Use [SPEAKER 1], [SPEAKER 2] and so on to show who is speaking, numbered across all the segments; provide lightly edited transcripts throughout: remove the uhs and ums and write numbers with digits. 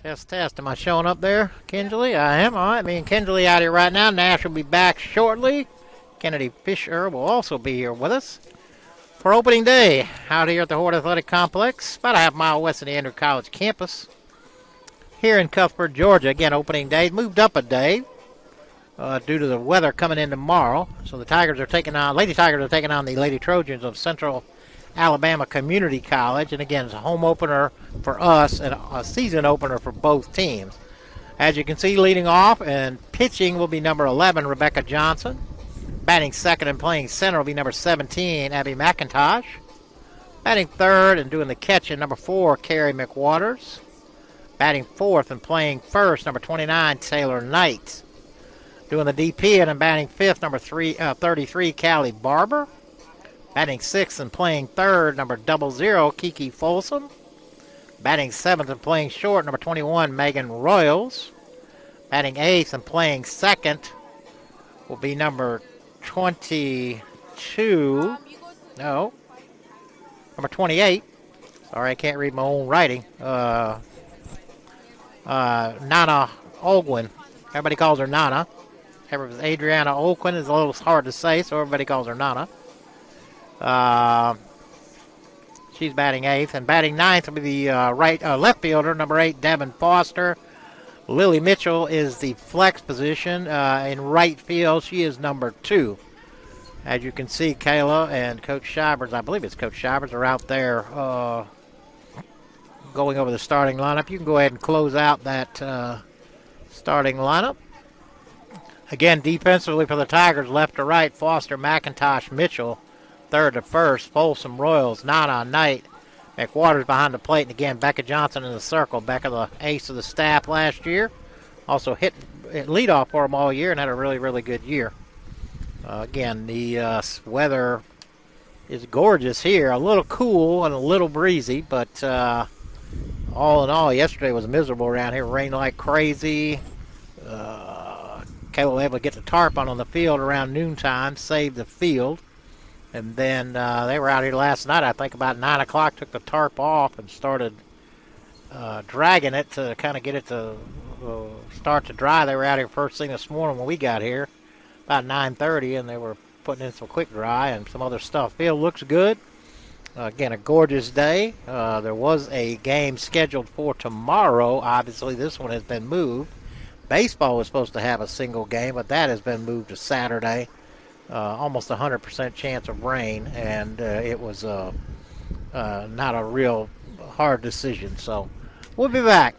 [SPEAKER 1] Test. Am I showing up there, Kinsley? I am. All right. Me and Kinsley out here right now. Nash will be back shortly. Kennedy Fisher will also be here with us for opening day out here at the Horde Athletic Complex, about a half-mile west of the Andrew College campus here in Cuthbert, Georgia. Again, opening day. Moved up a day due to the weather coming in tomorrow. So the Lady Tigers are taking on the Lady Trojans of Central Alabama Community College. And again, it's a home opener for us and a season opener for both teams. As you can see, leading off and pitching will be number 11, Rebecca Johnson. Batting second and playing center will be number 17, Abby McIntosh. Batting third and doing the catching, number 4, Carrie McWaters. Batting fourth and playing first, number 29, Taylor Knight. Doing the DP and batting fifth, number 33, Callie Barber. Batting sixth and playing third, number 00, Kiki Folsom. Batting seventh and playing short, number 21, Megan Royals. Batting eighth and playing second will be number 22. No. Number 28. Sorry, I can't read my own writing. Nana Olguin. Everybody calls her Nana. Adriana Olquin is a little hard to say, so everybody calls her Nana. She's batting eighth. And batting ninth will be the left fielder, number 8, Devin Foster. Lily Mitchell is the flex position in right field. She is number 2. As you can see, Kayla and Coach Shivers, I believe it's Coach Shivers, are out there going over the starting lineup. You can go ahead and close out that starting lineup. Again, defensively for the Tigers, left to right, Foster, McIntosh, Mitchell, third to first, Folsom, Royals, Nana, Knight, McWaters behind the plate, and again, Becca Johnson in the circle. Becca, the ace of the staff last year, also hit leadoff for them all year and had a really, really good year. Again, the weather is gorgeous here. A little cool and a little breezy, but all in all, yesterday was miserable around here. Rained like crazy. Kayla was able to get the tarp on the field around noontime, saved the field. And then they were out here last night, I think about 9 o'clock, took the tarp off and started dragging it to kind of get it to start to dry. They were out here first thing this morning when we got here, about 9:30, and they were putting in some quick dry and some other stuff. Field looks good. Again, a gorgeous day. There was a game scheduled for tomorrow. Obviously, this one has been moved. Baseball was supposed to have a single game, but that has been moved to Saturday. Almost 100% chance of rain, and it was not a real hard decision. So we'll be back.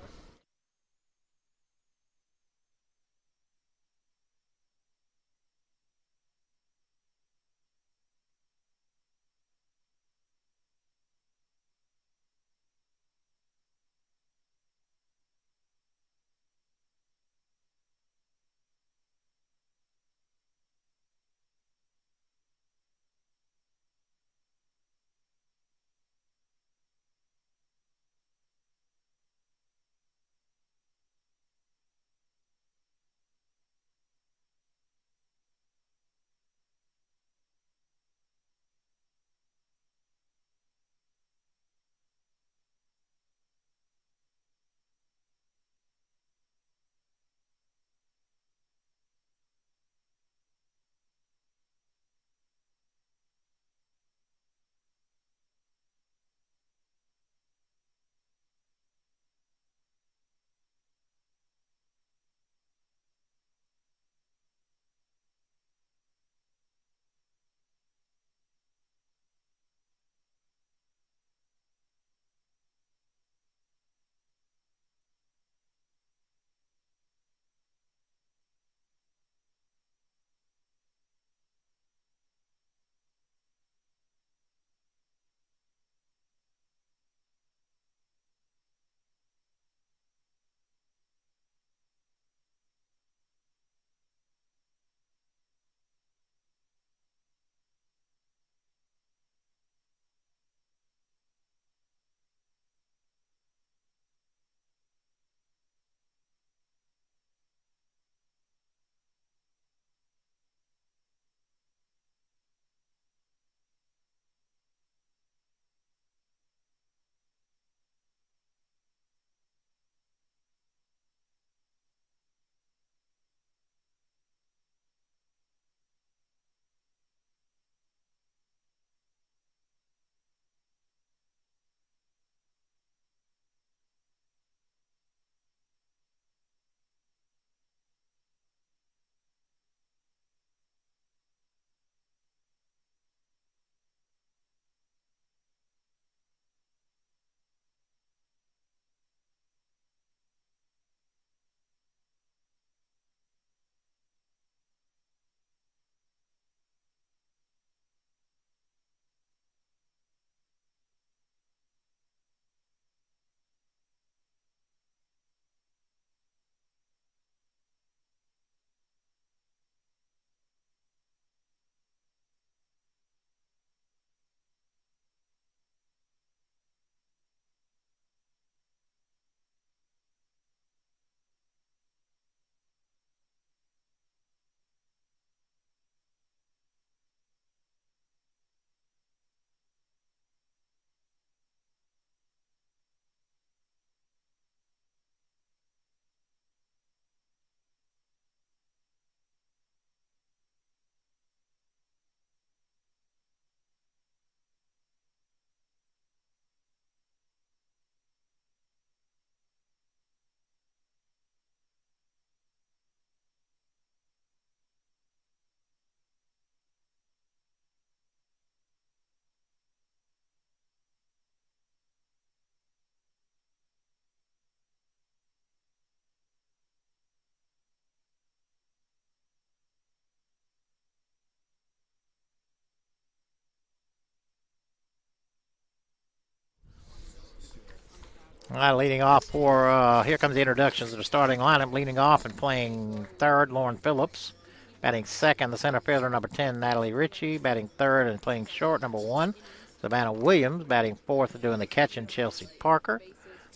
[SPEAKER 1] Leading off for, here comes the introductions of the starting lineup. Leading off and playing third, Lauren Phillips. Batting second, the center fielder, number 10, Natalie Ritchie. Batting third and playing short, number 1, Savannah Williams. Batting fourth, doing the catching, Chelsea Parker.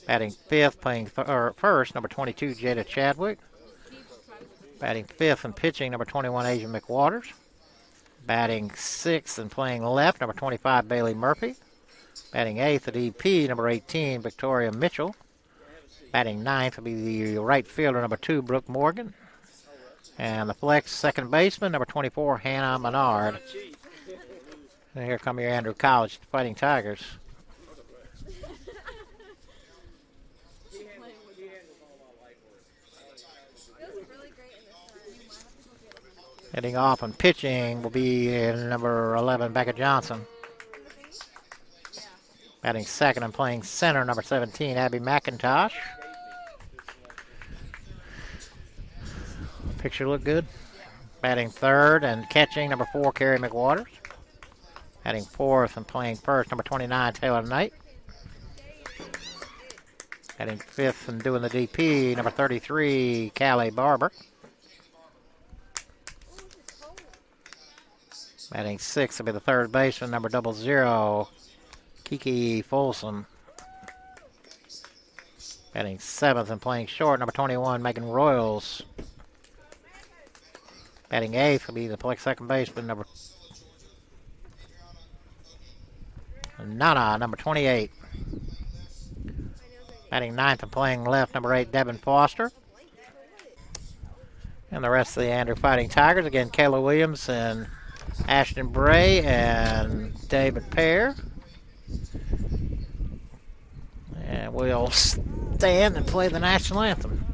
[SPEAKER 1] Batting fifth, playing first, number 22, Jada Chadwick. Batting fifth and pitching, number 21, Asia McWaters. Batting sixth and playing left, number 25, Bailey Murphy. Batting eighth at EP, number 18, Victoria Mitchell. Batting ninth will be the right fielder, number 2, Brooke Morgan. And the flex second baseman, number 24, Hannah Menard. And here come your Andrew College Fighting Tigers. Heading off and pitching will be number 11, Becca Johnson. Batting second and playing center, number 17, Abby McIntosh. Picture look good. Batting third and catching, number 4, Carrie McWaters. Batting fourth and playing first, number 29, Taylor Knight. Batting fifth and doing the DP, number 33, Callie Barber. Batting sixth will be the third baseman, number 00, Kiki Folsom. Batting seventh and playing short, number 21, Megan Royals. Batting eighth will be the second baseman, number Nana, number 28. Batting ninth and playing left, number 8, Devin Foster. And the rest of the Andrew Fighting Tigers, again, Kayla Williams and Ashton Bray and David Pear. And we'll stand and play the national anthem.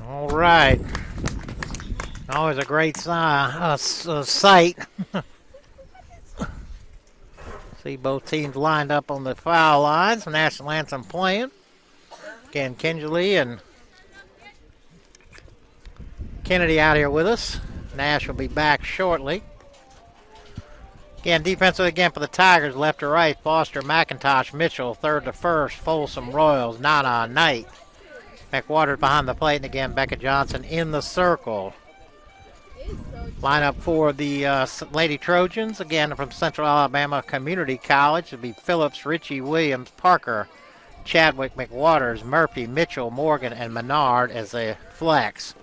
[SPEAKER 1] All right. Always a great sight. See both teams lined up on the foul lines. National anthem playing. Again, Kinsley and Kennedy out here with us. Nash will be back shortly. Again, defensively again for the Tigers, left to right, Foster, McIntosh, Mitchell, third to first, Folsom, Royals, Nana, Knight. McWaters behind the plate, and again, Becca Johnson in the circle. Lineup for the Lady Trojans, again from Central Alabama Community College. It'll be Phillips, Ritchie, Williams, Parker, Chadwick, McWaters, Murphy, Mitchell, Morgan, and Menard as a flex.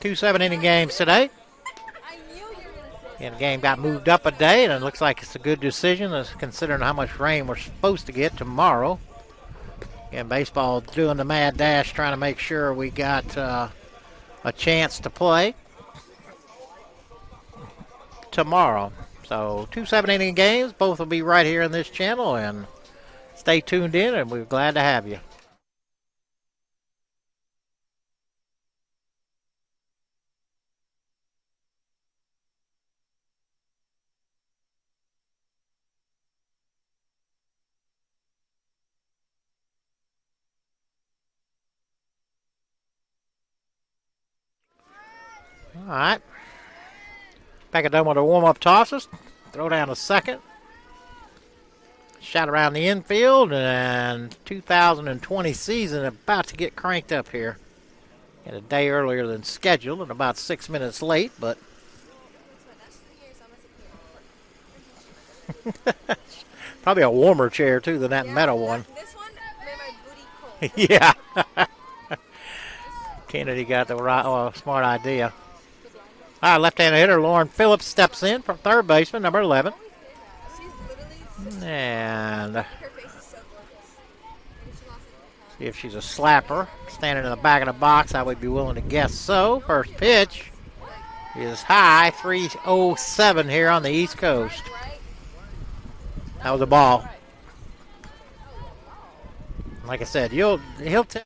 [SPEAKER 1] 2 7-inning games today. And the game got moved up a day, and it looks like it's a good decision considering how much rain we're supposed to get tomorrow. And baseball doing the mad dash, trying to make sure we got a chance to play tomorrow. So 2 7-inning games, both will be right here on this channel, and stay tuned in, and we're glad to have you. All right. Beckett done with the warm-up tosses. Throw down to second. Shot around the infield, and 2020 season about to get cranked up here. And a day earlier than scheduled and about 6 minutes late, but probably a warmer chair, too, than that metal one.
[SPEAKER 2] This one made my booty cold.
[SPEAKER 1] Yeah. Kennedy got the right, smart idea. All right, left-handed hitter Lauren Phillips steps in from third baseman, number 11.
[SPEAKER 2] She's literally
[SPEAKER 1] And
[SPEAKER 2] her face is so gorgeous.
[SPEAKER 1] see if she's a slapper. Standing in the back of the box, I would be willing to guess so. First pitch is high, 3:07 here on the East Coast. That was a ball. Like I said, he'll tell.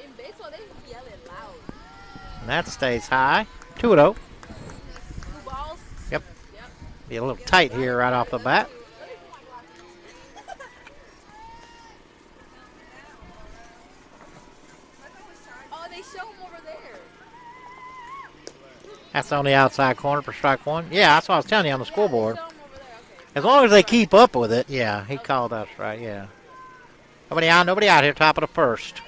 [SPEAKER 2] In baseball, they yell it loud.
[SPEAKER 1] And that stays high. 2-0.
[SPEAKER 2] 2 balls.
[SPEAKER 1] Yep. Be a little tight here right off the bat.
[SPEAKER 2] Oh, they show him over there.
[SPEAKER 1] That's on the outside corner for strike one. Yeah, that's what I was telling you on the scoreboard.
[SPEAKER 2] Show him over there. Okay.
[SPEAKER 1] As long as they keep up with it, yeah, he called us right, yeah. Nobody out here, top of the first.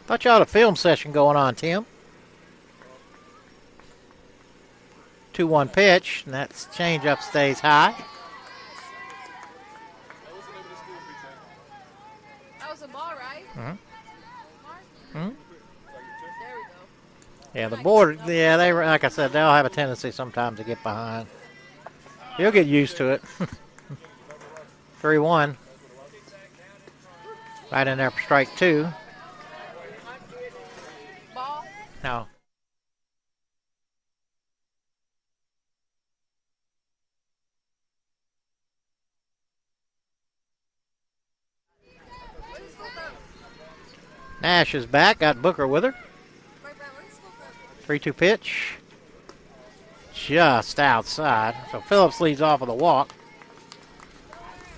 [SPEAKER 1] Thought you had a film session going on, Tim. 2-1 pitch, and that changeup stays high.
[SPEAKER 2] That was a ball, right?
[SPEAKER 1] Mm-hmm. Mm-hmm.
[SPEAKER 2] There we go.
[SPEAKER 1] Yeah, the board, yeah, they like I said, they'll have a tendency sometimes to get behind. You'll get used to it. 3-1. Right in there for strike two.
[SPEAKER 2] Ball.
[SPEAKER 1] No. Nash is back. Got Booker with her. 3-2 pitch. Just outside. So Phillips leads off with a walk.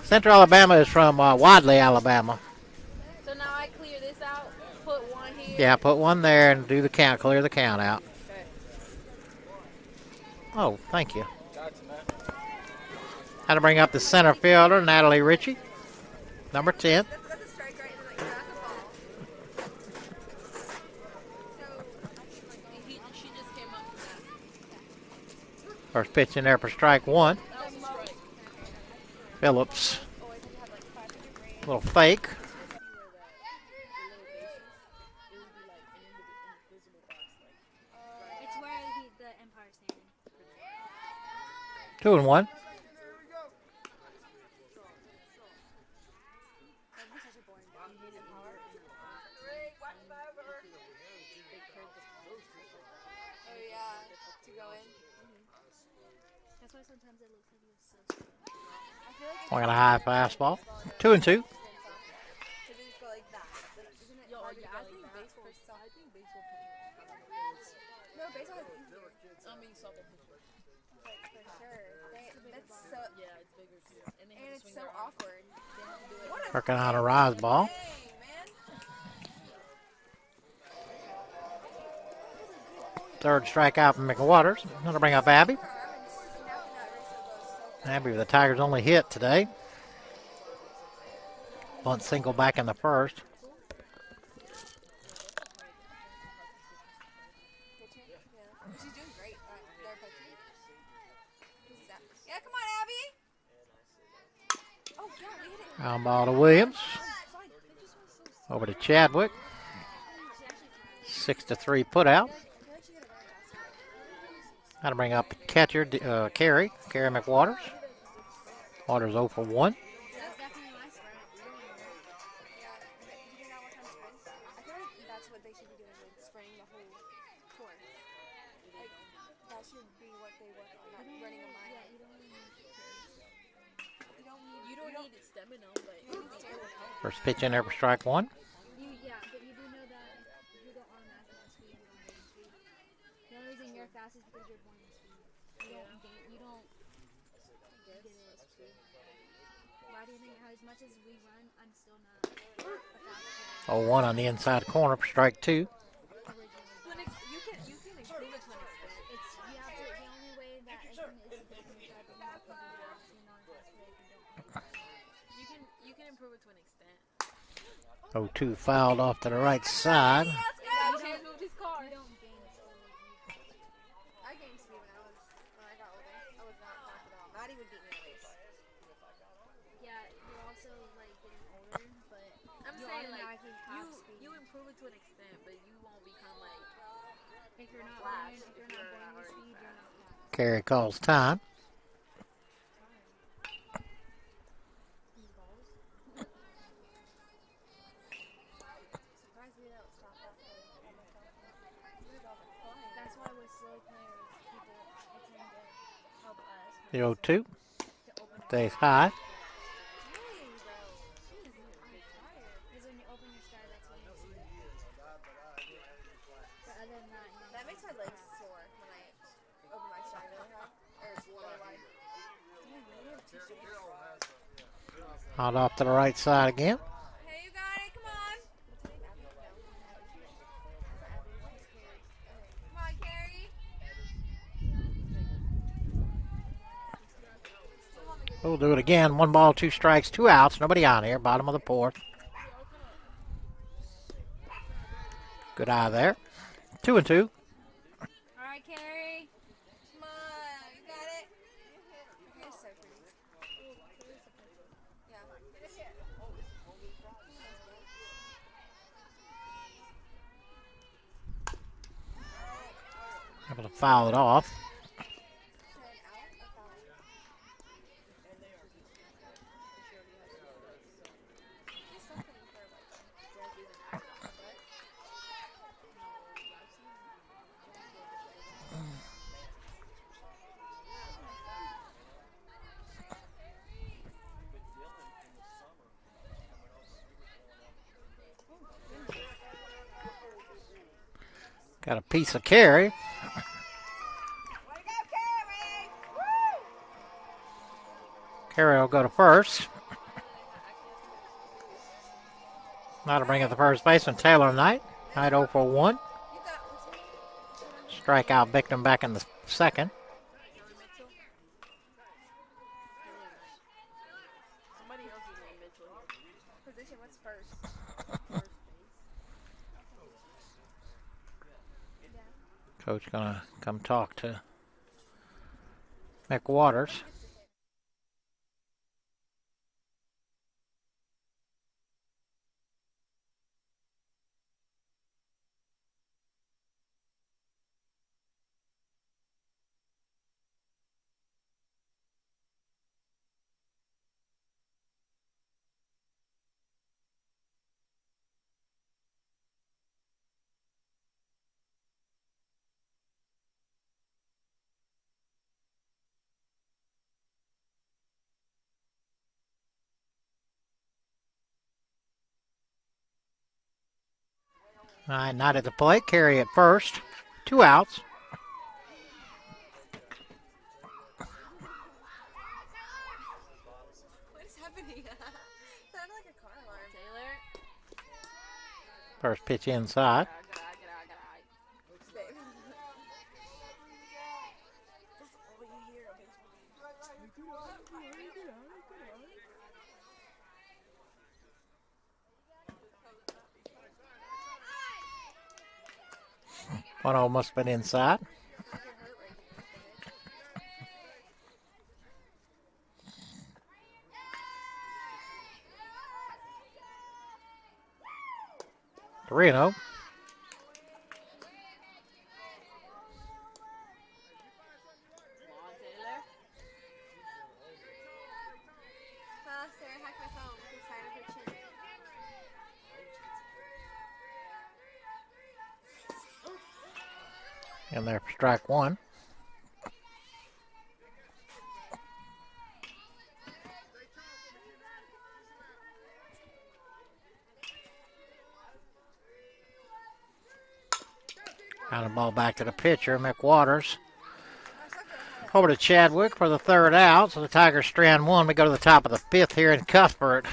[SPEAKER 1] Central Alabama is from Wadley, Alabama.
[SPEAKER 2] So now I clear this out, put one here.
[SPEAKER 1] Yeah, put one there and do the count, clear the count out.
[SPEAKER 2] Okay.
[SPEAKER 1] Oh, thank you. Had to bring up the center fielder, Natalie Ritchie, number 10.
[SPEAKER 2] That's a strike, right? Like, that's a ball. So she just came up with that.
[SPEAKER 1] First pitch in there for strike one.
[SPEAKER 2] That was a strike.
[SPEAKER 1] Phillips, little fake.
[SPEAKER 3] It's where the Empire's standing.
[SPEAKER 1] 2-1.
[SPEAKER 2] Oh yeah, to go in.
[SPEAKER 3] That's why sometimes it looks like it's so slow.
[SPEAKER 2] I feel like
[SPEAKER 1] Swinging a high fastball. 2-2.
[SPEAKER 2] Because they just go like that. Isn't it hard to go like that? I think baseball No, baseball is easier.
[SPEAKER 4] I mean, softball pitcher.
[SPEAKER 2] Like, for sure. That's so...
[SPEAKER 4] Yeah, it's bigger too. And they
[SPEAKER 2] And
[SPEAKER 4] have to
[SPEAKER 2] it's
[SPEAKER 4] swing
[SPEAKER 2] so
[SPEAKER 4] their arm.
[SPEAKER 2] awkward.
[SPEAKER 4] They have to do it.
[SPEAKER 2] What a
[SPEAKER 1] Working on a rise ball.
[SPEAKER 2] Hey, man.
[SPEAKER 1] Third strikeout from McWaters. Going to bring up Abby.
[SPEAKER 2] Her arm and snapping that wrist goes so
[SPEAKER 1] Abby with the Tigers' only hit today. Bunt single back in the first.
[SPEAKER 2] Pitcher? Yeah. She's doing great. They're pitching. Who's that? Yeah, come on, Abby. Oh, yeah, we hit it.
[SPEAKER 1] Ground ball to Williams.
[SPEAKER 2] It's fine. They just went so slow.
[SPEAKER 1] Over to Chadwick. 6-3 put out.
[SPEAKER 2] I feel like she got a better pass.
[SPEAKER 1] Got to bring up catcher Carey McWaters. Waters 0 for 1.
[SPEAKER 3] That's definitely my spread.
[SPEAKER 2] Yeah, but you do not work on sprints. I feel like that's what they should be doing with spraying the whole course. Like that should be what they work on, not running a mile.
[SPEAKER 3] Yeah, you don't really need
[SPEAKER 4] You don't need stamina, but
[SPEAKER 2] You don't need stamina.
[SPEAKER 1] First pitch in there for strike one.
[SPEAKER 3] Yeah, but you do know that if you don't automatically have speed, you don't gain speed. The only reason you're fast is because you're born with speed. You don't gain. You don't get it. Why do you think? As much as we run, I'm still not a fast player
[SPEAKER 1] 0-1 on the inside corner for strike two.
[SPEAKER 3] originally.
[SPEAKER 4] you can improve it to an extent.
[SPEAKER 3] It's you have to. The only way that it can is to become a driver. You're not gonna be fast. You're not a fast player if you don't.
[SPEAKER 4] You can improve it to an extent.
[SPEAKER 1] 0-2 fouled off to the right side.
[SPEAKER 2] Let's
[SPEAKER 4] You
[SPEAKER 2] go.
[SPEAKER 4] can't move his car.
[SPEAKER 3] You don't gain speed.
[SPEAKER 2] I gained speed when I got older. I was not fast at all. Maddie would beat me in a race.
[SPEAKER 3] Yeah, you're also like getting older, but
[SPEAKER 4] I'm
[SPEAKER 3] you
[SPEAKER 4] saying like
[SPEAKER 3] automatically have speed.
[SPEAKER 4] you improve it to an extent, but you won't become like
[SPEAKER 3] If you're not
[SPEAKER 4] Flash,
[SPEAKER 3] born, if you're not born with speed, you're not fast.
[SPEAKER 1] Carey calls time.
[SPEAKER 3] These balls.
[SPEAKER 2] Surprised we don't stop that play.
[SPEAKER 3] That's why with slow players, people tend to help us.
[SPEAKER 1] The 0-2
[SPEAKER 3] To open our
[SPEAKER 1] stays high.
[SPEAKER 2] Hey, bro.
[SPEAKER 3] Because when you open your stride, that's when you see it. But other than that, you
[SPEAKER 2] That makes my legs sore when I open my stride really hard. Or it's really wide.
[SPEAKER 1] Hot off to the right side again.
[SPEAKER 2] Hey, you got it. Come on. Come on, Carrie.
[SPEAKER 1] We'll do it again. 1 ball, 2 strikes, 2 outs. Nobody on here. Bottom of the 4th. Good eye there. 2-2.
[SPEAKER 3] All right, Carrie.
[SPEAKER 2] Come on. You got it. Your hair's so pretty. Yeah.
[SPEAKER 1] Able to foul it off.
[SPEAKER 2] Said out or foul? There's something for like
[SPEAKER 1] Got a piece of Carey.
[SPEAKER 2] Way to go, Carrie! Woo!
[SPEAKER 1] Carey will go to first. Now to bring up the first baseman, Taylor Knight. Knight 0 for 1.
[SPEAKER 2] You got what's his name?
[SPEAKER 1] Strikeout victim back in the second.
[SPEAKER 4] somebody else is named Mitchell.
[SPEAKER 2] Position, what's first?
[SPEAKER 1] Coach gonna come talk to McWaters. All right, Knight at the plate. Carey at first. 2 outs.
[SPEAKER 2] What is happening? Sounded like a car alarm.
[SPEAKER 4] Taylor,
[SPEAKER 1] First pitch inside.
[SPEAKER 4] get out.
[SPEAKER 2] Babe.
[SPEAKER 1] One almost been inside. Three 0. And there for strike one. Kind of ball back to the pitcher, McWaters. Over to Chadwick for the third out. So the Tigers strand one. We go to the top of the fifth here in Cuthbert.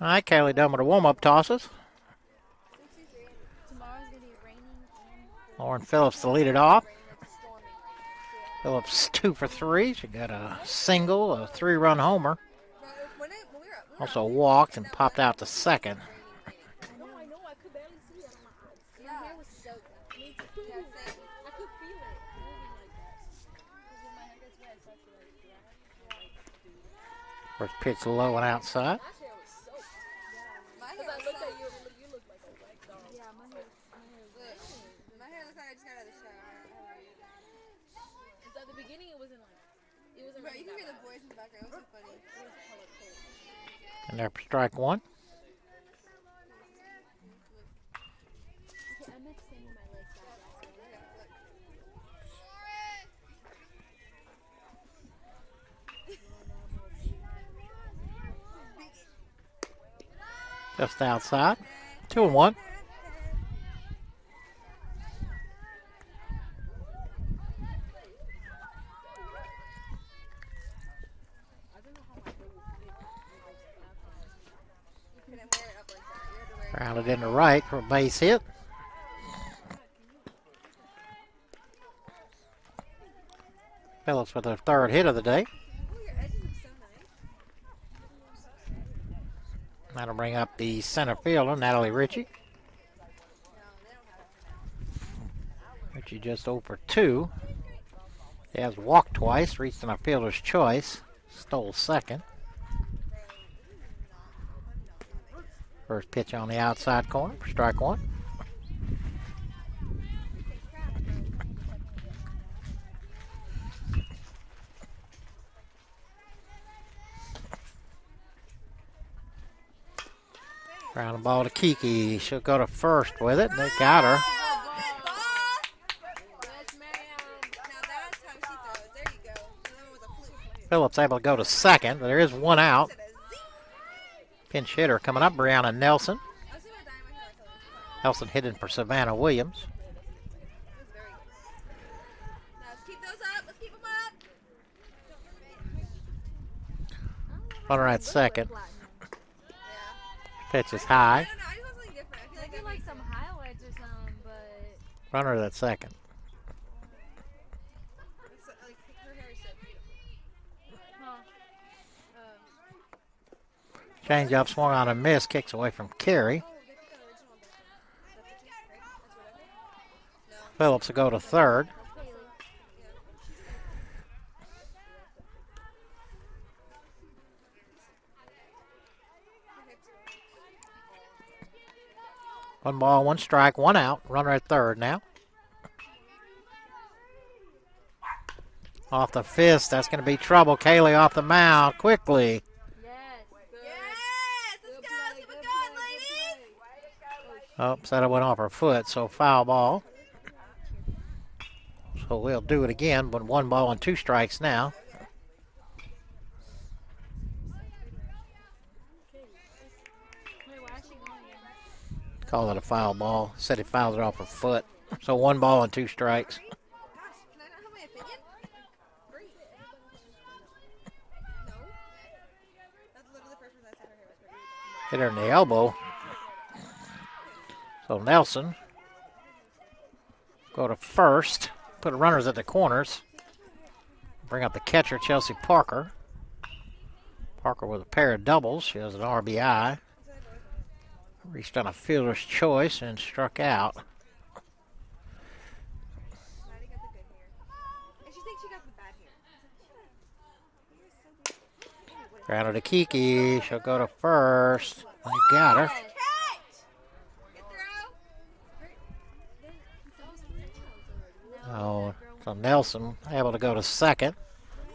[SPEAKER 1] All right, Kaylee done with the warm-up tosses.
[SPEAKER 3] Tomorrow's gonna be raining and
[SPEAKER 1] Lauren Phillips to lead it off. Phillips 2 for 3. She got a single, a 3-run homer. Also walked and popped out to second.
[SPEAKER 4] No, I know. I could barely see it on my eyes.
[SPEAKER 3] my hair was soaked.
[SPEAKER 4] Me too. I could feel it moving like that. Because when my hair gets wet, it starts to like dry.
[SPEAKER 1] First pitch low and outside.
[SPEAKER 4] My hair was soaked. Because I looked at you and you looked like a wet dog.
[SPEAKER 3] Yeah, my hair was
[SPEAKER 2] My hair looks like I just got out of the shower.
[SPEAKER 4] Because at the beginning, it wasn't like, it wasn't
[SPEAKER 2] Bro,
[SPEAKER 4] really
[SPEAKER 2] you can
[SPEAKER 4] that
[SPEAKER 2] hear the
[SPEAKER 4] bad.
[SPEAKER 2] boys in the background. It was so funny.
[SPEAKER 4] It was hella cold.
[SPEAKER 1] And there for strike one.
[SPEAKER 3] okay, I'm extending my legs back.
[SPEAKER 1] Just outside. 2-1.
[SPEAKER 2] You couldn't wear it up like that. You had to wear it.
[SPEAKER 1] Grounded into right for a base hit. Phillips with her third hit of the day.
[SPEAKER 2] Oh, your edges are so nice.
[SPEAKER 1] That'll bring up the center fielder, Natalie Ritchie.
[SPEAKER 2] No, they don't have it.
[SPEAKER 1] Ritchie just 0 for 2. He has walked twice, reached on a fielder's choice, stole second. First pitch on the outside corner for strike one. Ground the ball to Kiki. She'll go to first with it. They got her.
[SPEAKER 4] Yes, ma'am.
[SPEAKER 2] Now that's how she throws. There you go. The other one was a fluke.
[SPEAKER 1] Phillips able to go to second, but there is one out.
[SPEAKER 2] Said a zing.
[SPEAKER 1] Pinch hitter coming up, Brianna Nelson.
[SPEAKER 2] I was gonna dye my hair like color.
[SPEAKER 1] Nelson hitting for Savannah Williams.
[SPEAKER 2] It was very good. Now let's keep those up. Let's keep them up.
[SPEAKER 1] Runner at second.
[SPEAKER 2] Yeah.
[SPEAKER 1] Pitch is high.
[SPEAKER 2] I don't know. I just want something different. I feel
[SPEAKER 3] I
[SPEAKER 2] like
[SPEAKER 3] do
[SPEAKER 2] that
[SPEAKER 3] like
[SPEAKER 2] makes
[SPEAKER 3] some highlights or something, but
[SPEAKER 1] Runner at second.
[SPEAKER 2] it's, like her hair is so beautiful.
[SPEAKER 3] huh?
[SPEAKER 1] Change up, swung on a miss, kicks away from Carey.
[SPEAKER 2] Oh, they put the original back on. That's what you, right? That's what I did? No.
[SPEAKER 1] Phillips will go to third.
[SPEAKER 2] Her hips go.
[SPEAKER 1] 1 ball, 1 strike, 1 out. Runner at third now. Off the fist. That's going to be trouble. Kaylee off the mound quickly.
[SPEAKER 3] Yes.
[SPEAKER 2] Yes! Let's go! Let's keep it going, ladies!
[SPEAKER 1] Oh, said it went off her foot, so foul ball. So we'll do it again, but 1 ball and 2 strikes now.
[SPEAKER 3] Wait, why is she going again?
[SPEAKER 1] Call it a foul ball. Said he fouled it off her foot. So 1 ball and 2 strikes.
[SPEAKER 2] Gosh, can I not have my opinion? Great. No? That's literally the first person I said her hair was pretty.
[SPEAKER 1] Hit her in the elbow. So Nelson go to first. Put runners at the corners. Bring up the catcher, Chelsea Parker. Parker with a pair of doubles. She has an RBI. Reached on a fielder's choice and struck out.
[SPEAKER 2] Maddie got the good hair. And she thinks she got the bad hair.
[SPEAKER 1] Grounded to Kiki. She'll go to first. You got her.
[SPEAKER 2] Catch! Good throw.
[SPEAKER 1] Oh, so Nelson able to go to second.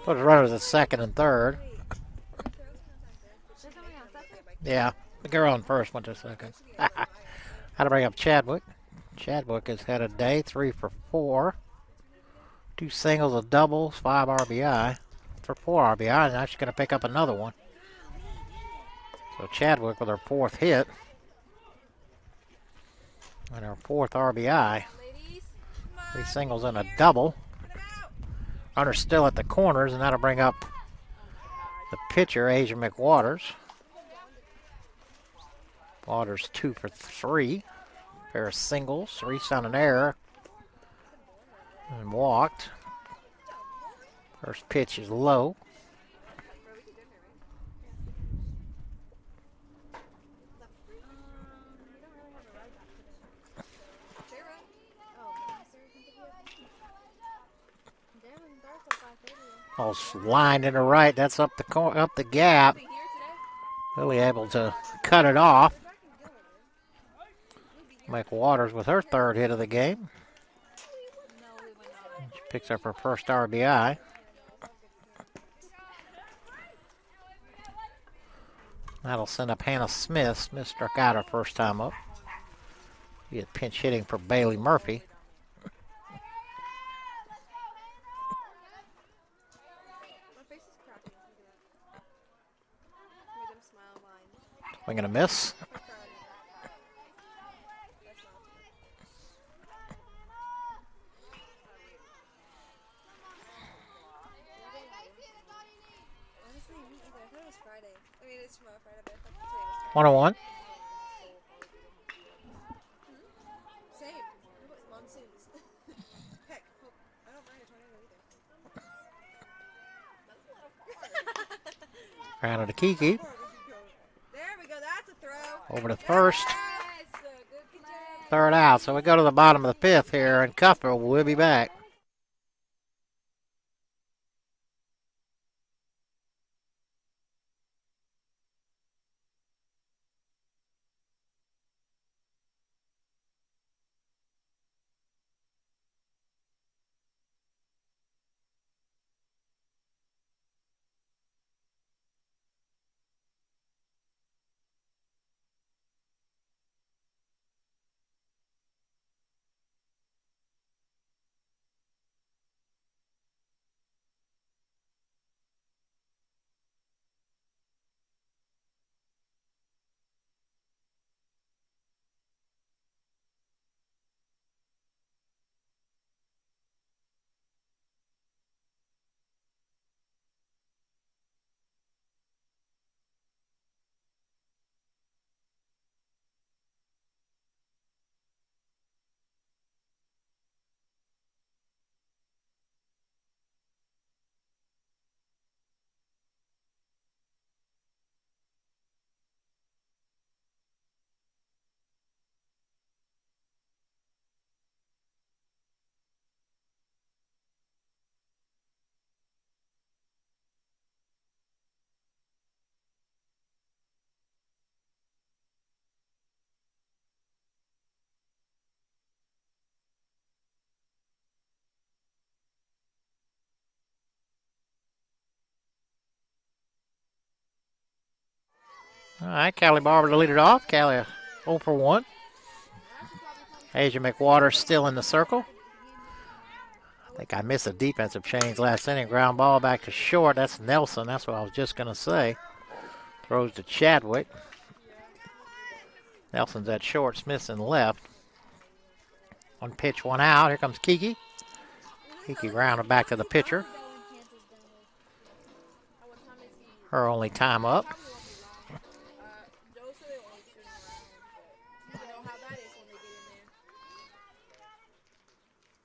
[SPEAKER 1] Put runners at second and third. Yeah, the girl on first went to second. How to bring up Chadwick. Chadwick has had a day, 3 for 4. 2 singles, a double, 5 RBI. For 4 RBI, and now she's going to pick up another one. So Chadwick with her 4th hit. And her 4th RBI.
[SPEAKER 2] Ladies,
[SPEAKER 1] 3 singles and a double. Runner's still at the corners, and that'll bring up the pitcher, Asia McWaters. Waters 2 for 3. Pair of singles, reached on an error, and walked. First pitch is low. All lined in the right. That's up the gap. Really able to cut it off. McWaters with her 3rd hit of the game. She picks up her first RBI. That'll send up Hannah Smith. Smith struck out her first time up. She had pinch hitting for Bailey Murphy.
[SPEAKER 2] my face is crappy. Made them smile mine.
[SPEAKER 1] Swing and a miss.
[SPEAKER 2] Honestly, me either. I thought it was Friday. I mean, it's tomorrow Friday, but I thought today was
[SPEAKER 1] 101.
[SPEAKER 2] Same. Monsoons. Heck, hope. I don't mind a tornado either.
[SPEAKER 1] Grounded to Kiki.
[SPEAKER 2] There we go. That's a throw.
[SPEAKER 1] Over to first.
[SPEAKER 2] Yes. Good catch.
[SPEAKER 1] 3rd out. So we go to the bottom of the 5th here, and Cuthbert will be back. All right, Callie Barber to lead it off. Callie 0 for 1. Asia McWater still in the circle. I think I missed a defensive change last inning. Ground ball back to short. That's Nelson. That's what I was just going to say. Throws to Chadwick. Nelson's at short. Smith's in left. One pitch, one out. Here comes Kiki. Kiki grounded back to the pitcher. Her only time up.
[SPEAKER 4] Joe said they were only shooting around, but you know how that is when they get in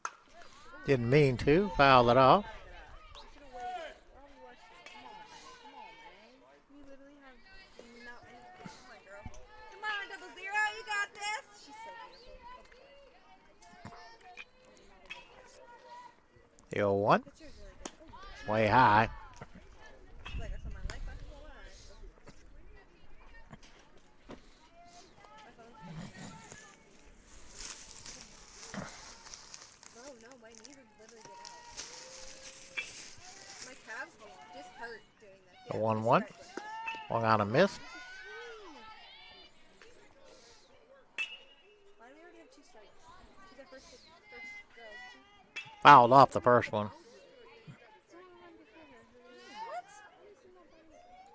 [SPEAKER 4] there.
[SPEAKER 1] Didn't mean to. Fouled it off.
[SPEAKER 4] Should have waited. Why are we rushing? Come on, man. You literally have no anything. Come on, girl. Come on, 00. You got this. She's so beautiful.
[SPEAKER 1] The 0-1.
[SPEAKER 4] Picture's really good.
[SPEAKER 1] Way high.
[SPEAKER 4] It's like I saw my life. I can go on. No, my knees would literally get out. My calves just hurt doing this.
[SPEAKER 1] The 1-1. Swung on a miss.
[SPEAKER 4] Why do we already have 2 strikes? She's our first girl.
[SPEAKER 1] Fouled off the first one.
[SPEAKER 4] What?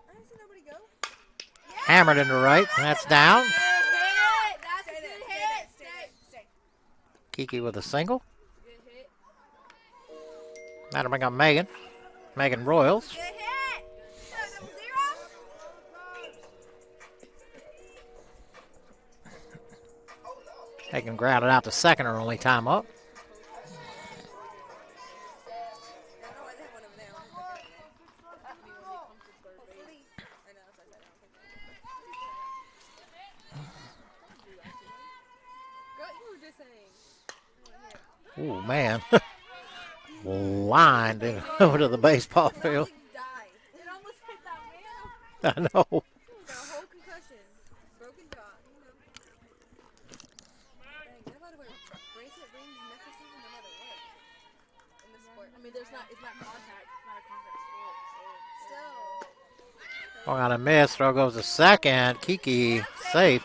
[SPEAKER 4] I didn't see nobody go.
[SPEAKER 1] Hammered into right. That's down.
[SPEAKER 4] That's a good hit. Stay.
[SPEAKER 1] Kiki with a single.
[SPEAKER 4] Good hit.
[SPEAKER 1] That'll bring up Megan. Megan Royals.
[SPEAKER 4] Good hit. 00.
[SPEAKER 1] Megan grounded out to second. Her only time up.
[SPEAKER 4] I don't know why they have one over there. I don't think they're gonna be when they come to third base. I know, that's what I said. I don't think they're Girl, you were just saying.
[SPEAKER 1] Ooh, man. Lined it over to the baseball field.
[SPEAKER 4] Died. It almost hit that man.
[SPEAKER 1] I know.
[SPEAKER 4] Got a whole concussion. Broken jaw. Dang, they're allowed to wear bracelet rings, necklaces, no matter what. In the sport. I mean, it's not contact. It's not a contact sport. So still.
[SPEAKER 1] Swung on a miss. Throw goes to second. Kiki safe.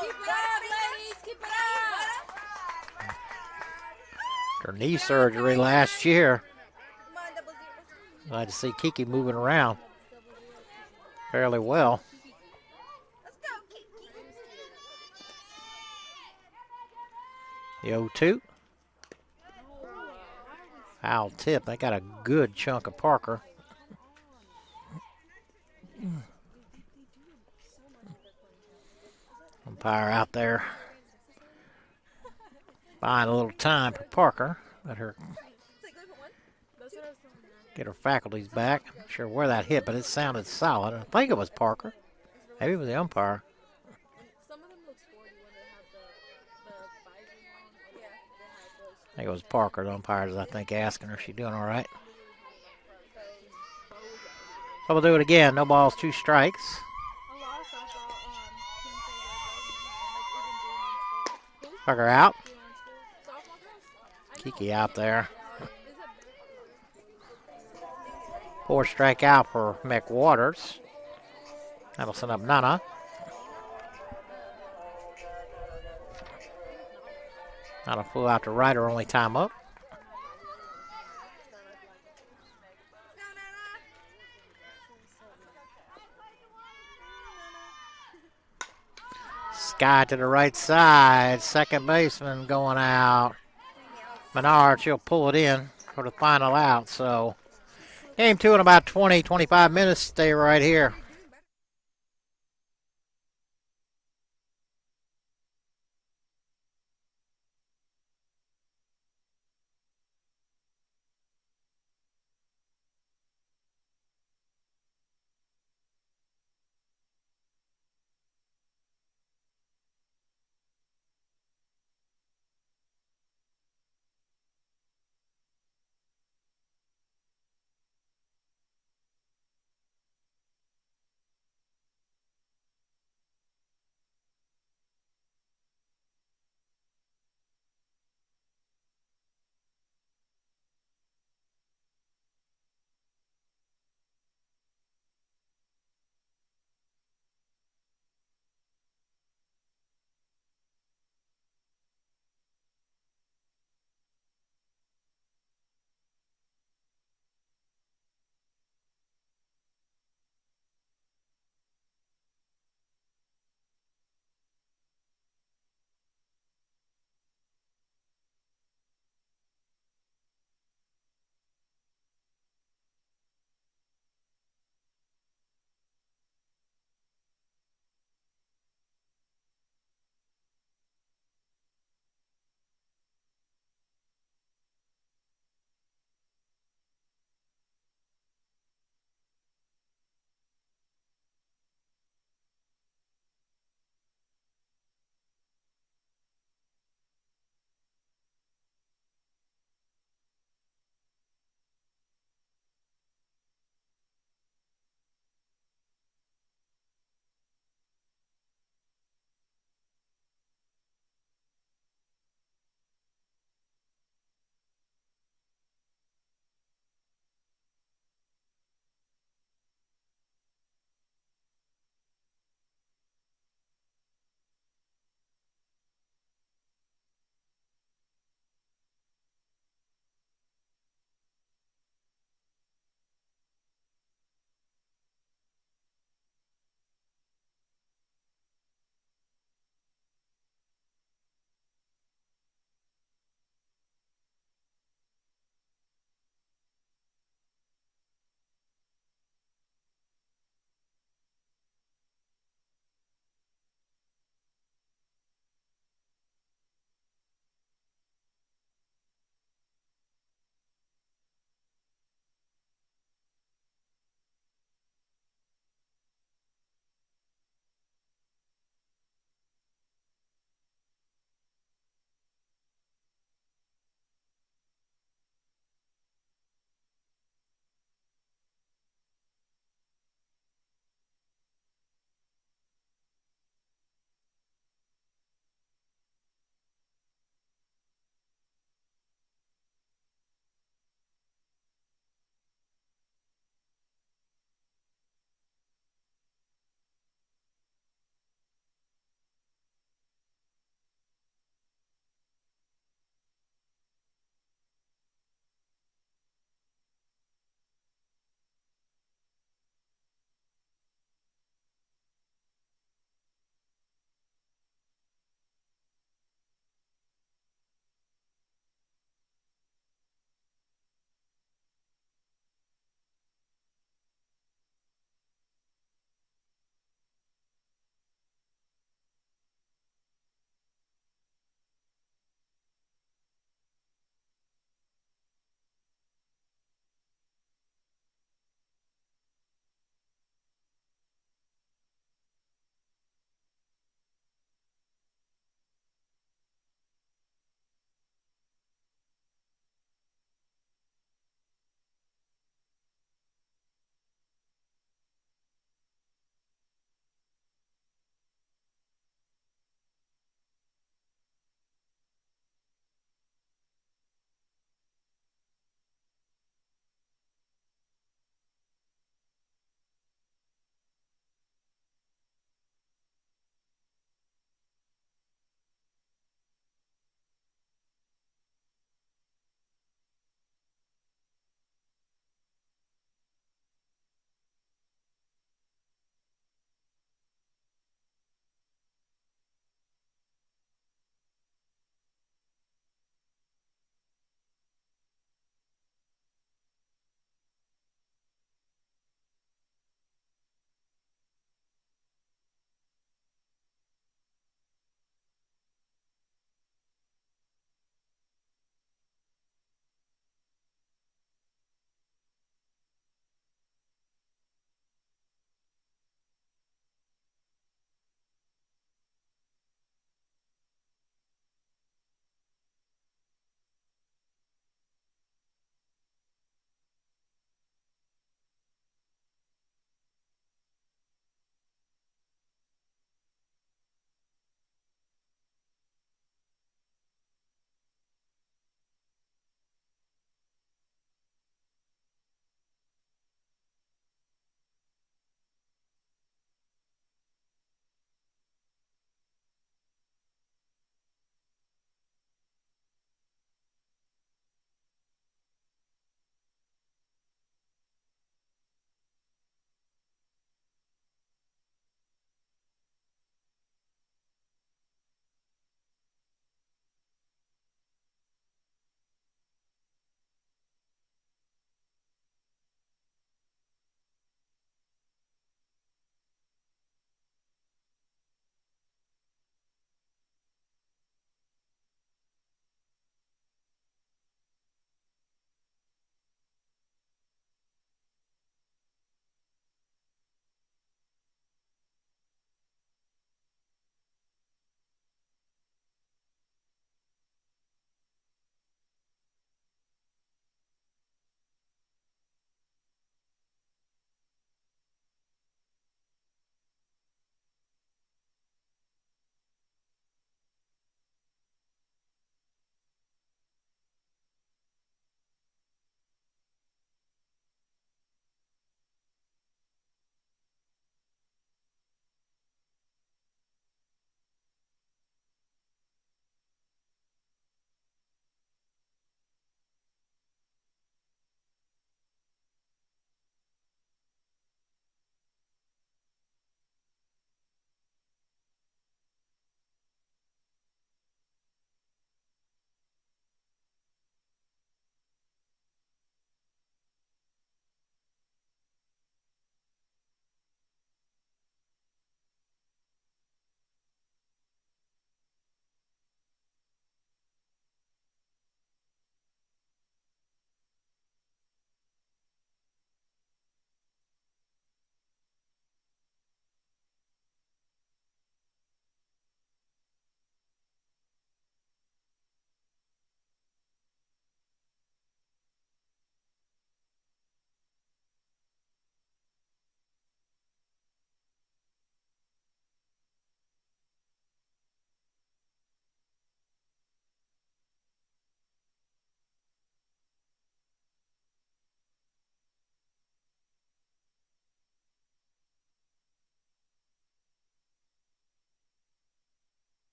[SPEAKER 4] Keep it up, ladies. Keep it up.
[SPEAKER 1] Her knee surgery last year.
[SPEAKER 4] Come on, 00.
[SPEAKER 1] Glad to see Kiki moving around fairly well.
[SPEAKER 4] Let's go, Kiki.
[SPEAKER 1] The 0-2. Foul tip. They got a good chunk of Parker. Umpire out there buying a little time for Parker. Let her get her faculties back. I'm not sure where that hit, but it sounded solid. I think it was Parker. Maybe it was the umpire.
[SPEAKER 4] Some of them look sporty when they have the visors on. Yeah, they have those.
[SPEAKER 1] I think it was Parker. The umpires, I think, asking her if she's doing all right. So we'll do it again. No balls, 2 strikes.
[SPEAKER 4] A lot of softball teams say that, like even doing
[SPEAKER 1] Parker out.
[SPEAKER 4] softball girls.
[SPEAKER 1] Kiki out there. 4 strikeout for McWaters. That'll send up Nana. Nana flew out to right, her only time up. Sky to the right side. Second baseman going out. Menard, she'll pull it in for the final out. So game 2 in about 20, 25 minutes. Stay right here.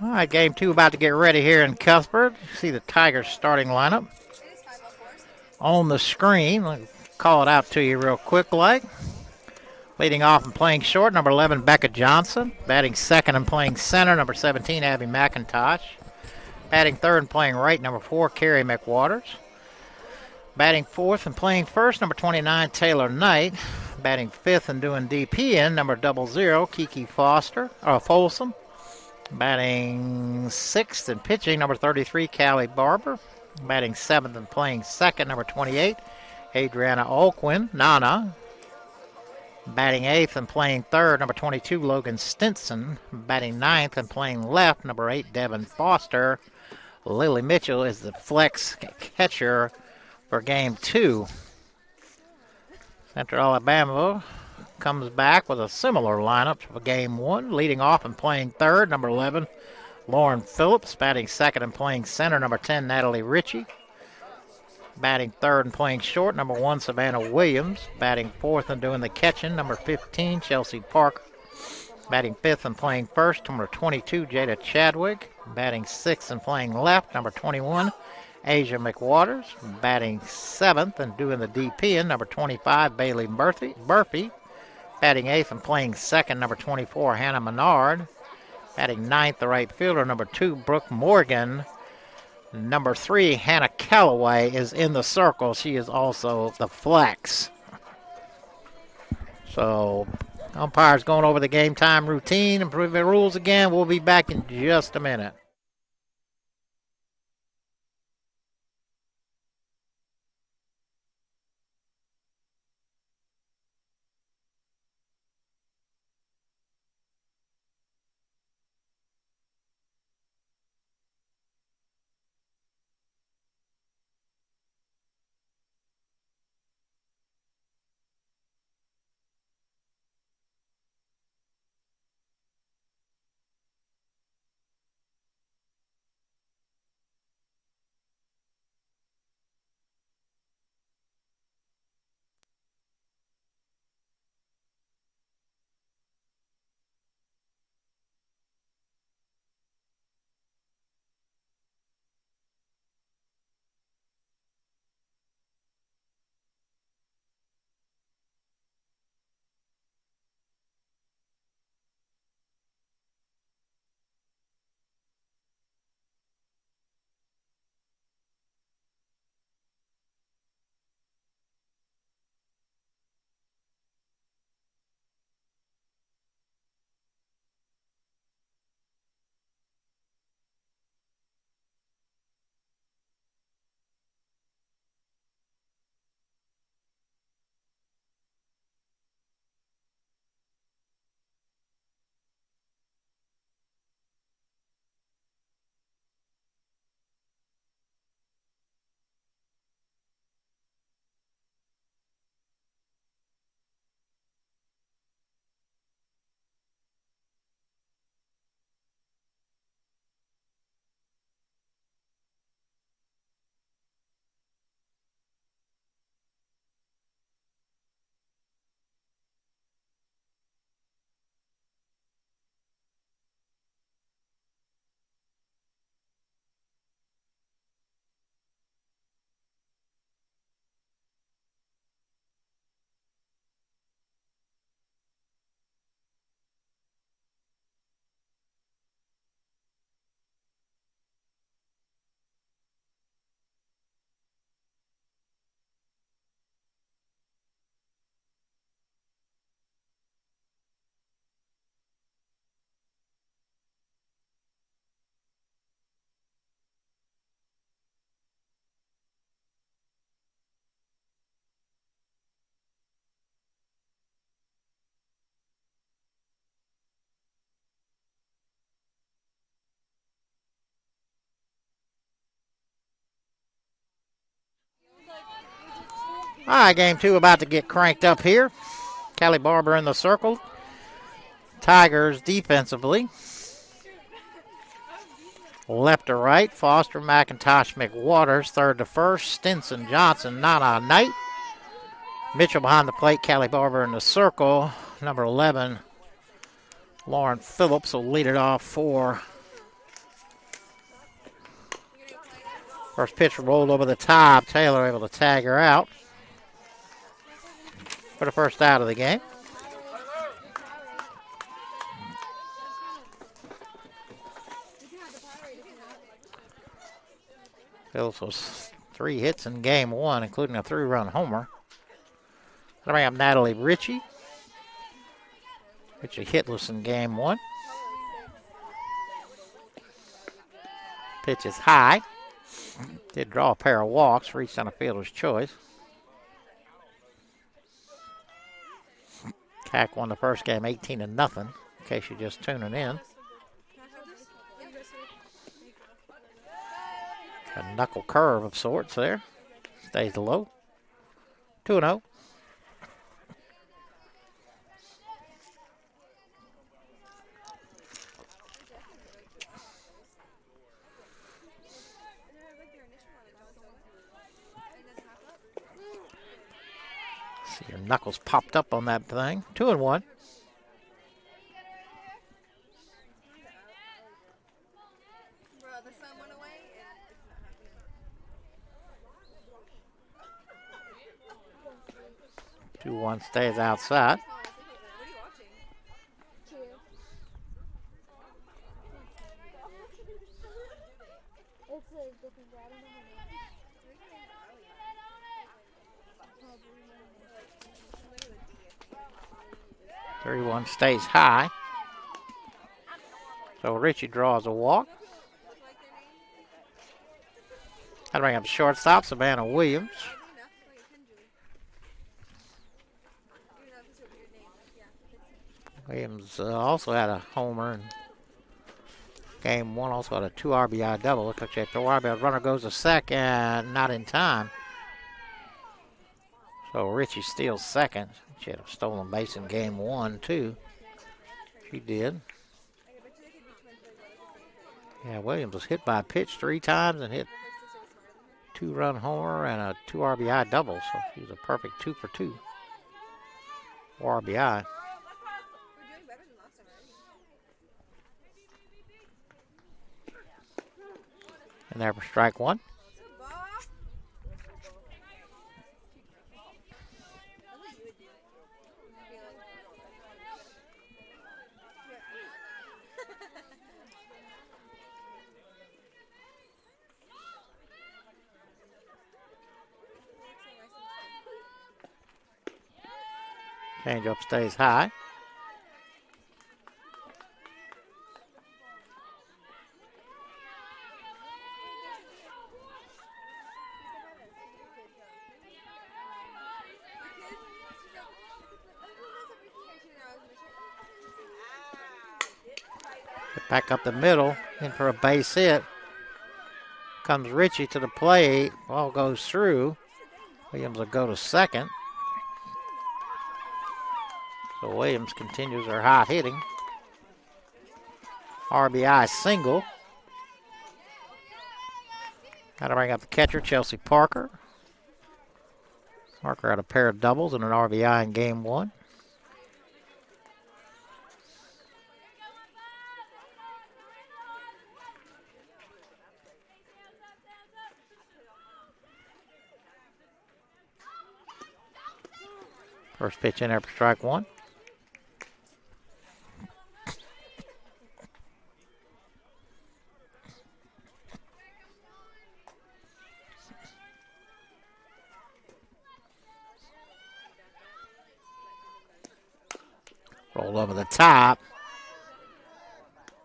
[SPEAKER 1] All right, game 2 about to get ready here in Cuthbert. See the Tigers starting lineup on the screen. I'll call it out to you real quick like. Leading off and playing short, number 11, Becca Johnson. Batting second and playing center, number 17, Abby McIntosh. Batting third and playing right, number 4, Carrie McWaters. Batting fourth and playing first, number 29, Taylor Knight. Batting fifth and doing DP in, number 00, Kiki Folsom. Batting sixth and pitching, number 33, Callie Barber. Batting seventh and playing second, number 28, Adriana Alquin, Nana. Batting eighth and playing third, number 22, Logan Stinson. Batting ninth and playing left, number 8, Devin Foster. Lily Mitchell is the flex catcher for game 2. Central Alabama comes back with a similar lineup for game 1. Leading off and playing third, number 11, Lauren Phillips. Batting second and playing center, number 10, Natalie Ritchie. Batting third and playing short, number 1, Savannah Williams. Batting fourth and doing the catching, number 15, Chelsea Parker. Batting fifth and playing first, number 22, Jada Chadwick. Batting sixth and playing left, number 21, Asia McWaters. Batting seventh and doing the DP in, number 25, Bailey Murphy. Batting eighth and playing second, number 24, Hannah Menard. Batting ninth, the right fielder, number 2, Brooke Morgan. Number 3, Hannah Calloway, is in the circle. She is also the flex. So, umpires going over the game time routine, improving rules again. We'll be back in just a minute. All right, game 2 about to get cranked up here. Callie Barber in the circle. Tigers defensively. Left to right, Foster, McIntosh, McWaters. Third to first, Stinson, Johnson, Nana Knight. Mitchell behind the plate, Callie Barber in the circle. Number 11, Lauren Phillips will lead it off for First pitch rolled over the top. Taylor able to tag her out for the first out of the game. Phillips was 3 hits in game 1, including a 3-run homer. That'll bring up Natalie Ritchie. Ritchie hitless in game 1. Pitch is high. Did draw a pair of walks, reached on a fielder's choice. CAC won the first game 18-0, in case you're just tuning in. A knuckle curve of sorts there. Stays low. 2-0. See, your knuckles popped up on that thing. 2-1.
[SPEAKER 4] Bro, the sun went away and it's not happening.
[SPEAKER 1] 2-1 stays outside.
[SPEAKER 4] What are you watching?
[SPEAKER 3] It's a different guy. I don't know her name.
[SPEAKER 1] 31 stays high. So Ritchie draws a walk. That'll bring up shortstop, Savannah Williams. Williams also had a homer in game 1, also had a 2 RBI double. Looks like she had 2 RBI. Runner goes to second, not in time. So Ritchie steals second. She had a stolen base in game 1, too. She did. Yeah, Williams was hit by a pitch 3 times and hit 2-run homer and a 2 RBI double. So she's a perfect 2 for 2. 4 RBI. And there for strike 1. Changeup stays high. Back up the middle, in for a base hit. Comes Ritchie to the plate. Ball goes through. Williams will go to second. So Williams continues her hot hitting. RBI single. That'll bring up the catcher, Chelsea Parker. Parker had a pair of doubles and an RBI in game 1. First pitch in there for strike 1. Rolled over the top.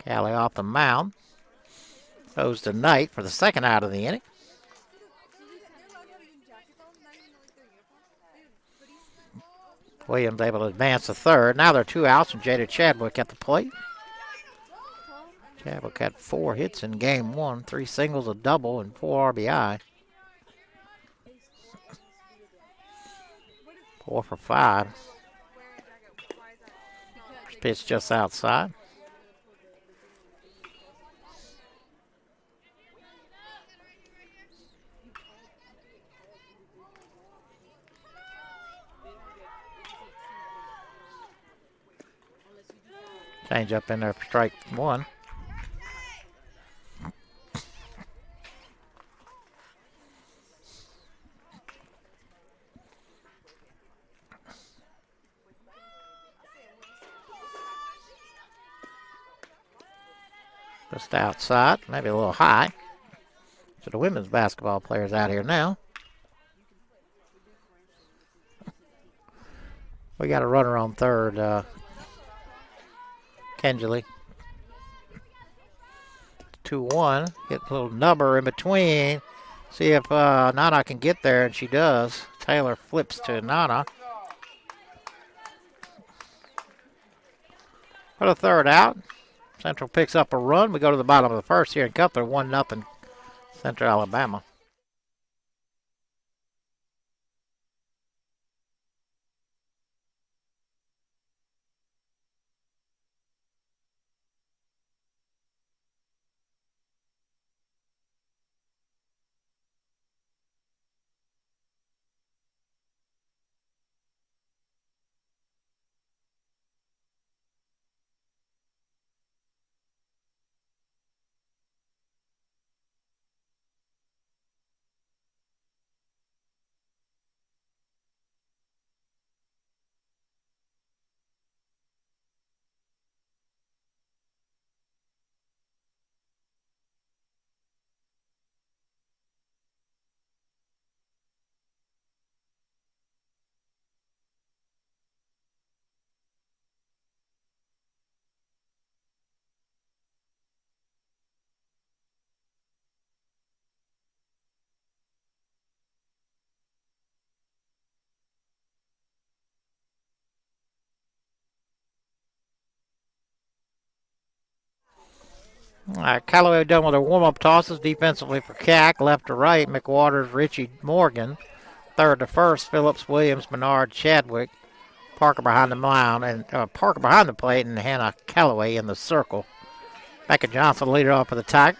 [SPEAKER 1] Callie off the mound. Goes to Knight for the second out of the inning. Williams able to advance to third. Now they're 2 outs, and Jada Chadwick at the plate. Chadwick had 4 hits in game 1, 3 singles, a double, and 4 RBI. 4 for 5. Pitch just outside. Change up in there for strike 1. Just outside, maybe a little high. So the women's basketball players out here now. We got a runner on third, Kenjali. 2-1. Get a little number in between. See if Nana can get there, and she does. Taylor flips to Nana. For the third out. Central picks up a run. We go to the bottom of the first here in Cutler. 1-0 Central Alabama. All right, Callaway done with their warm-up tosses defensively for CAC. Left to right, McWaters, Richie, Morgan. Third to first, Phillips, Williams, Menard, Chadwick. Parker behind the mound, and Parker behind the plate, and Hannah Callaway in the circle. Becca Johnson leader off for the Tigers.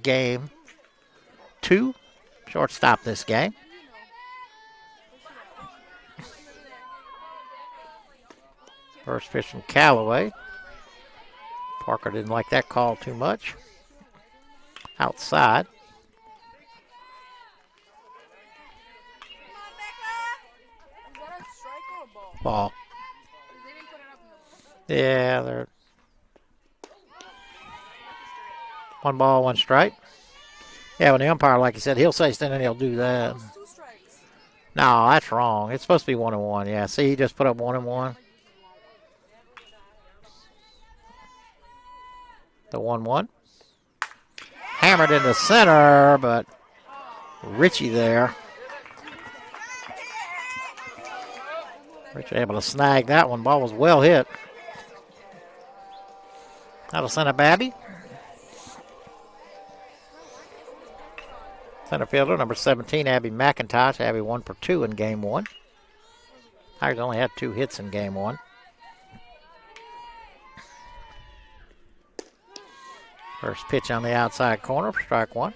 [SPEAKER 1] Game 2. Shortstop this game. First pitch from Callaway. Parker didn't like that call too much. Outside. Ball. Yeah, they're 1 ball, 1 strike. Yeah, when the umpire, like you said, he'll say stand and he'll do that. No, that's wrong. It's supposed to be 1-1. Yeah, see, he just put up 1-1. The 1-1. Hammered into center, but Richie there. Richie able to snag that one. Ball was well hit. That'll send a Babby. Center fielder, number 17, Abby McIntosh. Abby 1 for 2 in game 1. Tigers only had 2 hits in game 1. First pitch on the outside corner for strike 1.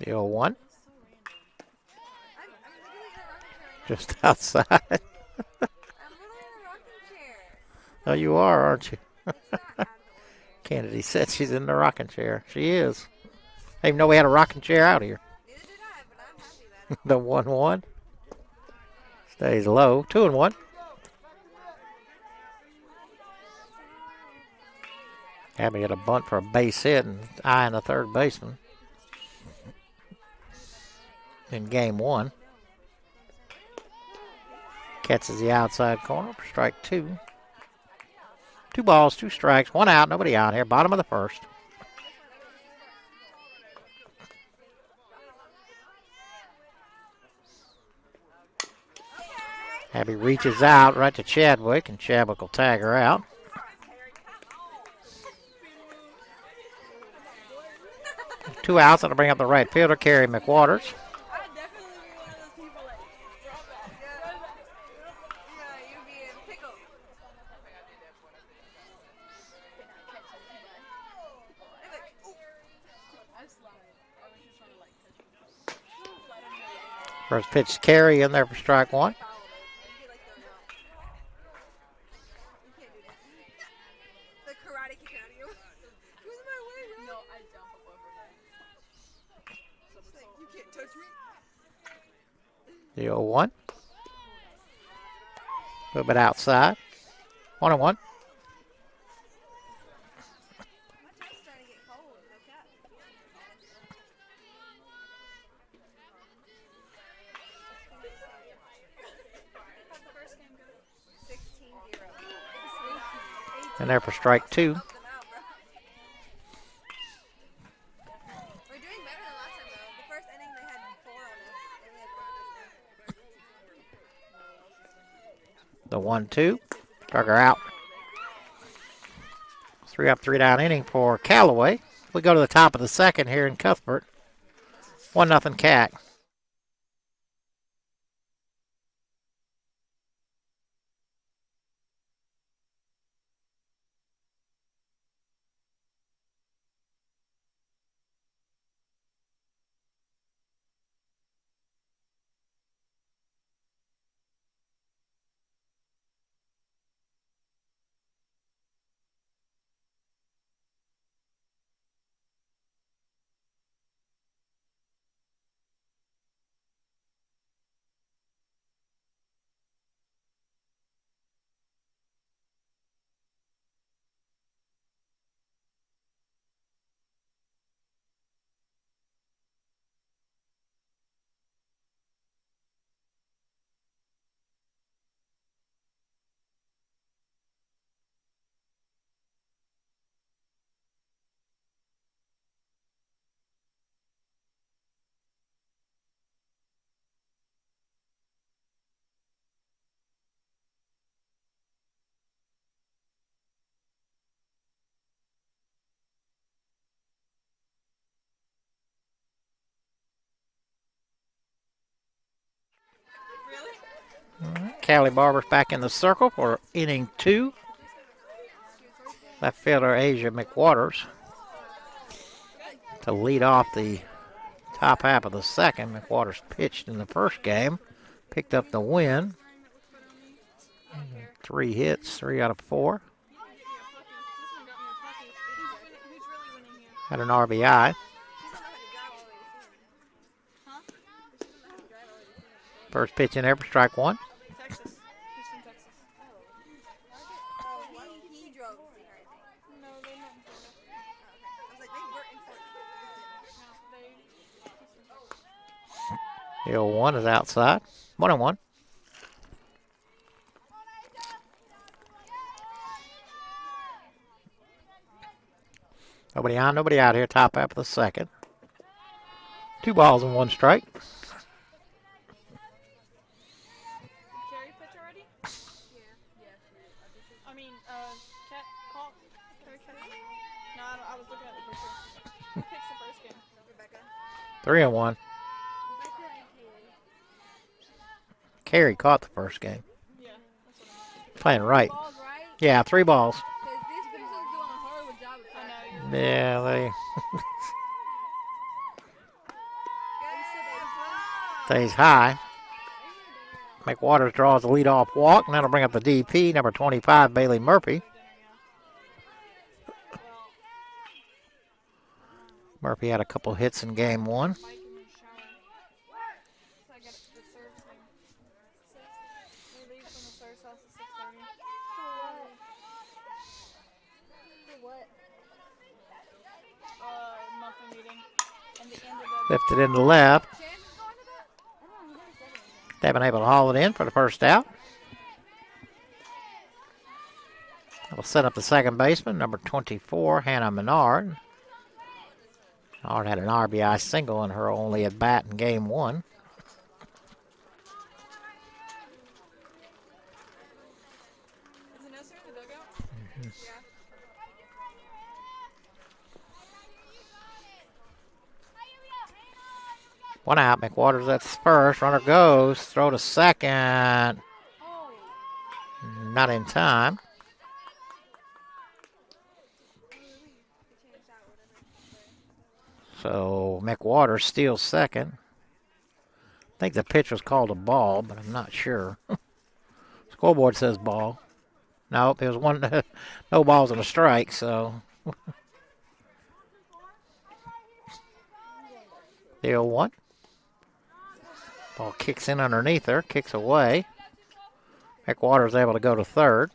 [SPEAKER 1] The 0-1. Just outside. Oh, you are, aren't you? Kennedy said she's in the rocking chair. She is. I didn't even know we had a rocking chair out here. The 1-1. Stays low. 2-1. Abby had a bunt for a base hit and eyeing the third baseman in game 1. Catches the outside corner for strike 2. 2 balls, 2 strikes, 1 out, nobody out here. Bottom of the first. Abby reaches out right to Chadwick, and Chadwick will tag her out. Two outs, that'll bring up the right fielder, Carrie McWaters. First pitch to Carey in there for strike 1.
[SPEAKER 4] touch me.
[SPEAKER 1] The 0-1. A little bit outside. 1-1.
[SPEAKER 4] My toes starting to get cold. No cap.
[SPEAKER 3] How'd the first game go?
[SPEAKER 4] 16-0.
[SPEAKER 1] And there for strike 2.
[SPEAKER 4] Help them out, bro. We're doing better than last time, though. The first inning, they had 4 on us. They only had 1 on us now.
[SPEAKER 1] The 1-2. Tucker out. 3 up, 3 down inning for Callaway. We go to the top of the second here in Cuthbert. 1-0 Cat. Callie Barber's back in the circle for inning 2. Left fielder Asia McWaters to lead off the top half of the second. McWaters pitched in the first game, picked up the win. 3 hits, 3 out of 4. Had an RBI. First pitch in there for strike 1.
[SPEAKER 3] Texas. He's from Texas.
[SPEAKER 4] Oh, he drove to see her, I think.
[SPEAKER 3] No, they met in Florida.
[SPEAKER 4] I was like, they were in Florida.
[SPEAKER 3] No, they.
[SPEAKER 1] The 0-1 is outside. 1-1. Nobody on, nobody out here. Top half of the second. 2 balls and 1 strike.
[SPEAKER 3] Carrie pitch already? I mean, Cat call. Carrie pitch. No, I was looking at the picture. Who picks the first game?
[SPEAKER 4] Rebecca.
[SPEAKER 1] 3-1. Carey caught the first game.
[SPEAKER 3] Yeah, that's what I meant.
[SPEAKER 1] Playing right.
[SPEAKER 3] Balls, right?
[SPEAKER 1] Yeah, 3 balls.
[SPEAKER 3] Because these people are doing a horrible job of I know.
[SPEAKER 1] Yeah, they stays high. McWaters draws the leadoff walk, and that'll bring up the DP, number 25, Bailey Murphy. Murphy had a couple hits in game 1. Lifted into left. They've been able to haul it in for the first out. That'll set up the second baseman, number 24, Hannah Menard. Menard had an RBI single in her only at bat in game 1. One out, McWaters at first. Runner goes. Throw to second. Not in time. So McWaters steals second. I think the pitch was called a ball, but I'm not sure. Scoreboard says ball. No, there was one, no balls and a strike, so. The 0-1. Ball kicks in underneath her, kicks away. McWater's able to go to third.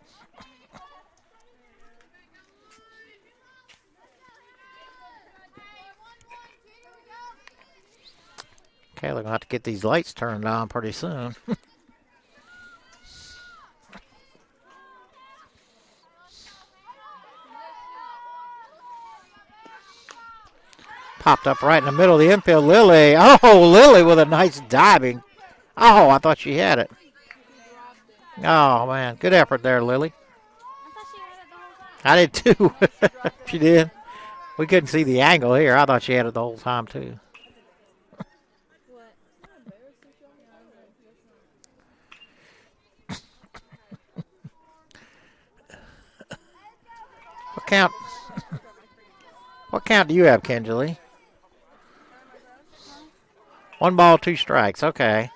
[SPEAKER 1] Okay, they're going to have to get these lights turned on pretty soon. Popped up right in the middle of the infield. Lily. Oh, Lily with a nice diving. Oh, I thought she had it. Oh, man. Good effort there, Lily. I did too. She did. We couldn't see the angle here. I thought she had it the whole time too. What count? What count do you have, Kenjali? 1 ball, 2 strikes. Okay.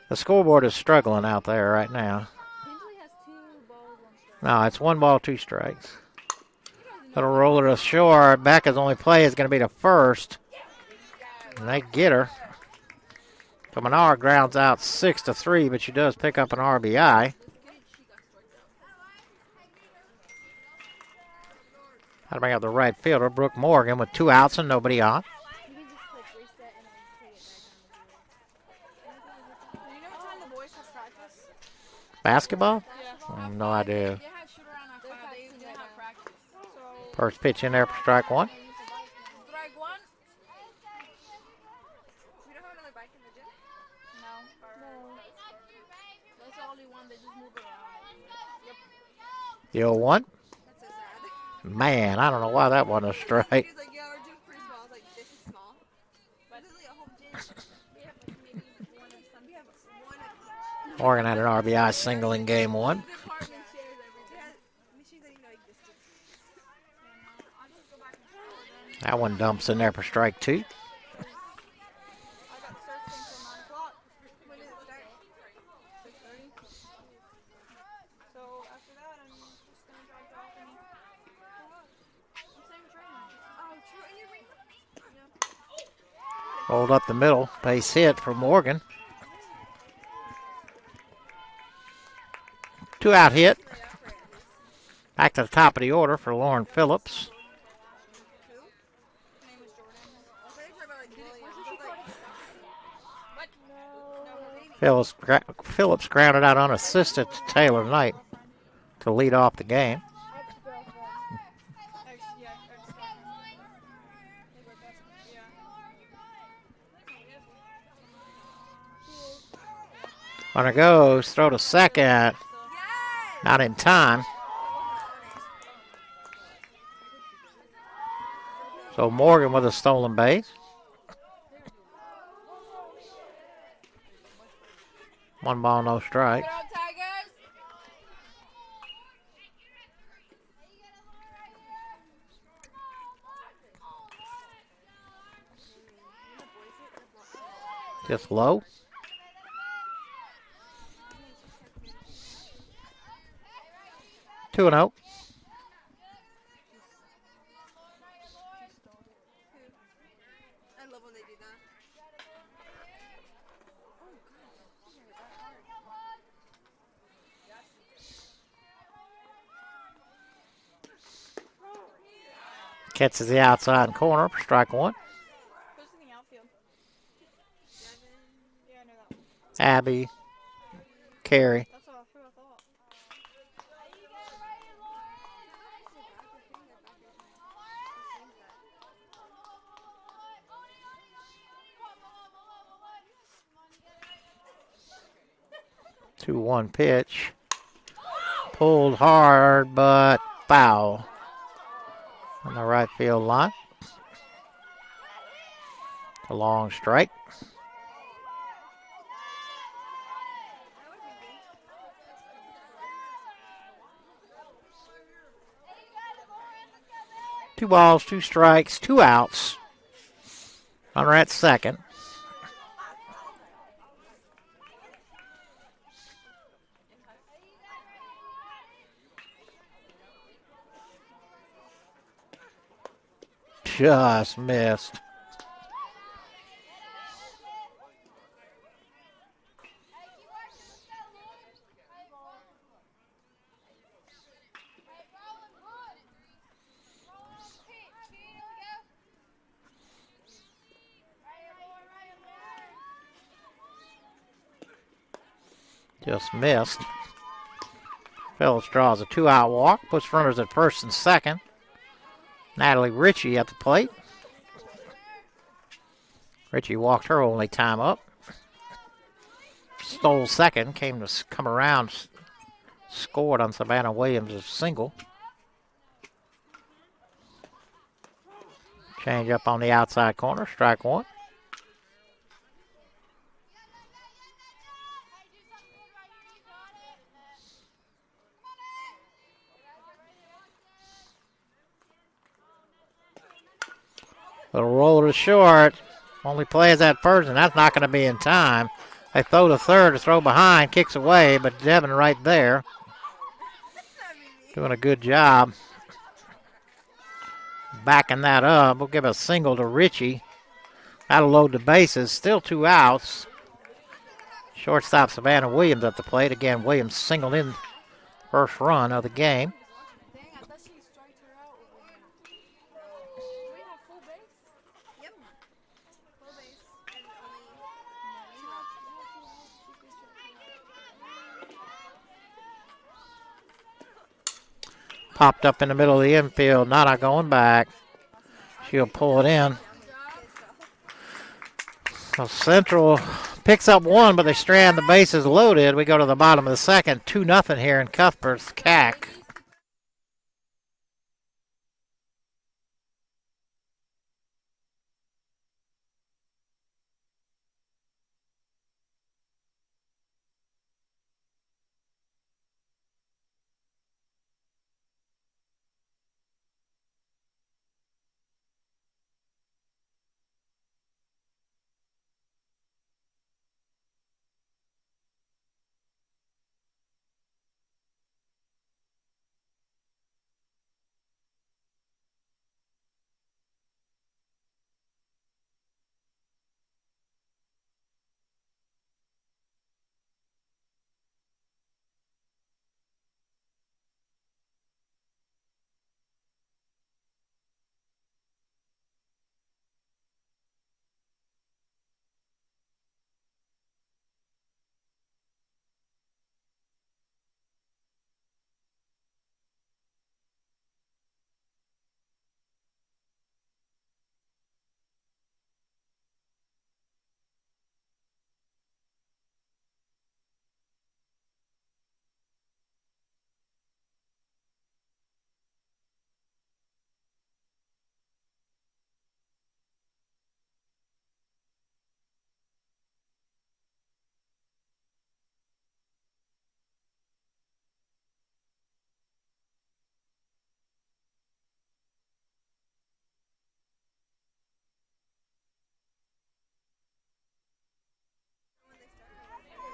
[SPEAKER 1] The scoreboard is struggling out there right now. No, it's 1 ball, 2 strikes. Little roller to short. Becca's only play is going to be the first. And they get her. So Menard grounds out 6-3, but she does pick up an RBI. How to bring up the right fielder, Brooke Morgan, with 2 outs and nobody on.
[SPEAKER 2] You can just click reset and then take it back down.
[SPEAKER 4] Do you know what time the boys have practice?
[SPEAKER 1] Basketball?
[SPEAKER 4] Yeah.
[SPEAKER 1] I have no idea.
[SPEAKER 4] They have shoot around on Friday. They didn't have practice. So,
[SPEAKER 1] First pitch in there for strike 1.
[SPEAKER 4] strike one. We don't have another bike in the gym? No. That's the only one. They just move around. Yep.
[SPEAKER 1] The 0-1.
[SPEAKER 4] That's so sad.
[SPEAKER 1] Man, I don't know why that wasn't a strike.
[SPEAKER 4] He's like, yeah, our gym's pretty small. I was like, this is small. But this is like a home gym. We have like maybe one of some. We have one of each.
[SPEAKER 1] Morgan had an RBI single in game 1.
[SPEAKER 4] Department shares everything. Machines that you know existed. I'll just go back and shower then.
[SPEAKER 1] That one dumps in there for strike 2.
[SPEAKER 4] I got surfing till 9 o'clock. When did it start? 6:30. So after that, I'm just gonna drive off and go up. I'm staying with Trey now. Oh, true. And you're bringing Yeah.
[SPEAKER 1] Rolled up the middle. Base hit for Morgan. 2 out hit. Back to the top of the order for Lauren Phillips.
[SPEAKER 4] Who? Her name was Jordan. I think her about like Williams. What? No, her baby.
[SPEAKER 1] Phillips grounded out unassisted to Taylor Knight to lead off the game. Runner goes, throw to second. Not in time. So Morgan with a stolen base. 1 ball, no strike.
[SPEAKER 4] Get out, Tigers!
[SPEAKER 1] Just low. Two and out.
[SPEAKER 4] I love when they do that.
[SPEAKER 1] Catches the outside corner for strike 1.
[SPEAKER 4] Who's in the outfield? Yeah, I know that one.
[SPEAKER 1] Abby. Carey.
[SPEAKER 4] That's what I thought.
[SPEAKER 1] 2-1 pitch. Pulled hard, but foul on the right field line. A long strike. Two balls, 2 strikes, 2 outs. Runner at second. Just missed. Just missed. Phillips draws a 2-out walk. Puts runners at first and second. Natalie Ritchie at the plate. Ritchie walked her only time up. Stole second. Came to come around. Scored on Savannah Williams' single. Change up on the outside corner. Strike one. Little roller to short. Only plays at first, and that's not going to be in time. They throw to third to throw behind. Kicks away, but Devin right there. Doing a good job. Backing that up. We'll give a single to Ritchie. That'll load the bases. Still 2 outs. Shortstop Savannah Williams at the plate. Again, Williams singled in first run of the game.
[SPEAKER 2] Dang, I thought she striked her out over here. Do we have full base? Yep. Full base. And only 2 outs.
[SPEAKER 1] Popped up in the middle of the infield. Nana going back. She'll pull it in. So Central picks up one, but they strand the bases loaded. We go to the bottom of the second. 2-0 here in Cuthbert's CAC.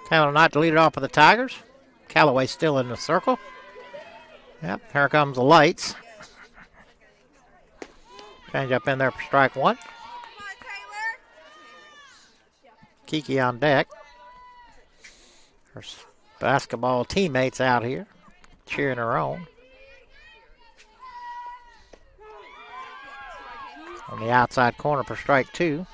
[SPEAKER 1] Count not to lead it off for the Tigers. Callaway still in the circle. Yep, here comes the lights. Change up in there for strike one. Kiki on deck. Her basketball teammates out here cheering her on. On the outside corner for strike two.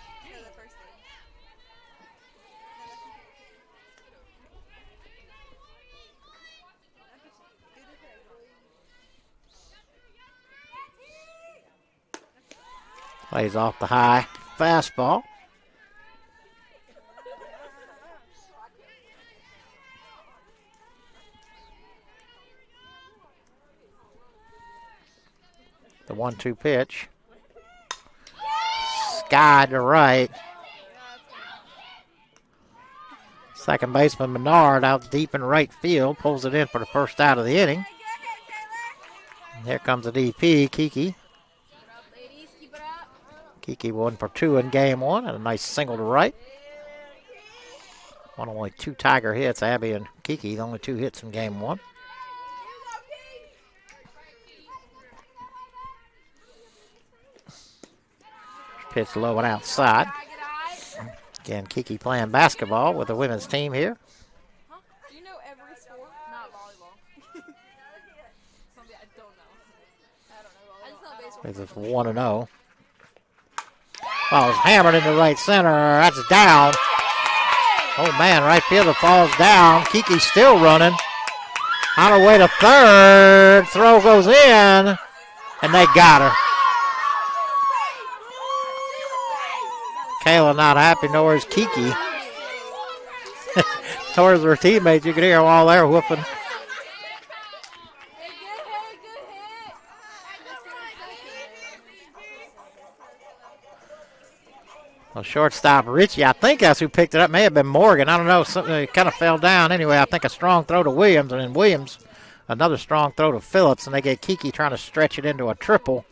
[SPEAKER 1] Plays off the high fastball. The 1-2 pitch. Sky to right. Second baseman Menard out deep in right field. Pulls it in for the first out of the inning. And here comes the DP, Kiki. Kiki 1 for 2 in game one, and a nice single to right. Only 2 Tiger hits, Abby and Kiki, the only 2 hits in game one. Pitch low and outside. Again, Kiki playing basketball with the women's team here.
[SPEAKER 2] Do you know every sport? Not volleyball. I don't know. I just know baseball.
[SPEAKER 1] It's 1-0. Ball is hammered into right center. That's down. Oh, man, right fielder falls down. Kiki's still running. On her way to third. Throw goes in, and they got her. Kayla not happy, nor is Kiki. Towards her teammates, you can hear them all there whooping. Well, shortstop Richie, I think that's who picked it up. May have been Morgan. I don't know. It kind of fell down. Anyway, I think a strong throw to Williams, and then Williams, another strong throw to Phillips, and they get Kiki trying to stretch it into a triple.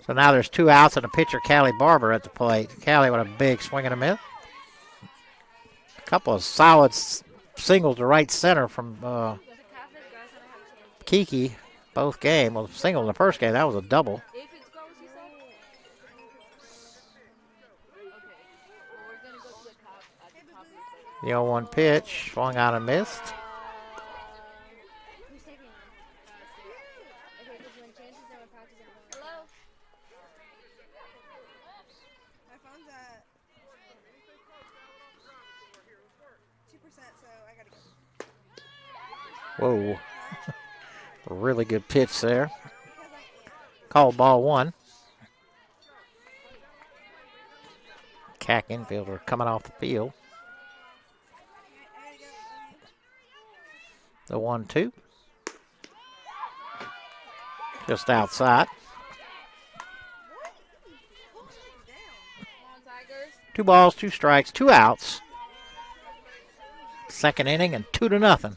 [SPEAKER 1] So now there's 2 outs and a pitcher, Callie Barber, at the plate. Callie with a big swing and a miss. A couple of solid singles to right center from Kiki. Both games. Well, single in the first game. That was a double. The 0-1 pitch, swung out and missed.
[SPEAKER 2] My phone's at 2%, so I gotta go.
[SPEAKER 1] Whoa. A really good pitch there. Called ball 1. Cack infielder coming off the field. The 1-2. Just outside. 2 balls, 2 strikes, 2 outs. Second inning and 2-0.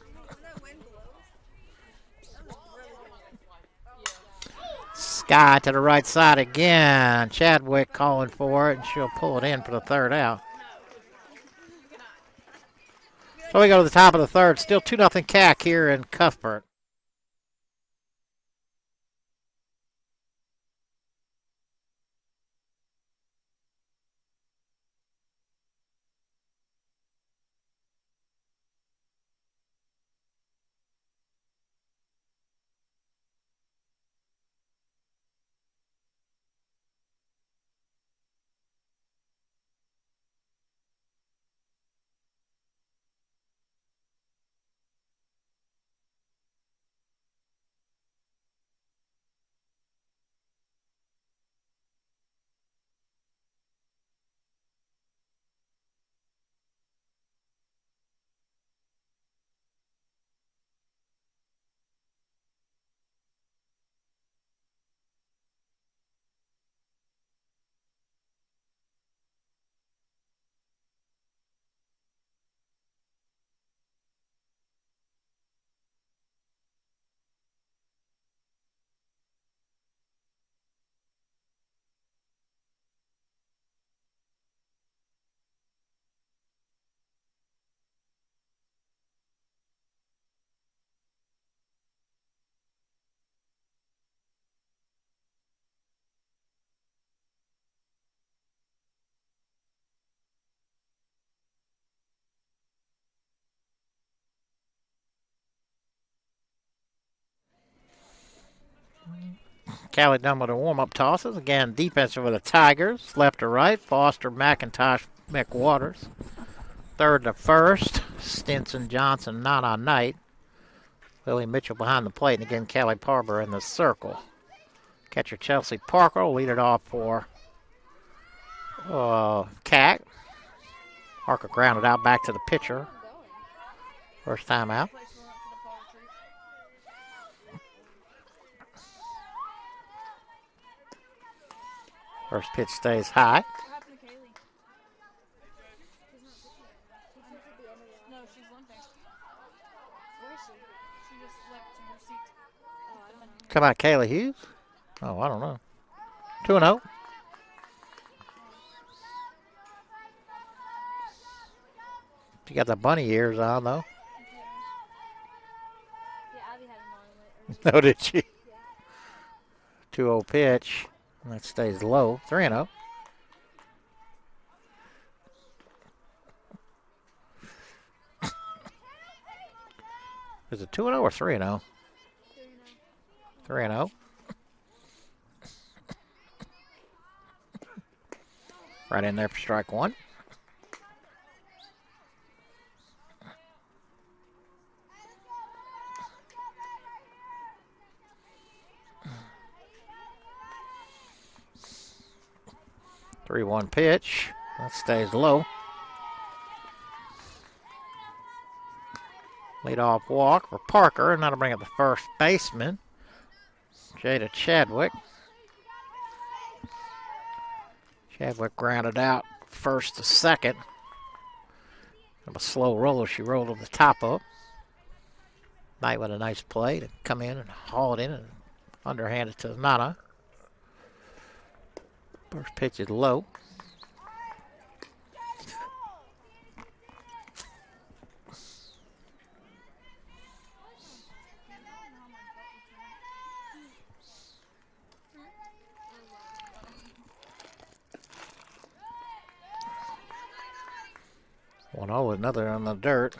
[SPEAKER 1] Sky to the right side again. Chadwick calling for it, and she'll pull it in for the 3rd out. So we go to the top of the 3rd. Still 2-0 CAC here in Cuthbert. Callie done with the warm-up tosses. Again, defensive for the Tigers. Left to right, Foster, McIntosh, McWaters. 3rd to 1st, Stinson, Johnson, Nana Knight. Lily Mitchell behind the plate, and again, Callie Barber in the circle. Catcher Chelsea Parker will lead it off for CAC. Parker grounded out back to the pitcher. First time out. First pitch stays high.
[SPEAKER 4] What happened to Kaylee? No, she's limping. Where is she? She just left to her seat. Oh, I don't know.
[SPEAKER 1] Come out, Kayla Hughes. Oh, I don't know. 2-0. She got the bunny ears on, though.
[SPEAKER 3] Yeah, Abby had them on.
[SPEAKER 1] Oh, did she? 2-0 pitch. That stays low. 3-0. Is it 2-0 or 3-0? 3-0. Right in there for strike 1. 3-1 pitch. That stays low. Leadoff walk for Parker, and that'll bring up the first baseman, Jada Chadwick. Chadwick grounded out first to second. A slow roller she rolled over the top of. Knight with a nice play to come in and haul it in and underhand it to Nana. First pitch is low. One oh, another on the dirt.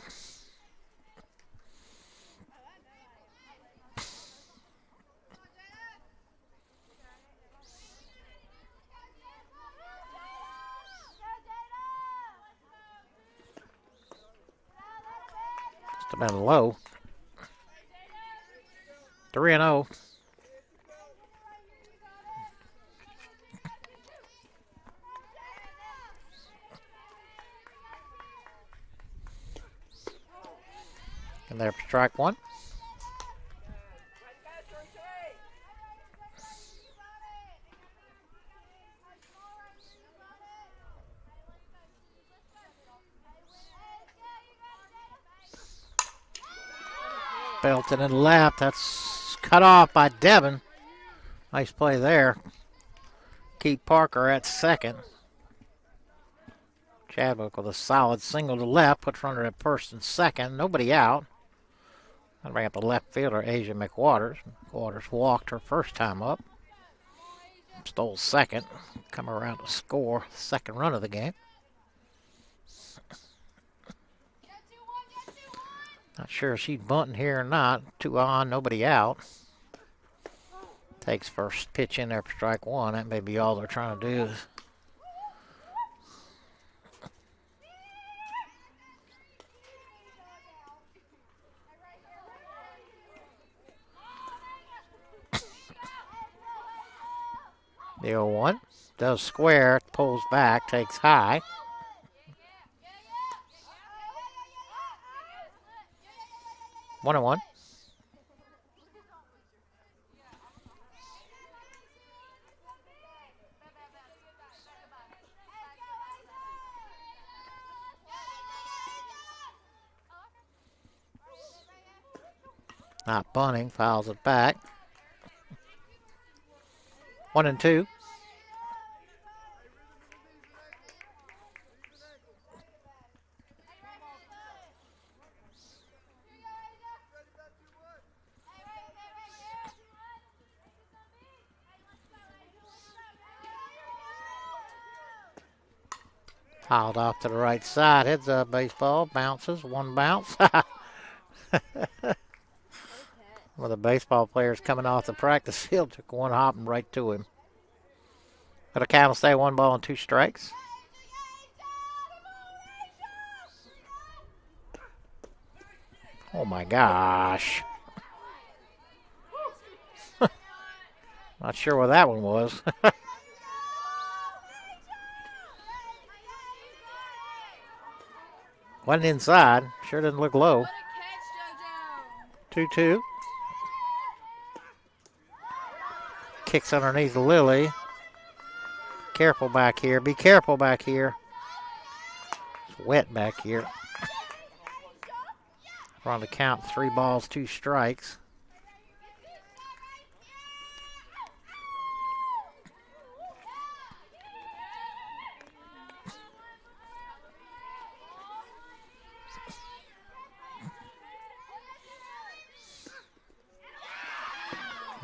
[SPEAKER 1] Must have been low. 3-0. And there for strike one. Belton and left. That's cut off by Devin. Nice play there. Keep Parker at second. Chadwick with a solid single to left. Puts runner at first and second. Nobody out. That'll bring up the left fielder, Asia McWaters. McWaters walked her first time up. Stole second. Come around to score the second run of the game. Not sure if she's bunting here or not. 2 on, nobody out. Takes first pitch in there for strike one. That may be all they're trying to do. The 0-1 does square, pulls back, takes high. One and one. Not bunting, fouls it back. 1 and 2. Fouled off to the right side. Heads up baseball. Bounces. One bounce. One of the baseball players coming off the practice field took one hop and right to him. But a count will stay 1 ball and 2 strikes. Oh my gosh. Not sure what that one was. Wasn't inside. Sure didn't look low. 2-2. Kicks underneath Lily. Careful back here. Be careful back here. It's wet back here. We're on the count. 3 balls, 2 strikes.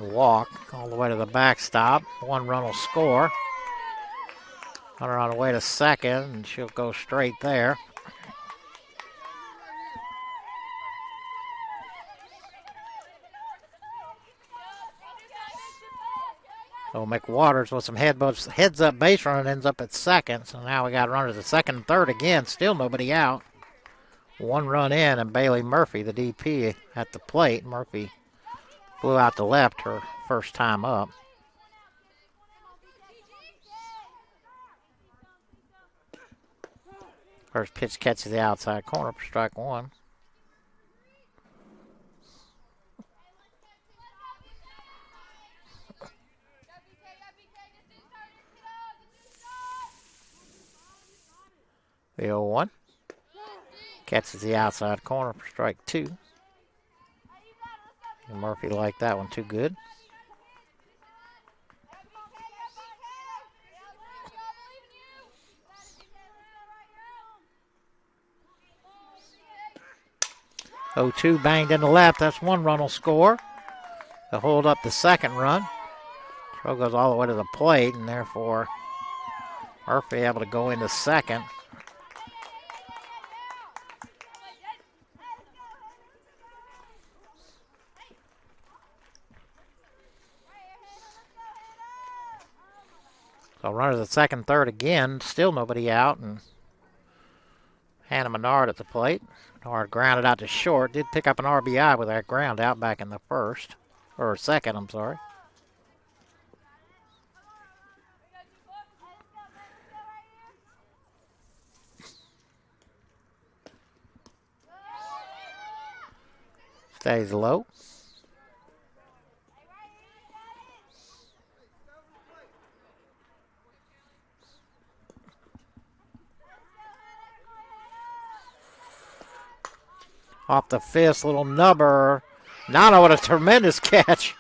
[SPEAKER 1] Walk all the way to the backstop. 1 run will score. Runner on the way to second, and she'll go straight there. So McWaters with some heads up base running ends up at second. So now we got runners at second and third again. Still nobody out. 1 run in, and Bailey Murphy, the DP, at the plate. Murphy blew out to left her first time up. First pitch catches the outside corner for strike one. The 0-1. Catches the outside corner for strike two. And Murphy liked that one too good. Oh, 2 banged in the left. That's 1 run will score to hold up the second run. Throw goes all the way to the plate, and therefore Murphy able to go into second. So runners at second, third again. Still nobody out, and Hannah Menard at the plate. Menard grounded out to short. Did pick up an RBI with that ground out back in the first. Or second, I'm sorry. Stays low. Off the fist, little nubber. Nana with a tremendous catch.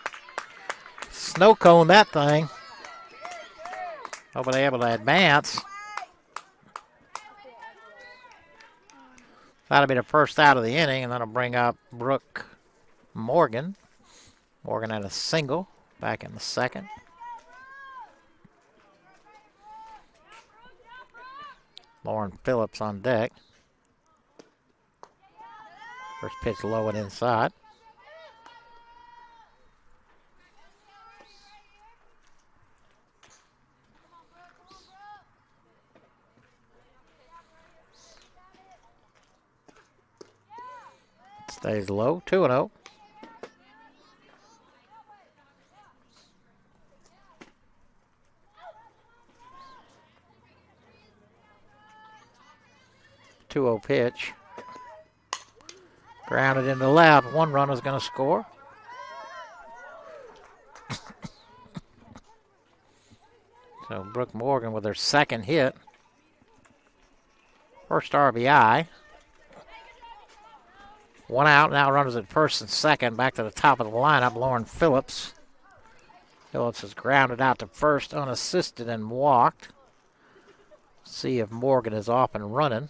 [SPEAKER 1] Snow cone that thing. Nobody able to advance. That'll be the first out of the inning, and that'll bring up Brooke Morgan. Morgan had a single back in the second. Lauren Phillips on deck. First pitch low and inside. Stays low, 2-0. Two-0 pitch. Grounded into left. 1 run is going to score. So Brooke Morgan with her second hit. First RBI. 1 out. Now runners at first and second. Back to the top of the lineup. Lauren Phillips. Phillips is grounded out to first unassisted and walked. See if Morgan is off and running.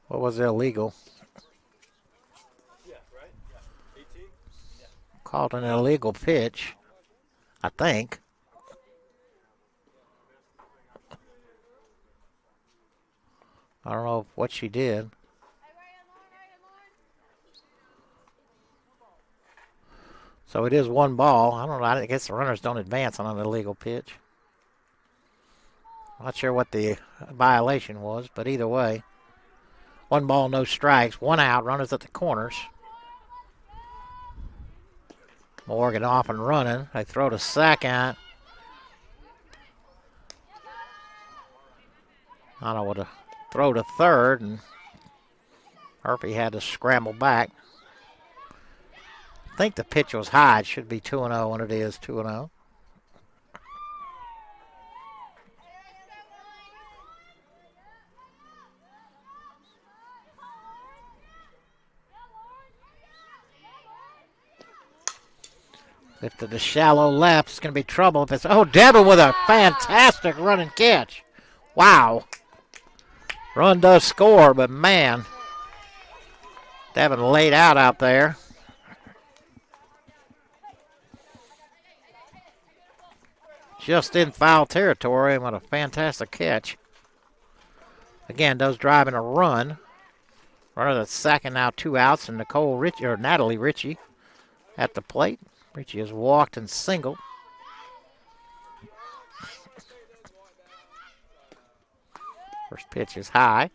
[SPEAKER 1] What was illegal?
[SPEAKER 5] Yeah, right? Yeah. 18? Yeah.
[SPEAKER 1] Called an illegal pitch, I think. I don't know what she did. So it is 1 ball. I don't know. I guess the runners don't advance on an illegal pitch. Not sure what the violation was, but either way. 1 ball, no strikes. 1 out. Runners at the corners. Morgan off and running. They throw to second. I don't know what to throw to third, and Murphy had to scramble back. I think the pitch was high. It should be 2-0 when it is 2-0. Lifted to shallow left. It's going to be trouble if it's... Oh, Devin with a fantastic run and catch. Wow. Run does score, but man. Devin laid out there. Just in foul territory and with a fantastic catch. Again, does drive in a run. Runner that's second, now 2 outs, and Natalie Ritchie at the plate. Ritchie has walked and singled. First pitch is high.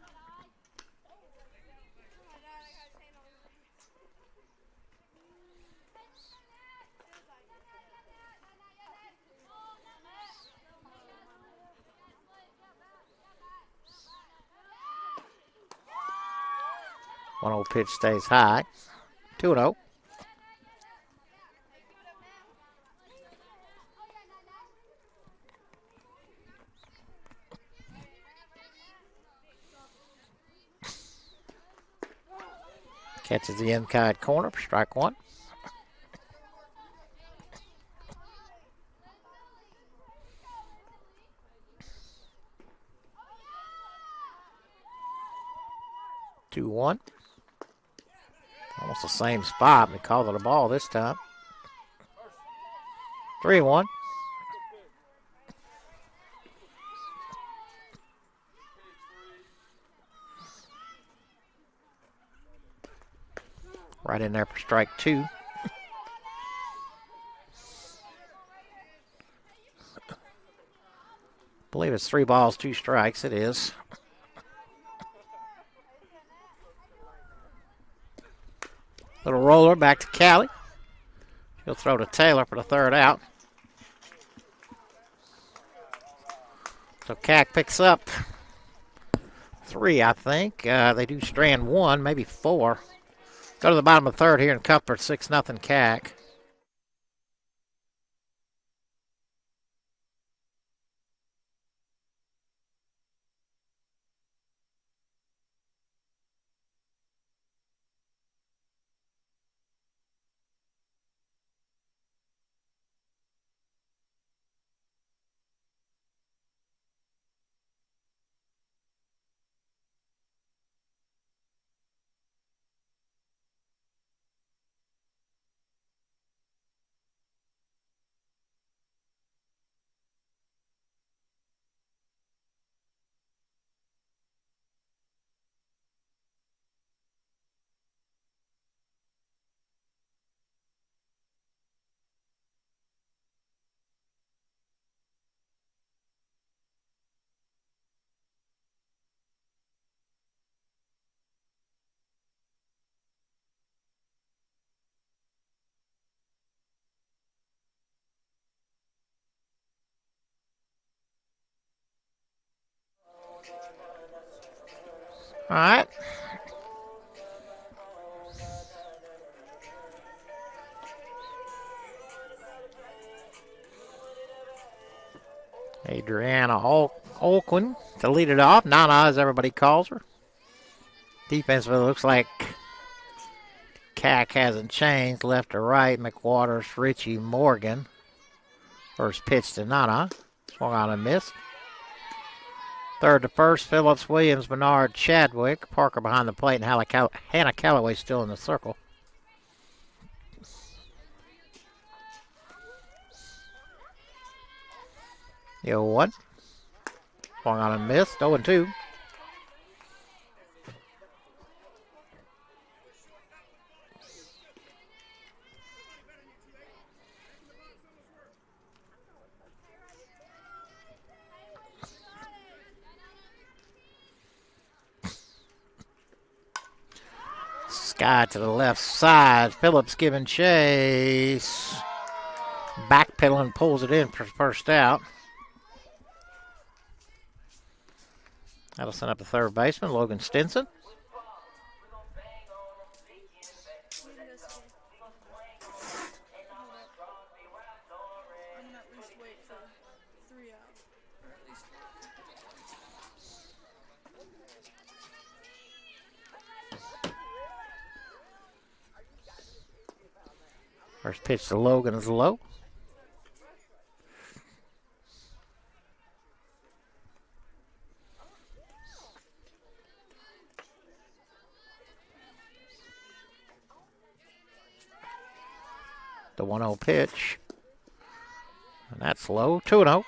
[SPEAKER 1] One old pitch stays high. 2-0. Catches the inside corner for strike one. Two one. Almost the same spot. We called it a ball this time. 3-1. Right in there for strike two. I believe it's 3 balls, 2 strikes. It is. Little roller back to Callie. He'll throw to Taylor for the third out. So Cack picks up 3, I think. They do strand 1, maybe 4. Go to the bottom of the third here in Cuthbert, 6-0 Cack. All right. Adriana Olquin to lead it off. Nana, as everybody calls her. Defensively, looks like Cack hasn't changed. Left to right, McWaters, Richie, Morgan. First pitch to Nana. Swung on and missed. Third to first, Phillips, Williams, Bernard, Chadwick. Parker behind the plate, and Hannah Calloway still in the circle. The 0-1. Swung on and missed. 0-2. Sky to the left side. Phillips giving chase. Backpedaling, pulls it in for first out. That'll send up the third baseman, Logan Stinson. First pitch to Logan is low. The 1-0 pitch. And that's low. 2-0.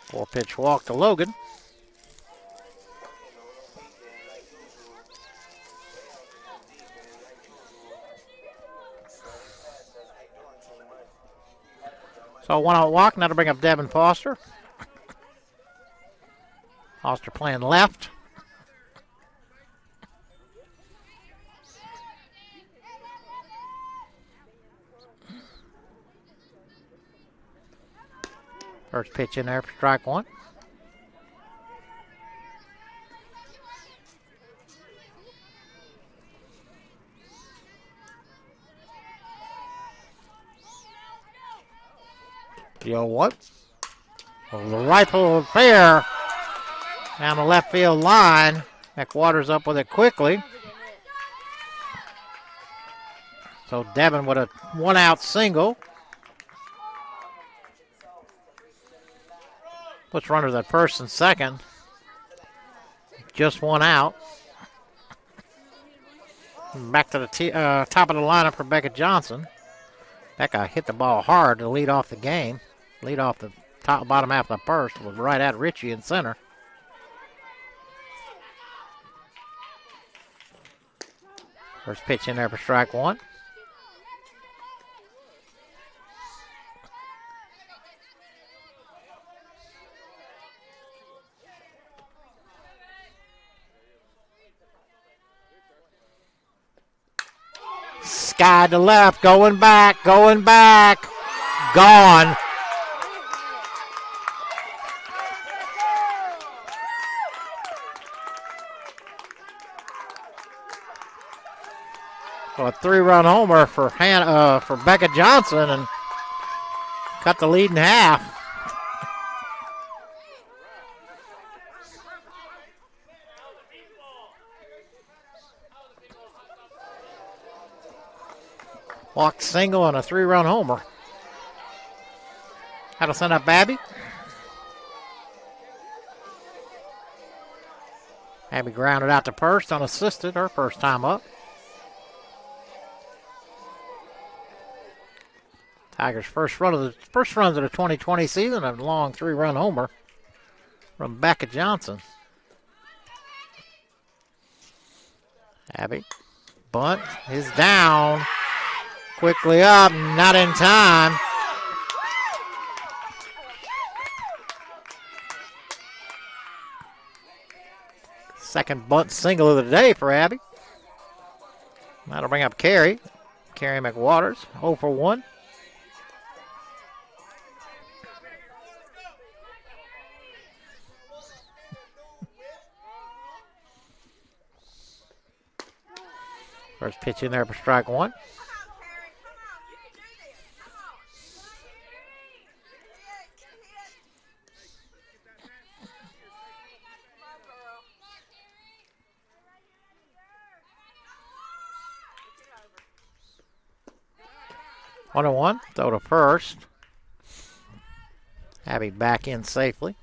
[SPEAKER 1] 4-pitch walk to Logan. So 1-out walk. Now to bring up Devin Foster. Foster playing left. First pitch in there for strike one. The 0-1. The rifle fair down the left field line. McWaters up with it quickly. So Devin with a 1-out single. Puts runners at first and second. Just 1 out. Back to the top of the lineup for Becca Johnson. Becca hit the ball hard to lead off the game. Lead off the bottom half of the first. Was right at Richie in center. First pitch in there for strike one. Sky to left, going back, gone. So a 3-run homer for Becca Johnson and cut the lead in half. Walk single and a 3-run homer. How to send up Abby. Abby grounded out to first, unassisted, her first time up. Tigers' first runs of the 2020 season, a long 3-run homer from Becca Johnson. Abby, bunt is down. Quickly up, not in time. Second bunt single of the day for Abby. That'll bring up Carrie. Carrie McWaters, 0 for 1. First pitch in there for strike one. One and one, throw to first. Abby back in safely.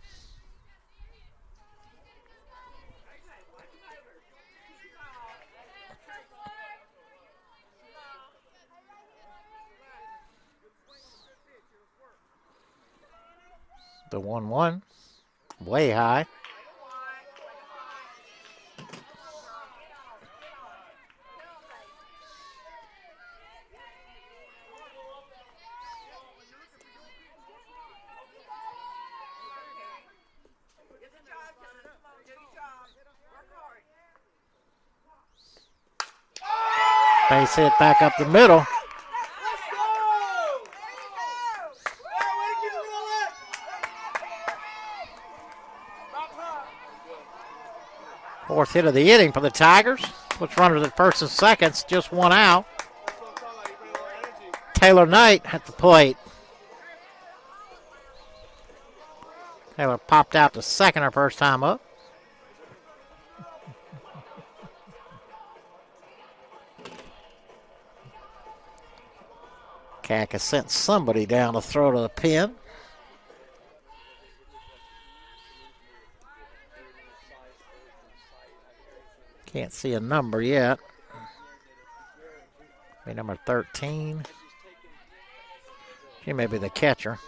[SPEAKER 1] The 1-1, way high. Base hit back up the middle. Fourth hit of the inning for the Tigers. Puts runners at first and seconds, just 1 out. Taylor Knight at the plate. Taylor popped out to second her first time up. Cack has sent somebody down to throw to the pin. Can't see a number yet. Maybe number 13. She may be the catcher.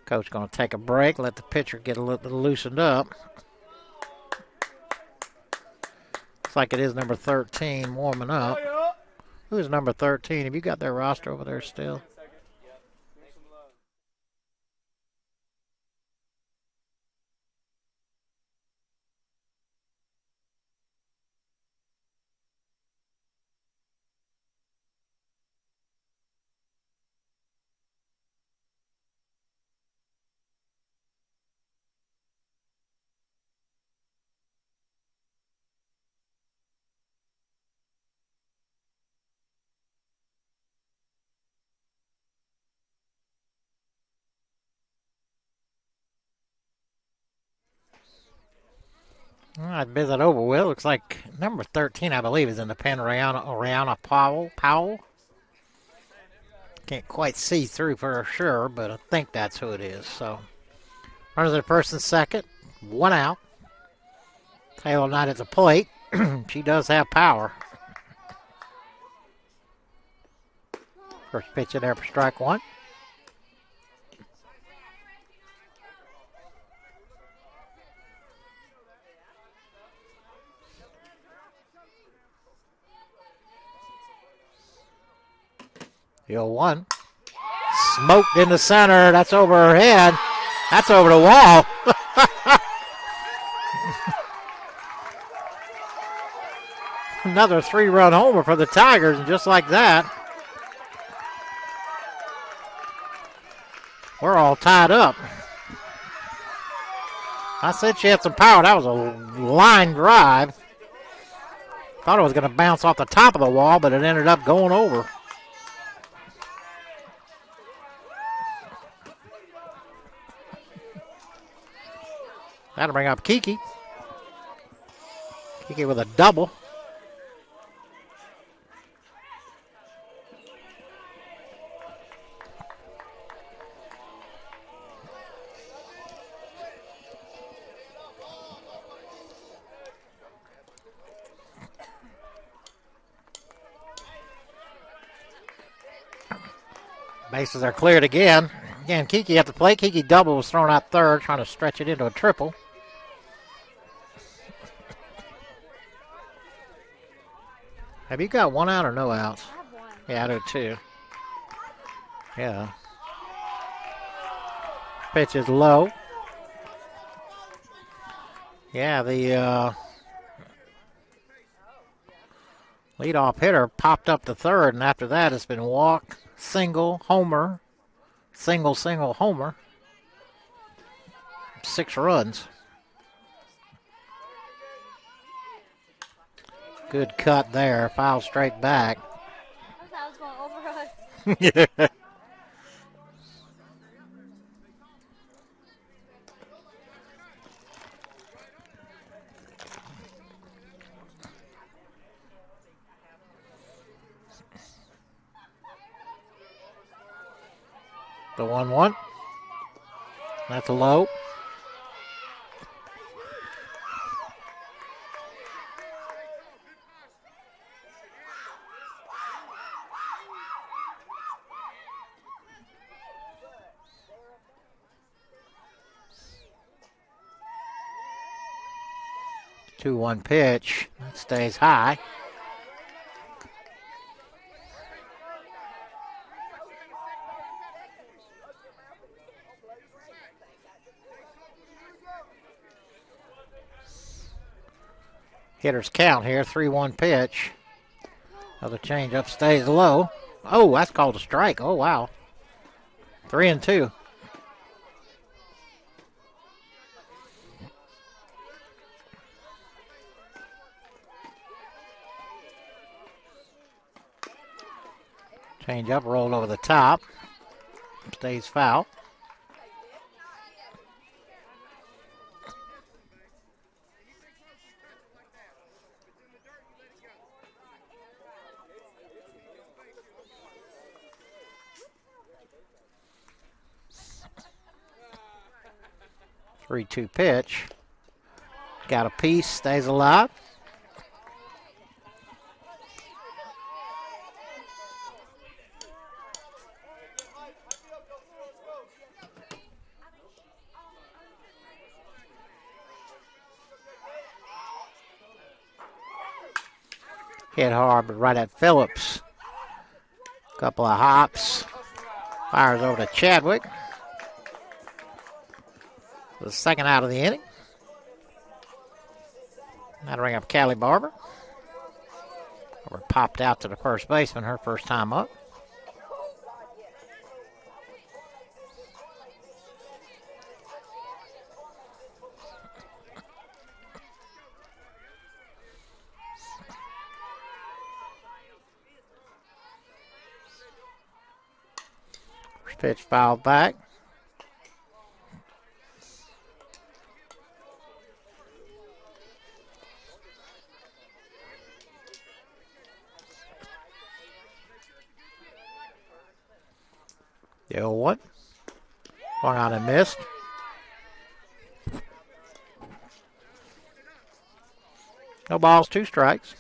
[SPEAKER 1] Coach going to take a break, let the pitcher get a little loosened up. Looks like it is number 13 warming up. Who's number 13? Have you got their roster over there still? All right, visit over with. Looks like number 13, I believe, is in the pen, Rihanna Powell. Can't quite see through for sure, but I think that's who it is. So, runners at first and second, 1 out. Taylor Knight at the plate. She does have power. First pitch in there for strike one. The 0-1. Smoked in the center. That's over her head. That's over the wall. Another 3-run homer for the Tigers, and just like that, we're all tied up. I said she had some power. That was a line drive. Thought it was going to bounce off the top of the wall, but it ended up going over. That'll bring up Kiki. Kiki with a double. Bases are cleared again. Again, Kiki at the plate. Kiki double was thrown out third, trying to stretch it into a triple. Have you got 1 out or no outs?
[SPEAKER 3] I have one.
[SPEAKER 1] Yeah, I do too. Yeah. Pitch is low. Yeah, the leadoff hitter popped up to third, and after that it's been walk, single, homer, single, homer. 6 runs. Good cut there. Foul straight back.
[SPEAKER 3] I thought I was going over us.
[SPEAKER 1] Yeah. The 1-1. That's low. Two-one pitch. That stays high. Hitters count here. 3-1 pitch. Another changeup stays low. Oh, that's called a strike. Oh, wow. 3-2. Change up, rolled over the top. Stays foul. Three-two pitch. Got a piece, stays alive. Hit hard, but right at Phillips. Couple of hops. Fires over to Chadwick. The second out of the inning. That'll bring up Callie Barber. Barber popped out to the first baseman her first time up. Pitch fouled back. The 0-1. Swung on and missed. No balls, 2 strikes.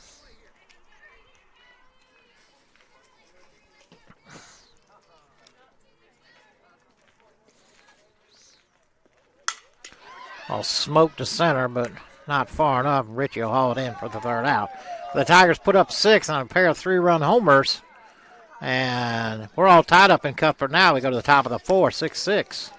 [SPEAKER 1] I'll smoke to center, but not far enough. Richie will haul it in for the third out. The Tigers put up 6 on a pair of 3-run homers. And we're all tied up in Cuthbert now. We go to the top of the 4th, 6-6.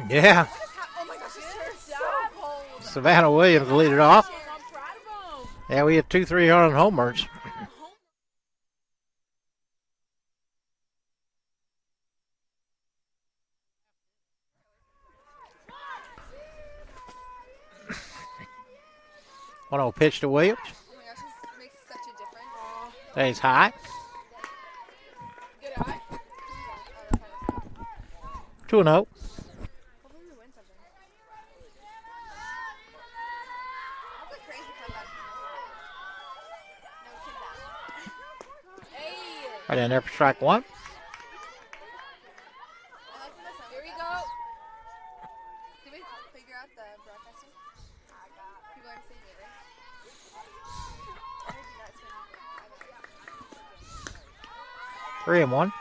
[SPEAKER 1] Yeah.
[SPEAKER 4] Oh my gosh, it's so cold.
[SPEAKER 1] Savannah Williams will lead it off.
[SPEAKER 4] I'm proud of him.
[SPEAKER 1] Yeah, we had 2 3-run homers. One pitch to Williams.
[SPEAKER 2] Oh my gosh, this makes such a difference.
[SPEAKER 1] Stays high.
[SPEAKER 2] Good eye.
[SPEAKER 1] 2-0.
[SPEAKER 2] Hopefully we win something. That's a crazy comeback. No kidding. Hey!
[SPEAKER 1] Right in there for strike 1.
[SPEAKER 2] I like this one. Here we go. Did we figure out the broadcaster? People aren't seeing it, right? I heard you guys went off.
[SPEAKER 1] 3-1.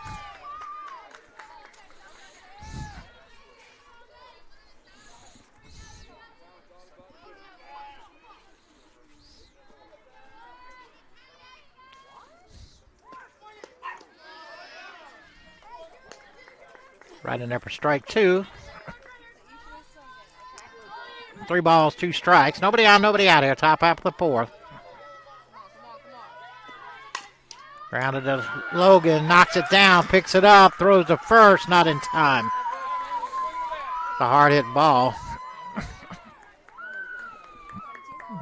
[SPEAKER 1] Right in there for strike 2. 3 balls, 2 strikes. Nobody on, nobody out here. Top half of the 4th. Grounded to Logan, knocks it down, picks it up, throws to first, not in time. A hard hit ball.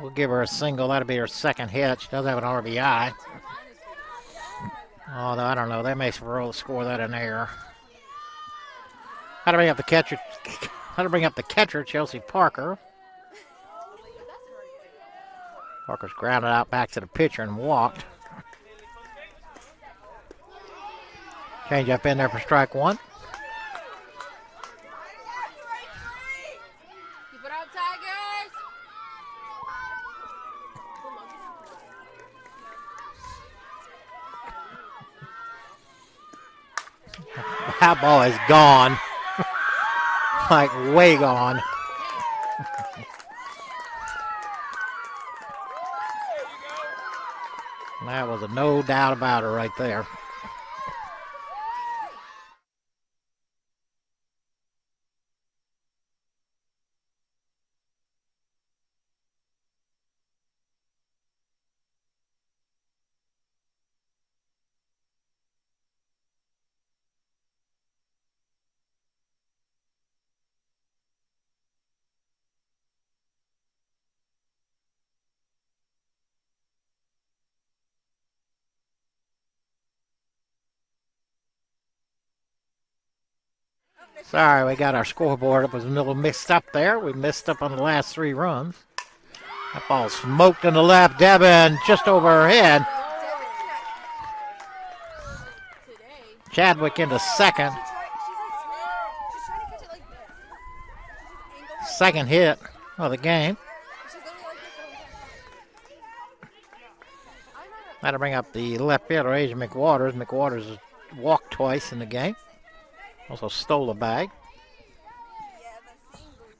[SPEAKER 1] We'll give her a single. That'll be her second hit. She does have an RBI. Although, I don't know. They may score that in error. How to bring up the catcher? How to bring up the catcher, Chelsea Parker. Parker's grounded out back to the pitcher and walked. Change up in there for strike one.
[SPEAKER 3] Keep it up, Tigers!
[SPEAKER 1] That ball is gone. Like way gone. That was a no doubt about it right there. Sorry, we got our scoreboard. It was a little mixed up there. We missed up on the last 3 runs. That ball smoked in the left. Devin just over her head. Chadwick into second.
[SPEAKER 2] She's trying to catch it like this.
[SPEAKER 1] Second hit of the game.
[SPEAKER 2] She's literally like this the whole time.
[SPEAKER 1] That'll bring up the left fielder, Asia McWaters. McWaters has walked twice in the game. Also stole a bag.
[SPEAKER 2] Yeah, the singles.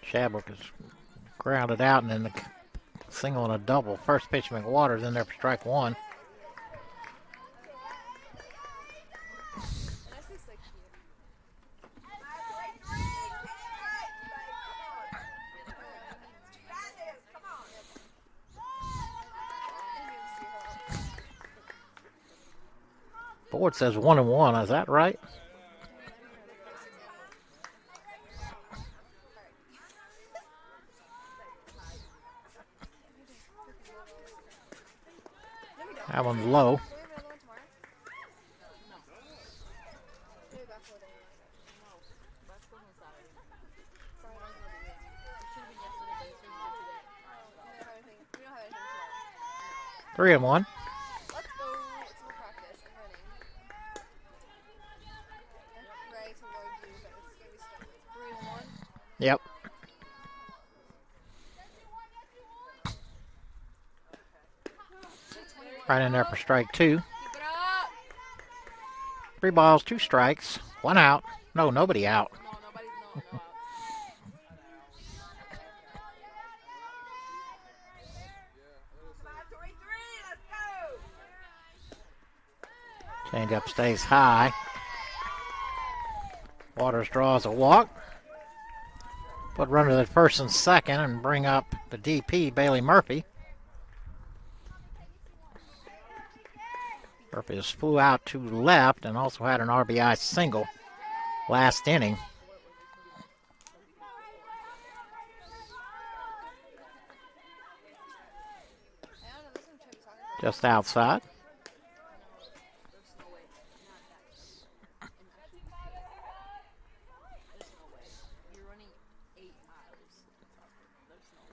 [SPEAKER 1] Chadwick is grounded out, and then the single and a double. First pitch, McWaters in there for strike one.
[SPEAKER 2] That's just like cute.
[SPEAKER 1] Board says 1-1. Is that right? That one's low.
[SPEAKER 2] Can we have another one tomorrow? Maybe back for the day. We don't have anything tomorrow.
[SPEAKER 1] 3-1.
[SPEAKER 2] Let's go to practice and running. I'm ready to load you, but it's gonna be stuck. 3-1.
[SPEAKER 1] Yep. Right in there for strike two.
[SPEAKER 3] Keep it up!
[SPEAKER 1] 3 balls, 2 strikes, 1 out. No, nobody out.
[SPEAKER 3] No, nobody's no out.
[SPEAKER 1] Change up stays high. Waters draws a walk. Put runner at first and second and bring up the DP, Bailey Murphy. Murphy just flew out to left and also had an RBI single last inning. Just outside.
[SPEAKER 3] You're running 8 miles. There's no way.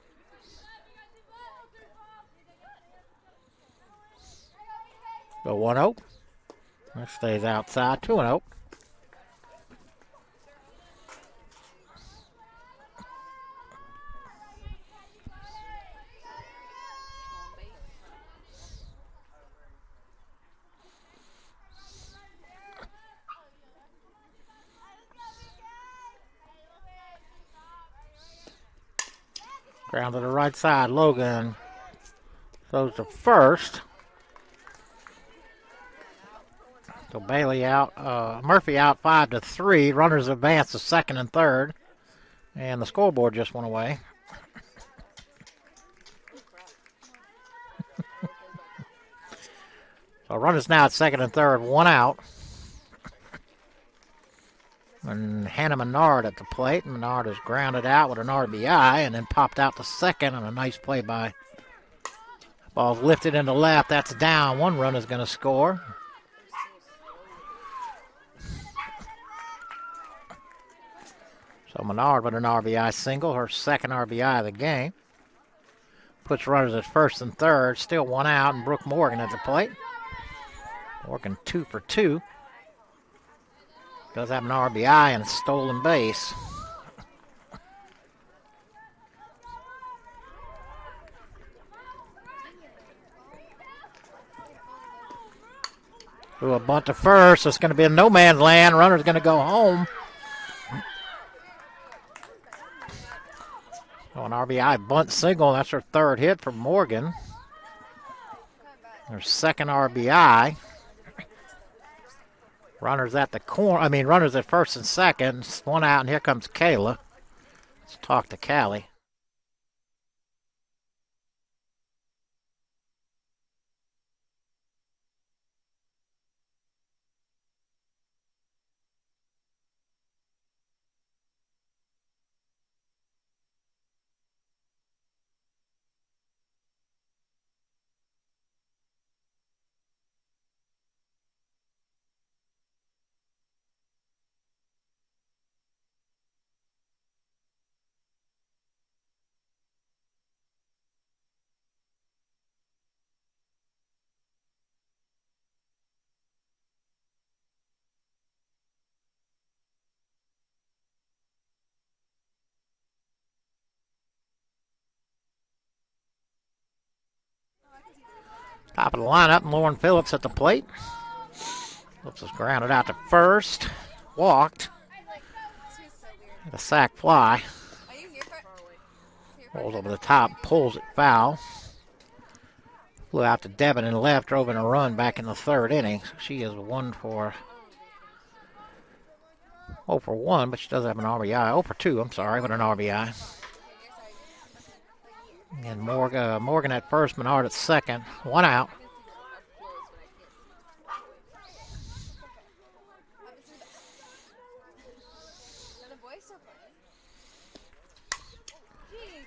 [SPEAKER 1] Go 1-0. That stays outside. 2-0. Ground to the right side. Logan throws to first. So Bailey out, Murphy out 5-3. Runners advance to second and third. And the scoreboard just went away. So runners now at second and third, 1 out. And Hannah Menard at the plate. Menard is grounded out with an RBI and then popped out to second on a nice play by. Ball's lifted into left. That's down. 1 run is going to score. So Menard with an RBI single, her second RBI of the game. Puts runners at first and third. Still one out, and Brooke Morgan at the plate. Morgan 2 for 2. Does have an RBI and a stolen base. Through a bunt to first. It's going to be a no man's land. Runner's going to go home. So an RBI bunt single. That's her third hit for Morgan. Her second RBI. Runners at the corner. Runners at first and second. One out, and here comes Kayla. Let's talk to Callie. Top of the lineup, Lauren Phillips at the plate. Phillips is grounded out to first. Walked. A sac fly. Rolls over the top, pulls it foul. Flew out to Devin and left, drove in a run back in the third inning. So she is 0 for 1, but she does have an RBI. 0 for 2, I'm sorry, with an RBI. And Morgan at first, Menard at second. One out.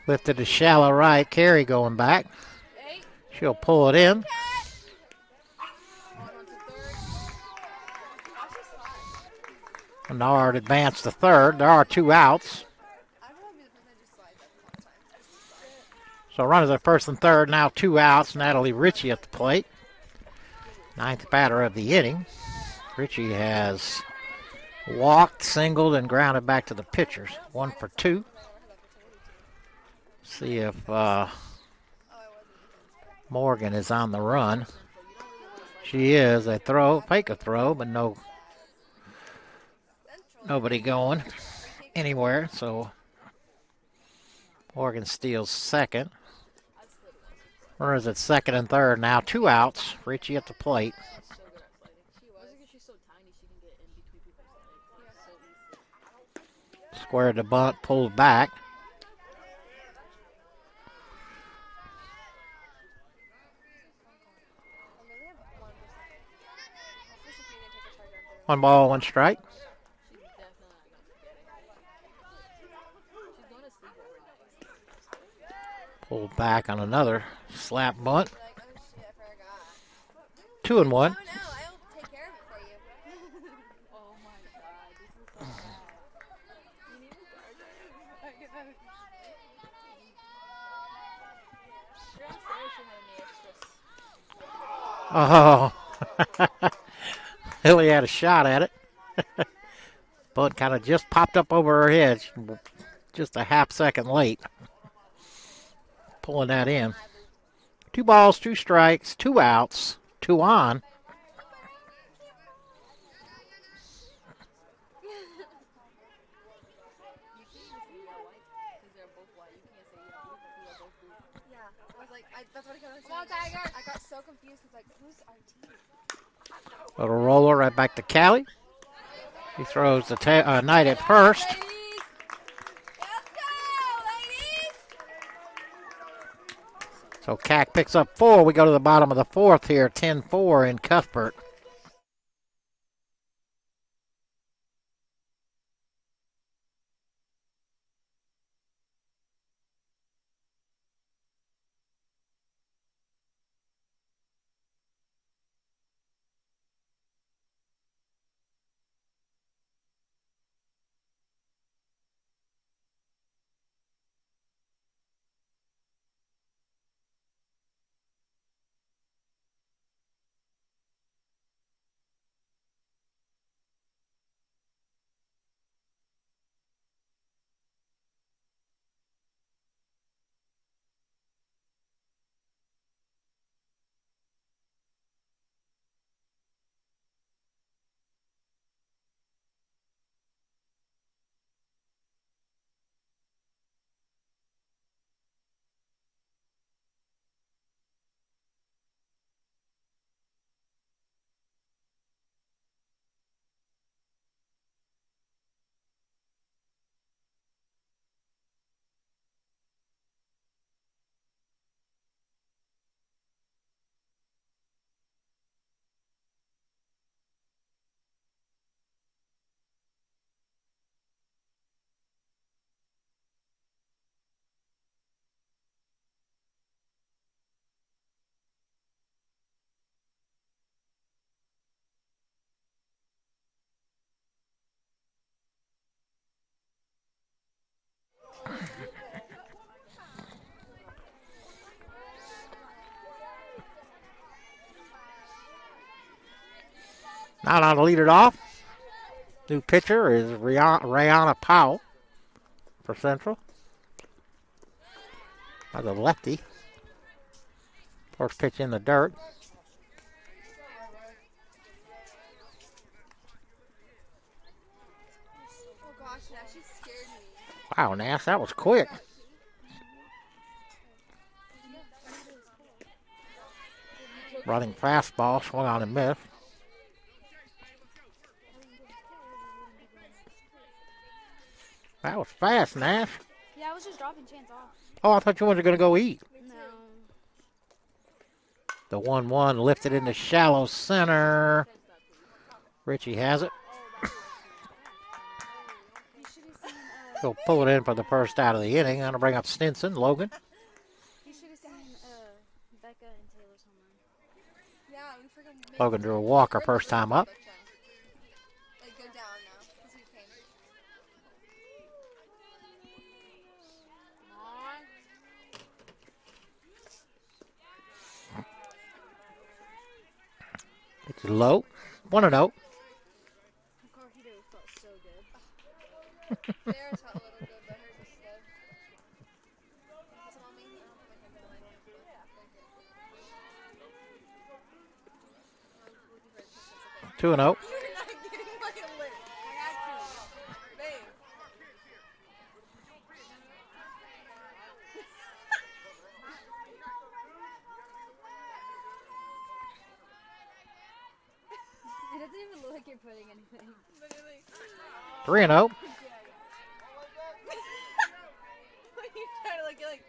[SPEAKER 1] Lifted to shallow right. Carey going back. She'll pull it in. Menard advanced to third. There are 2 outs. So runners at first and third, now 2 outs. Natalie Ritchie at the plate. 9th batter of the inning. Ritchie has walked, singled, and grounded back to the pitchers. 1 for 2. See if Morgan is on the run. She is. They fake a throw, but nobody going anywhere. So Morgan steals second. Runners at second and third. Now 2 outs. Ritchie at the plate. Squared the bunt, pulled back. One ball, 1 strike. Pulled back on another slap bunt. 2 and 1. Oh, Hilly had a shot at it. Bunt kind of just popped up over her head. Just a half second late. Pulling that in. 2 balls, 2 strikes, 2 outs, 2 on.
[SPEAKER 2] That's what I got so confused. It's like, who's our team?
[SPEAKER 1] Little roller right back to Callie. He throws the Knight at first.
[SPEAKER 2] Let's go, ladies!
[SPEAKER 1] So CAC picks up 4. We go to the bottom of the 4th here, 10-4 in Cuthbert. Out on to lead it off. New pitcher is Rihanna Powell for Central. That's a lefty. First pitch in the dirt.
[SPEAKER 2] Oh gosh, that she scared me.
[SPEAKER 1] Wow, Nash, that was quick. Running fastball, swung on and missed. That was fast, Nash.
[SPEAKER 3] Yeah, I was just dropping Chance off.
[SPEAKER 1] Oh, I thought you were going to go eat.
[SPEAKER 3] No.
[SPEAKER 1] The 1-1 lifted into shallow center. Richie has it.
[SPEAKER 3] You should have seen,
[SPEAKER 1] He'll pull it in for the first out of the inning. Going to bring up Stinson, Logan.
[SPEAKER 3] you should have seen, Becca and Taylor somewhere.
[SPEAKER 2] Yeah, we freaking made
[SPEAKER 1] Logan drew a walker first time up.
[SPEAKER 2] Like, go down now. Because he came.
[SPEAKER 1] It's low. 1-0.
[SPEAKER 3] Carhito felt so good.
[SPEAKER 2] Theirs felt a little good, but hers was slow. So, mommy, I don't put my hand in the line. Thank you.
[SPEAKER 1] 2-0.
[SPEAKER 2] You're not getting my lip.
[SPEAKER 3] I got you.
[SPEAKER 2] Babe.
[SPEAKER 3] It doesn't even look like you're putting anything.
[SPEAKER 2] Literally.
[SPEAKER 1] 3-0.
[SPEAKER 2] When you try to, like, get, like,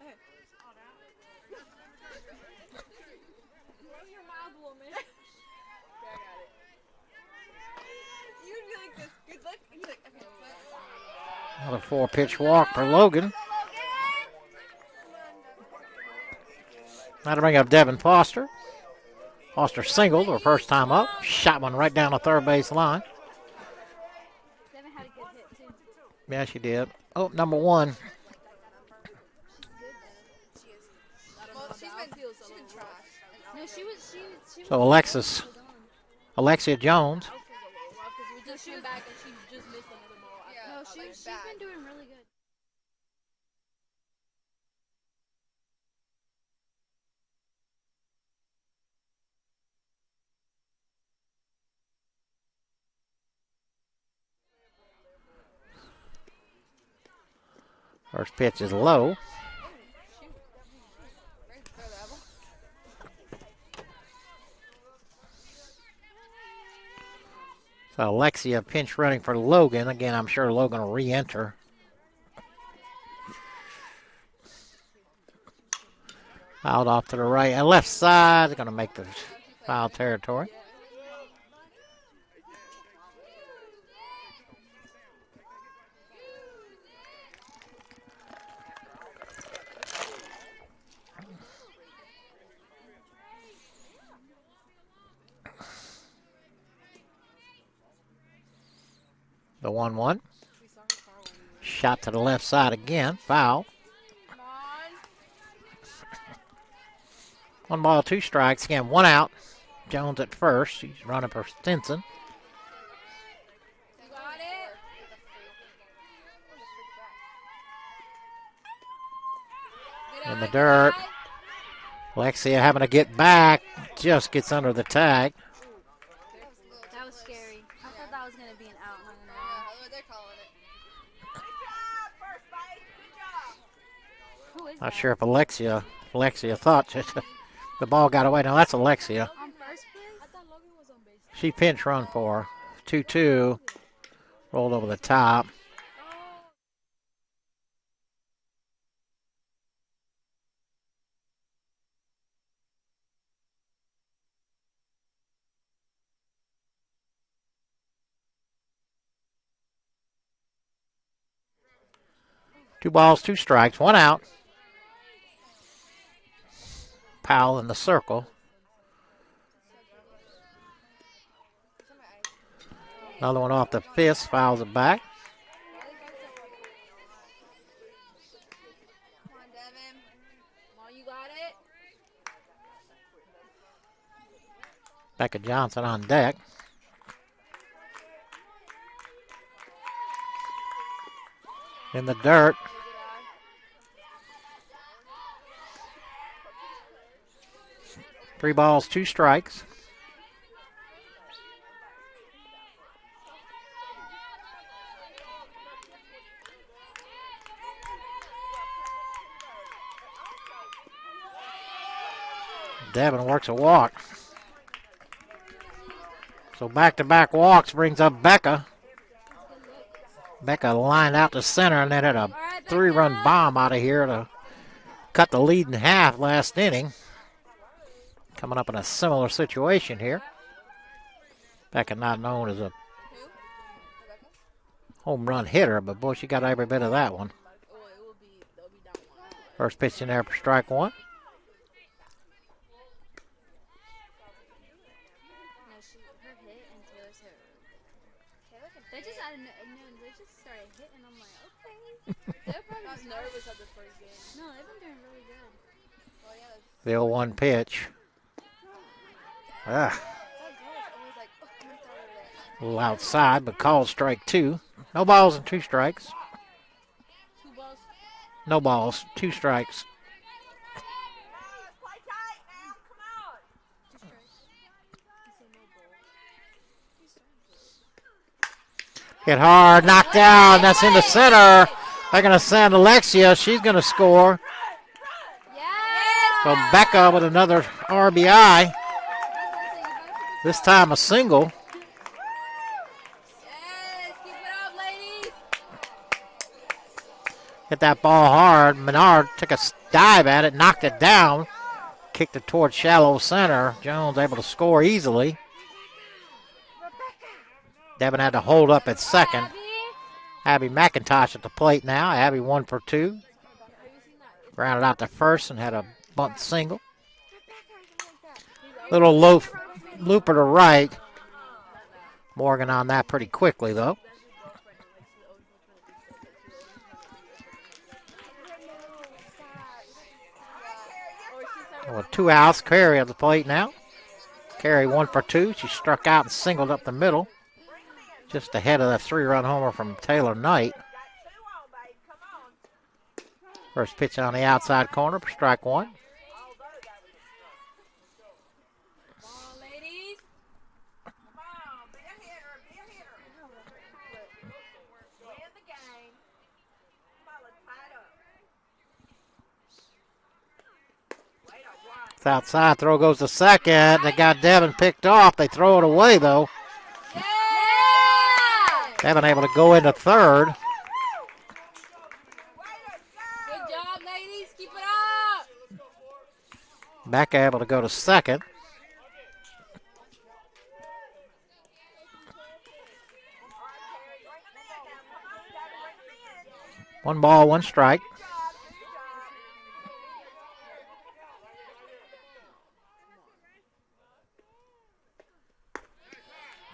[SPEAKER 2] okay. Close your mouth, woman. Okay, I got it. You'd be like this. You'd look, and you'd be like, okay, what?
[SPEAKER 1] Another 4-pitch walk for Logan. That'll bring up Devin Foster. Foster singled her first time up. Shot one right down the third base line.
[SPEAKER 3] Devin had a good hit, too.
[SPEAKER 1] Yeah, she did. Oh, number 1.
[SPEAKER 2] She is. Well, she's been trash.
[SPEAKER 3] No, she was
[SPEAKER 1] So Alexia Jones.
[SPEAKER 3] No, she was back and she just missed another ball.
[SPEAKER 2] Yeah,
[SPEAKER 3] No,
[SPEAKER 2] like,
[SPEAKER 3] she's
[SPEAKER 2] bad.
[SPEAKER 3] been doing really good.
[SPEAKER 1] First pitch is low.
[SPEAKER 2] Ready to throw that ball?
[SPEAKER 1] So Alexia pinch running for Logan. Again, I'm sure Logan will re-enter. Out off to the right and left side. Going to make the foul territory. The 1-1. Shot to the left side again. Foul.
[SPEAKER 2] Come on.
[SPEAKER 1] 1 ball, 2 strikes. Again, 1 out. Jones at first. He's running for Stinson.
[SPEAKER 2] You got it.
[SPEAKER 1] In the dirt. Alexia having to get back. Just gets under the tag.
[SPEAKER 3] That was scary. I thought that was going to be an out. Not gonna lie.
[SPEAKER 2] Yeah, they're calling it.
[SPEAKER 3] Who is
[SPEAKER 1] Not
[SPEAKER 3] that?
[SPEAKER 1] sure if Alexia thought the ball got away. Now that's Alexia.
[SPEAKER 3] On first place?
[SPEAKER 4] I thought Logan was on base.
[SPEAKER 1] She pinch run for her. 2-2. Rolled over the top. Two balls, 2 strikes, 1 out. Powell in the circle. Another one off the fist, fouls it back.
[SPEAKER 2] Come on, Devin. Come on, you got it.
[SPEAKER 1] Becca Johnson on deck. in the dirt. Three balls, two strikes. Devin works a walk. So back-to-back walks brings up Becca. Becca lined out to center and then had a three-run bomb out of here to cut the lead in half last inning. Coming up in a similar situation here. Becca not known as a home run hitter, but boy, she got every bit of that one. First pitch in there for strike one.
[SPEAKER 3] They just started hitting. I'm like, okay. They're probably nervous at the first game. No, they've been doing really good. Well, yeah,
[SPEAKER 1] The 0-1 pitch. A little outside, but called strike two. No balls and two strikes. No balls, two strikes. Hit hard, knocked down. That's in the center. They're going to send Alexia. She's going to score. So Becca with another RBI. This time a single. Hit that ball hard. Menard took a dive at it, knocked it down, kicked it towards shallow center. Jones able to score easily. Devin had to hold up at second. Abby McIntosh at the plate now. Abby 1 for 2. Grounded out to first and had a bunt single. Little looper to right. Morgan on that pretty quickly, though. With 2 outs, Carey at the plate now. Carey 1 for 2. She struck out and singled up the middle. Just ahead of that 3-run homer from Taylor Knight. First pitch on the outside corner for strike one. It's outside, throw goes to second. They got Devin picked off. They throw it away, though. Devin able to go into third.
[SPEAKER 3] Good job, ladies. Keep it up.
[SPEAKER 1] Becca able to go to second. One ball, one strike.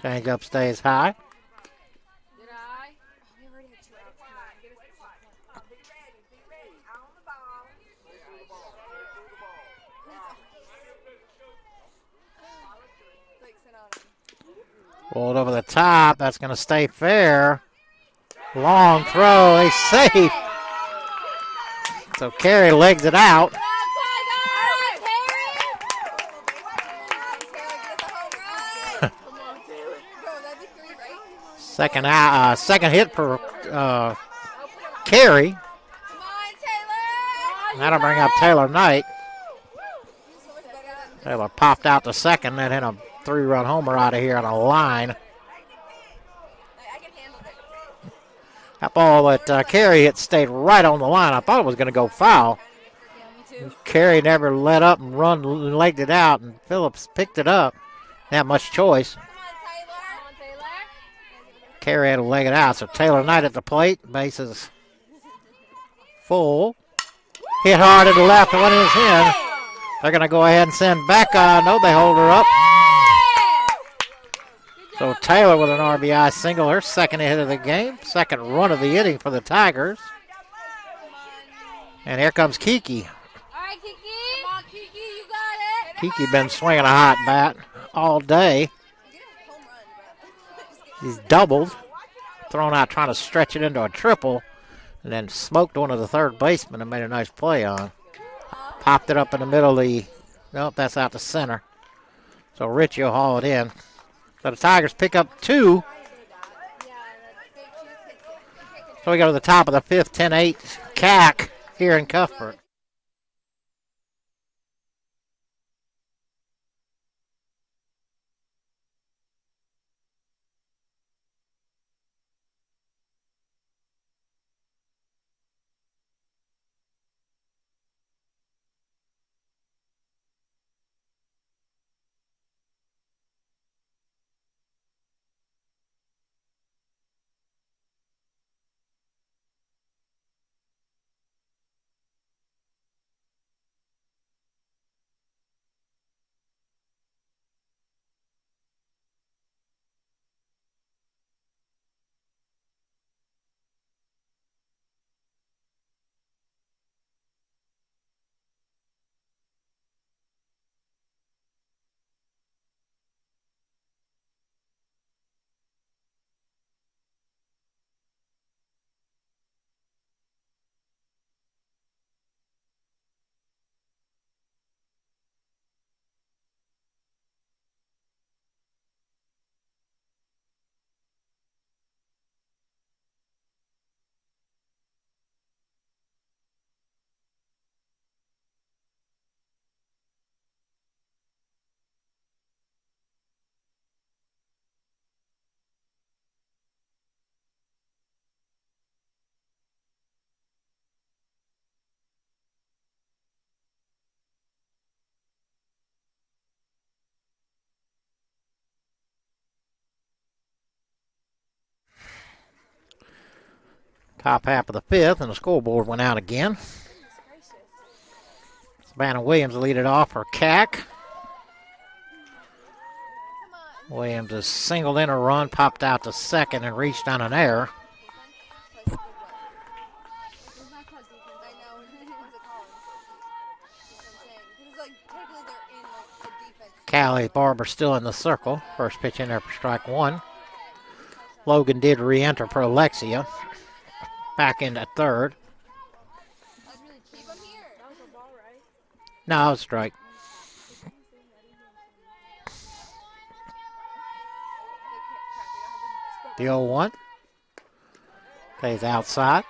[SPEAKER 1] Change-up stays high. Rolled over the top. That's going to stay fair. Long throw. He's safe. So Carey legs it out. Second hit for Carey. That'll bring up Taylor Knight. Taylor popped out to second, then hit a 3-run homer out of here on a line. That ball that Carey hit stayed right on the line. I thought it was going to go foul. Carey never let up and legged it out, and Phillips picked it up. Not much choice. Carey had to leg it out, so Taylor Knight at the plate. Bases full. Hit hard to the left, and when it was in, they're going to go ahead and send Becca. No, they hold her up. So Taylor with an RBI single, her second hit of the game, second run of the inning for the Tigers. And here comes Kiki.
[SPEAKER 3] All right, Kiki. Come on, Kiki, you got it.
[SPEAKER 1] Kiki been swinging a hot bat all day. He's doubled, thrown out trying to stretch it into a triple. And then smoked one of the third basemen and made a nice play on. Popped it up in the middle of the... Nope, that's out to center. So Richie will haul it in. So the Tigers pick up 2. So we go to the top of the 5th, 10-8 CAC here in Cuthbert. Top half of the 5th, and the scoreboard went out again. Savannah Williams lead it off for CAC. Williams has singled in a run, popped out to second, and reached on an error. Callie Barber still in the circle. First pitch in there for strike 1. Logan did re-enter for Alexia. Back into third. No, it was a strike. The 0-1. Plays outside.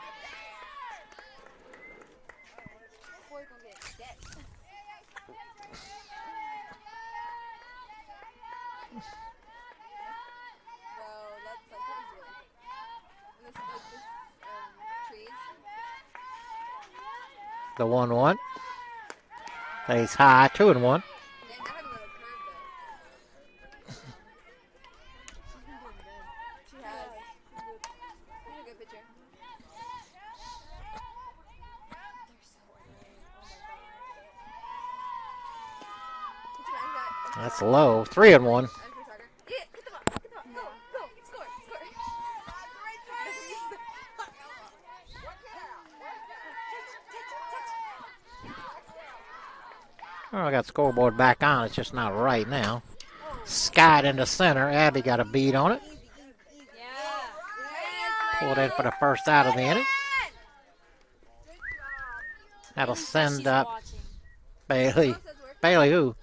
[SPEAKER 1] The 1-1. Plays high, 2-1. That's low, 3-1. Oh, I got scoreboard back on. It's just not right now. Skied into center. Abby got a beat on it. Pulled in for the first out of the inning. That'll send up Bailey. Bailey who?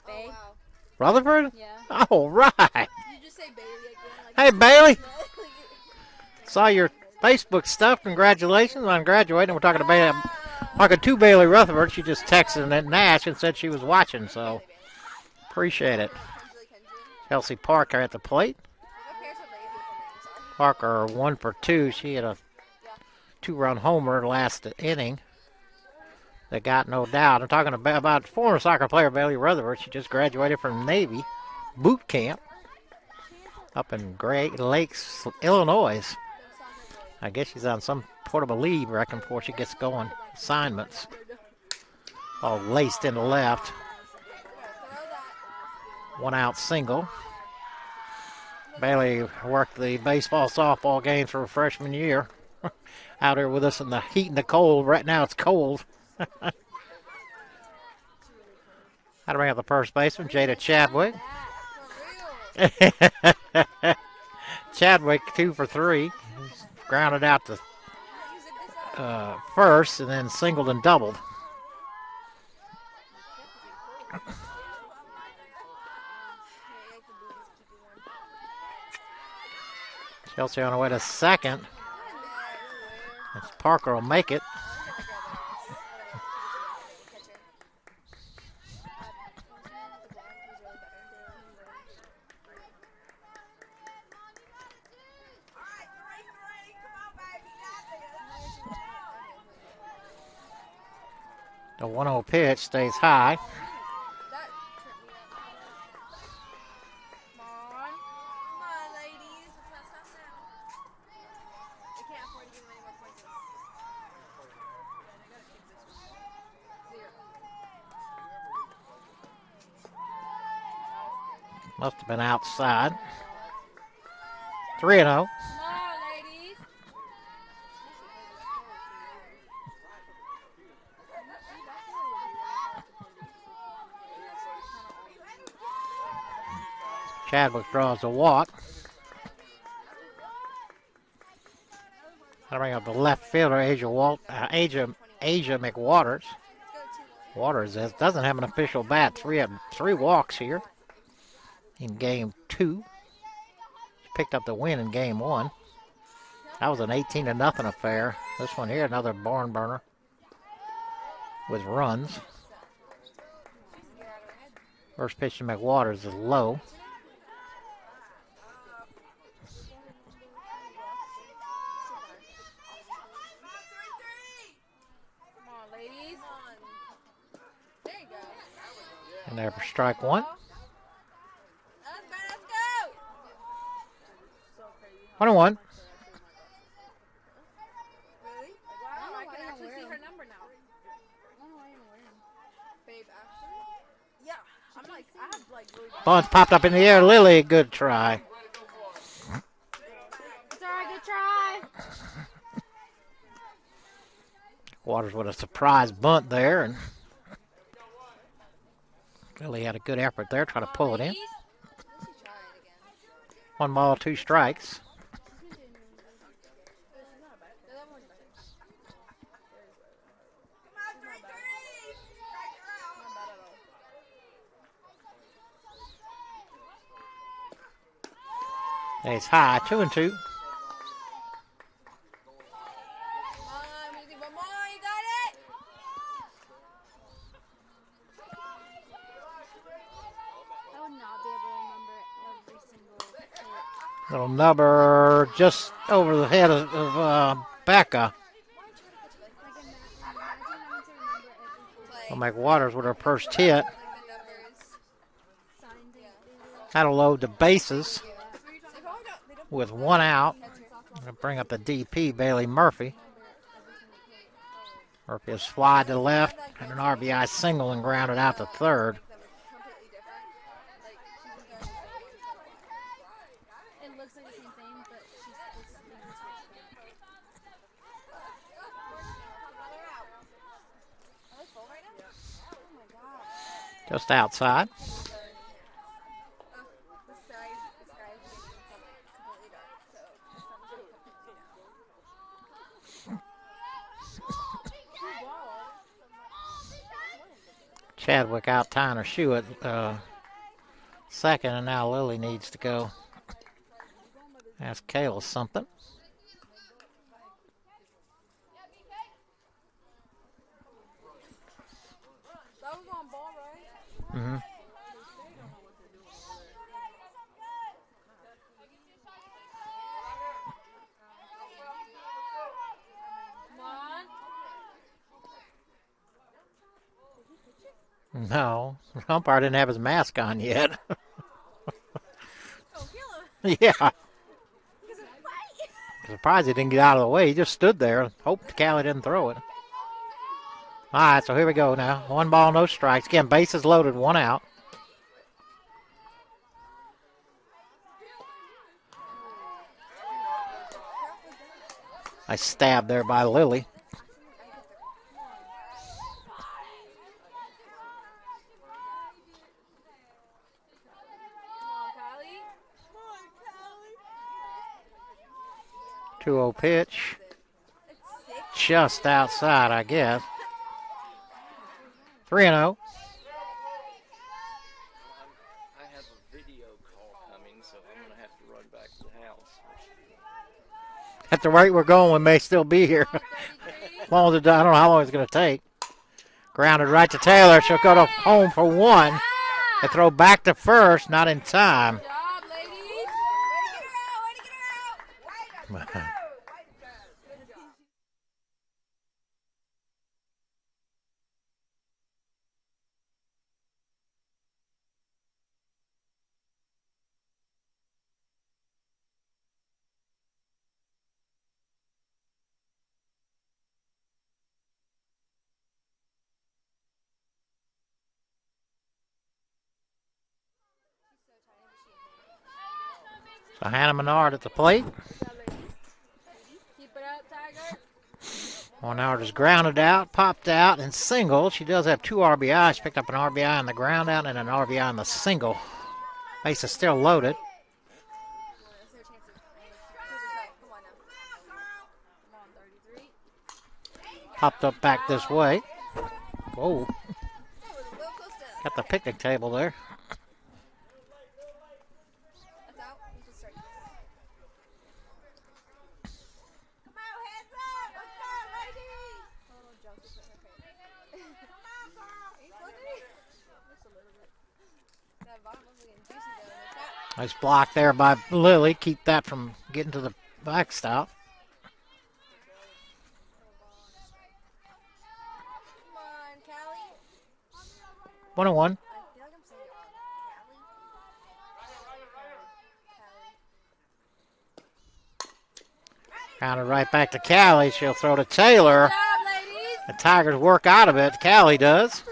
[SPEAKER 3] Bay.
[SPEAKER 1] Rutherford?
[SPEAKER 3] Yeah.
[SPEAKER 1] All right.
[SPEAKER 2] You just say Bailey again.
[SPEAKER 1] Hey, Bailey. Saw your Facebook stuff. Congratulations on graduating. We're talking to Bailey. Talking to Bailey Rutherford. She just texted at Nash and said she was watching, so appreciate it. Chelsea Parker at the plate. Parker 1 for 2. She had a 2-run homer last inning that got no doubt. I'm talking about former soccer player Bailey Rutherford. She just graduated from Navy boot camp up in Great Lakes, Illinois. I guess she's on some portable leave, I reckon, before she gets going. Assignments. All laced in the left. 1-out single. Bailey worked the baseball, softball games for her freshman year. Out here with us in the heat and the cold. Right now it's cold. How to bring up the first baseman, Jada Chadwick. Chadwick 2 for 3. Grounded out to first and then singled and doubled. Chelsea on her way to second. As Parker will make it. The 1-0 pitch stays high. Must have been outside. 3-0. Chadwick draws a walk. I'll bring up the left fielder, Asia McWaters. Waters doesn't have an official bat. Three walks here in game 2. Picked up the win in game 1. That was an 18-0 affair. This one here, another barn burner with runs. First pitch to McWaters is low. And there for strike 1. 1-1. Bunt popped up in the air. Lily, good try.
[SPEAKER 3] It's all right, good try.
[SPEAKER 1] Waters with a surprise bunt there, and Lily had a good effort there, trying to pull it in. 1 ball, 2 strikes. It's high, 2-2. Little nubber just over the head of Becca. Will make Waters with her first hit. That'll load the bases with 1 out. I'll bring up the DP, Bailey Murphy. Murphy has flied to left and an RBI single and grounded out to third. Just outside. Chadwick out tying her shoe at second, and now Lily needs to go ask Kayla something.
[SPEAKER 4] That was on ball, right?
[SPEAKER 1] Mm-hmm. No, the umpire didn't have his mask on yet. Yeah. Surprised he didn't get out of the way. He just stood there and hoped Callie didn't throw it. All right, so here we go now. 1 ball, no strikes. Again, bases loaded, 1 out. Nice stab there by Lily. Two-0 pitch. just outside, I guess. 3-0.
[SPEAKER 6] I have a video call coming, so I'm going to have to run back to the house.
[SPEAKER 1] At the rate we're going, we may still be here. As long as I don't know how long it's going to take. Grounded right to Taylor. She'll go to home for one. They throw back to first, not in time.
[SPEAKER 4] Good job, ladies. Way to get her out. Way to go. Way to go. Good job.
[SPEAKER 1] So Hannah Menard at the plate.
[SPEAKER 4] Keep it up, Tiger.
[SPEAKER 1] Menard is grounded out, popped out, and single. She does have 2 RBIs. She picked up an RBI on the ground out and an RBI on the single. Base is still loaded.
[SPEAKER 2] Is there a chance of Come on now.
[SPEAKER 4] Come on, 33.
[SPEAKER 1] Popped up back this way. Whoa.
[SPEAKER 2] That was a little close to.
[SPEAKER 1] Got the picnic table there.
[SPEAKER 2] That's out. We can start.
[SPEAKER 4] Come on, heads up. Let's go, ladies.
[SPEAKER 2] Oh, jump. Okay.
[SPEAKER 4] Come on, girl.
[SPEAKER 2] Are you floating? Just a little bit. That bottom was getting juicy though. Like that.
[SPEAKER 1] Nice block there by Lily. Keep that from getting to the backstop.
[SPEAKER 2] Come on, Callie.
[SPEAKER 1] 1-1.
[SPEAKER 2] I feel like I'm saying it wrong. Callie.
[SPEAKER 1] Counted right back to Callie. She'll throw to Taylor.
[SPEAKER 4] Good job, ladies.
[SPEAKER 1] The Tigers work out of it. Callie does.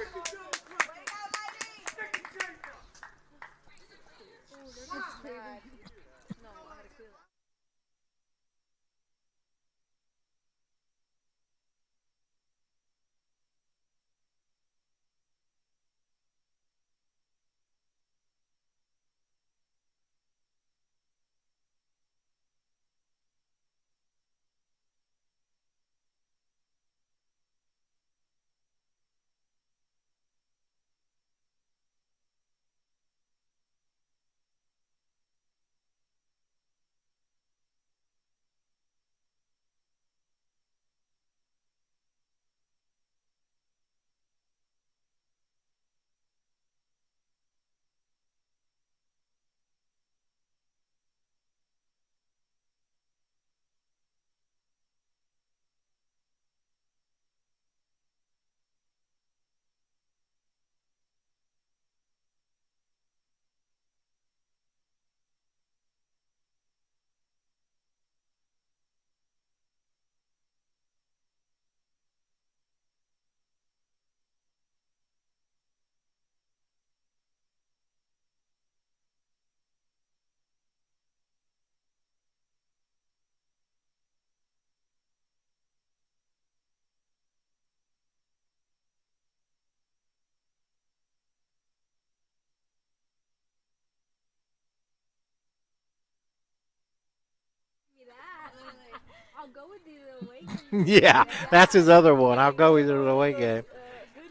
[SPEAKER 3] I'll go with the away
[SPEAKER 1] Yeah, that's his other one. I'll go either away game.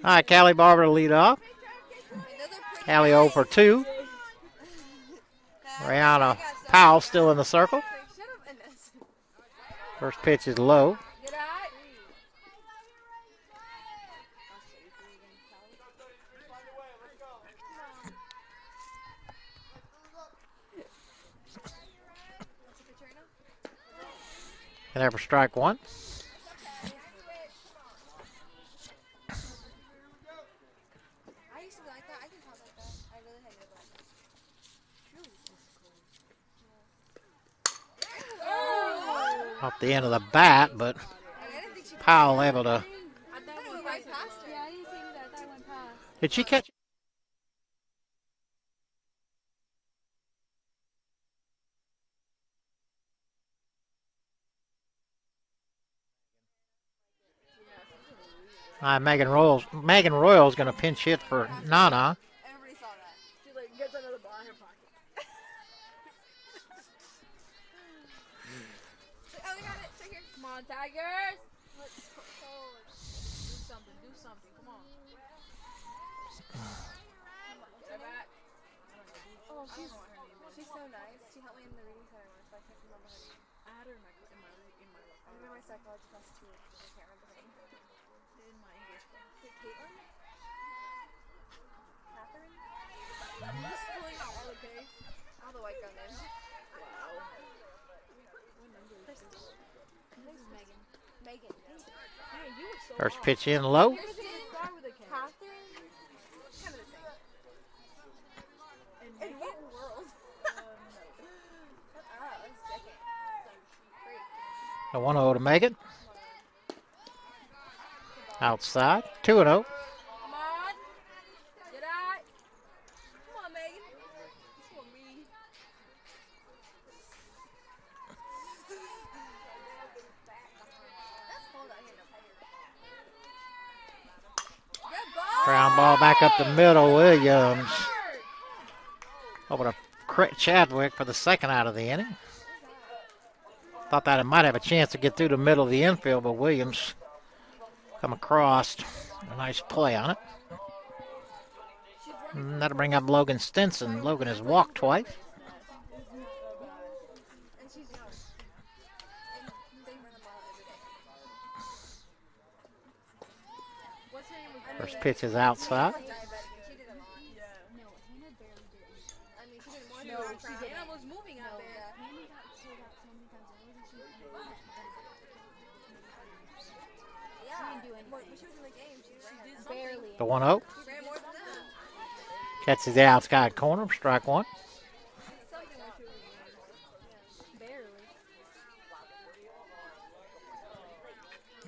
[SPEAKER 1] All right, Callie Barber to lead off. Callie 0 for 2. Rihanna Powell still in the circle. First pitch is low.
[SPEAKER 4] Good eye.
[SPEAKER 1] And there for strike one.
[SPEAKER 2] I used to be like that. I can talk like that. I really had no
[SPEAKER 1] Off the end of the bat, but
[SPEAKER 2] I didn't think she
[SPEAKER 1] Powell able to.
[SPEAKER 3] I thought
[SPEAKER 2] it went right past her.
[SPEAKER 3] Yeah, I didn't see that. I thought it went past.
[SPEAKER 1] Did she catch? Megan Royal's going to pinch hit for Nana.
[SPEAKER 2] Everybody saw that.
[SPEAKER 4] She like gets another ball in her pocket.
[SPEAKER 2] Oh, we got it. It's right here.
[SPEAKER 4] Come on, Tigers. Let's go.
[SPEAKER 3] Do something. Do something. Come on. Step back.
[SPEAKER 2] Oh, she's so nice. She helped me in the reading center once, but I can't remember her name.
[SPEAKER 3] I had her in my
[SPEAKER 2] I remember my psychology class too. I can't remember her name.
[SPEAKER 3] in my English class.
[SPEAKER 2] Is it Caitlin? Catherine?
[SPEAKER 3] Just pulling out all the case.
[SPEAKER 2] All the white girl names.
[SPEAKER 3] Wow. What number is this? This is Megan.
[SPEAKER 2] Megan.
[SPEAKER 3] Hey, you were so
[SPEAKER 1] First
[SPEAKER 3] off.
[SPEAKER 1] pitch in low.
[SPEAKER 3] You're supposed to start with a K.
[SPEAKER 2] Catherine? Kind of the same.
[SPEAKER 3] And
[SPEAKER 2] In
[SPEAKER 3] Megan?
[SPEAKER 2] what world?
[SPEAKER 3] No.
[SPEAKER 2] Shut up. It's second.
[SPEAKER 1] A 1-0 to Megan. Outside. 2-0.
[SPEAKER 3] Come on. Get out. Come on, Megan. Come on, me.
[SPEAKER 2] That's cold out here.
[SPEAKER 1] Ground ball back up the middle. Williams. Over to Chadwick for the second out of the inning. Thought that it might have a chance to get through the middle of the infield, but Williams come across. A nice play on it. And that'll bring up Logan Stinson. Logan has walked twice.
[SPEAKER 2] And she's young. And they run a mile every day.
[SPEAKER 3] What's her name?
[SPEAKER 1] First pitch is outside.
[SPEAKER 2] She was diabetic and she did a lot.
[SPEAKER 3] Yeah. No, Hannah barely did.
[SPEAKER 2] I mean, she did more
[SPEAKER 3] No,
[SPEAKER 2] than
[SPEAKER 3] she didn't. Hannah was moving out there.
[SPEAKER 2] Yeah.
[SPEAKER 3] Hannah got sold out so many times. She
[SPEAKER 2] Yeah.
[SPEAKER 3] didn't do anything.
[SPEAKER 2] But she was in the game. She ran.
[SPEAKER 3] Barely.
[SPEAKER 1] The 1-0.
[SPEAKER 2] She ran more than that.
[SPEAKER 1] Catches the outside corner. Strike one.
[SPEAKER 2] Something like she was in the game.
[SPEAKER 3] Barely.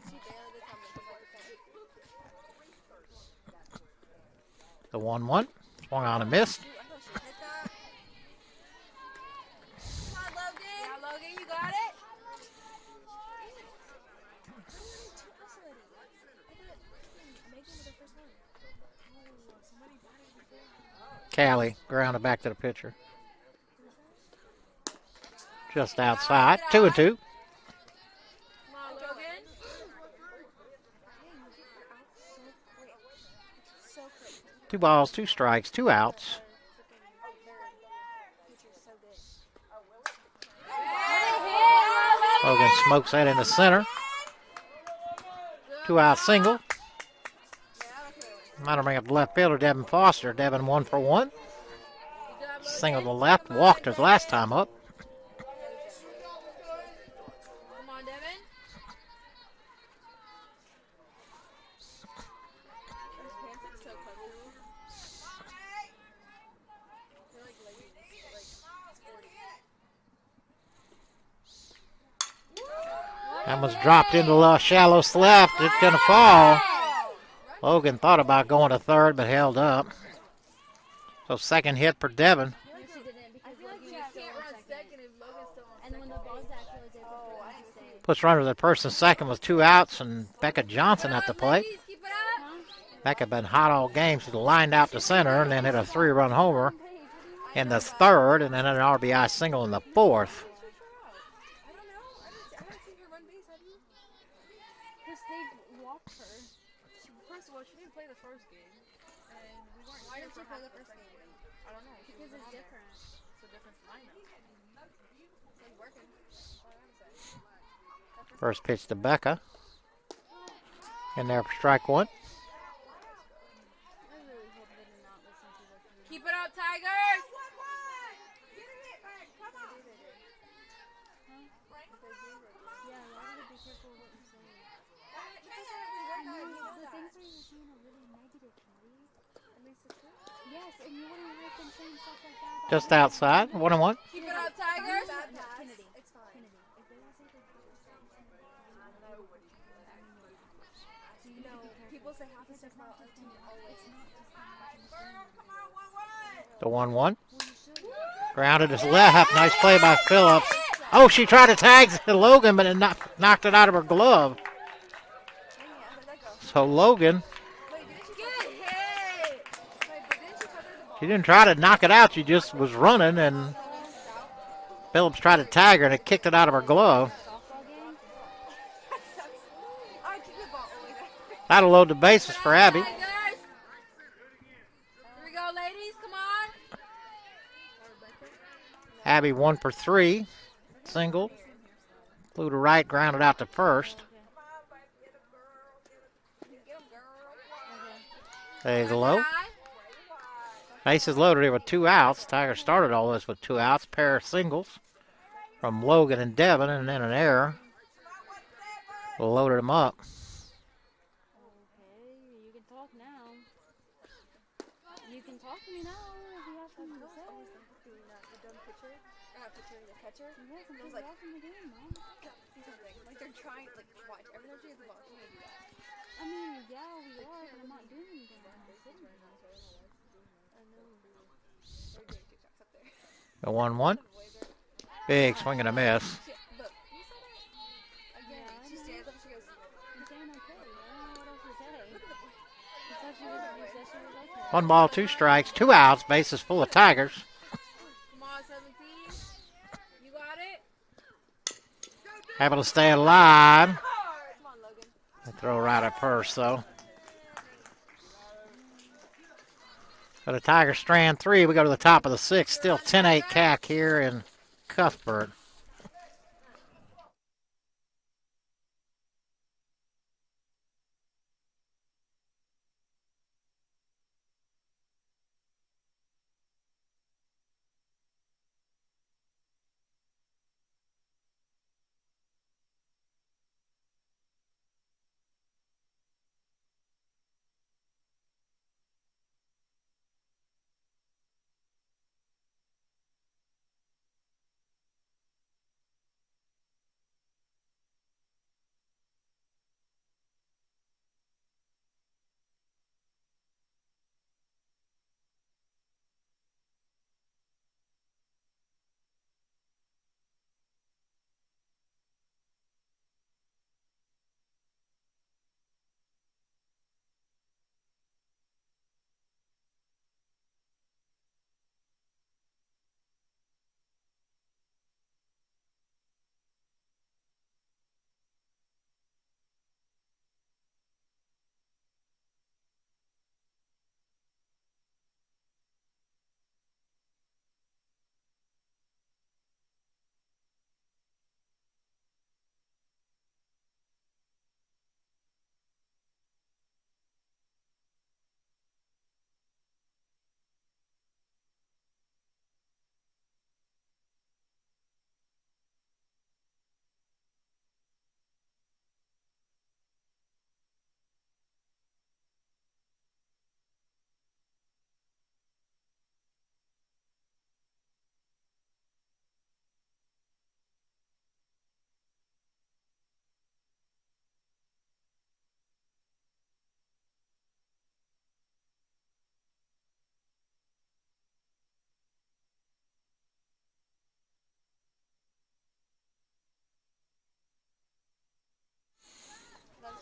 [SPEAKER 2] She barely did something.
[SPEAKER 1] The 1-1. Swung on and missed.
[SPEAKER 2] I thought she hit that. Come on, Logan.
[SPEAKER 3] Yeah, Logan, you got it?
[SPEAKER 1] Callie grounded back to the pitcher. Just outside. 2-2.
[SPEAKER 3] Come on, Logan.
[SPEAKER 2] So quick.
[SPEAKER 1] 2 balls, 2 strikes, 2 outs. Logan smokes that into center. 2 out single. That'll bring up the left fielder, Devin Foster. Devin 1 for 1. Single to the left. Walked his last time up.
[SPEAKER 3] Come on, Devin.
[SPEAKER 1] That was dropped into the shallow left. It's going to fall. Logan thought about going to third, but held up. So second hit for Devin.
[SPEAKER 3] No, she didn't because Logan was still on second.
[SPEAKER 4] if Logan's still on
[SPEAKER 3] And when the ball's that close, they put her to stay.
[SPEAKER 1] Puts runner to the person second with 2 outs, and Becca Johnson at the plate.
[SPEAKER 3] Keep it up.
[SPEAKER 1] Becca been hot all game. She's lined out to center and then hit a 3-run homer in the third, and then an RBI single in the fourth.
[SPEAKER 2] I don't know. I haven't seen her run base, have you?
[SPEAKER 3] Because they walked her.
[SPEAKER 4] First of all, she didn't play the first game, and we weren't.
[SPEAKER 2] Why
[SPEAKER 4] here
[SPEAKER 2] didn't
[SPEAKER 4] for
[SPEAKER 2] she play
[SPEAKER 4] half
[SPEAKER 2] the first game?
[SPEAKER 4] I don't know. She
[SPEAKER 3] Because
[SPEAKER 4] wasn't
[SPEAKER 3] it's
[SPEAKER 4] on there.
[SPEAKER 3] different.
[SPEAKER 4] It's a different lineup.
[SPEAKER 2] It's working. What I say.
[SPEAKER 1] First pitch to Becca. In there for strike one.
[SPEAKER 3] I really hope they did not listen to what you
[SPEAKER 4] Keep it up, Tigers!
[SPEAKER 3] Yeah, why would you be careful what you say?
[SPEAKER 2] No,
[SPEAKER 3] The things that you're saying are really negative, Kelly. Yes, and you wouldn't like them saying stuff like that.
[SPEAKER 1] Just outside. 1-1.
[SPEAKER 4] Keep it up, Tigers!
[SPEAKER 2] Bad pass.
[SPEAKER 3] Kennedy.
[SPEAKER 2] It's fine.
[SPEAKER 3] Kennedy. If they don't say they're
[SPEAKER 2] No, people say half a step out of team always.
[SPEAKER 1] The 1-1. Grounded his left. Nice play by Phillips. Oh, she tried to tag Logan, but it knocked it out of her glove. So Logan, she didn't try to knock it out. She just was running, and Phillips tried to tag her, and it kicked it out of her glove.
[SPEAKER 3] softball game.
[SPEAKER 1] That'll load the bases for Abby.
[SPEAKER 3] Tigers! Here we go, ladies. Come on.
[SPEAKER 1] Abby 1 for 3. Single. Flew to right, grounded out to first. Stays low. Bases loaded here with 2 outs. Tigers started all this with 2 outs. Pair of singles from Logan and Devin, and then an error. Loaded them up.
[SPEAKER 3] Okay, you can talk now. You can talk to me now if you have something to say.
[SPEAKER 2] Doing that, the dumb pitcher. Pitcher, the catcher.
[SPEAKER 3] Yes, I'm just
[SPEAKER 2] like-
[SPEAKER 3] watching the game, Mom.
[SPEAKER 2] Do something. Like they're trying, like watch. Every time she gets the ball, she's gonna do that.
[SPEAKER 3] I mean, yeah, we are, but I'm not doing anything. I'm sitting here.
[SPEAKER 2] I know. They're doing TikToks up there.
[SPEAKER 1] The 1-1. Big swing and a miss.
[SPEAKER 2] Look, you saw that? Again,
[SPEAKER 3] Yeah, I
[SPEAKER 2] she
[SPEAKER 3] know.
[SPEAKER 2] stands up and she goes,
[SPEAKER 3] I'm saying okay. I don't know what else to say. You said she was okay.
[SPEAKER 1] 1 ball, 2 strikes, 2 outs. Bases full of Tigers.
[SPEAKER 3] Come on, 17. You got it?
[SPEAKER 1] Able to stay alive.
[SPEAKER 2] come on, Logan.
[SPEAKER 1] They throw right at first, though. So the Tigers strand 3. We go to the top of the 6th. Still 10-8 CAC here in Cuthbert.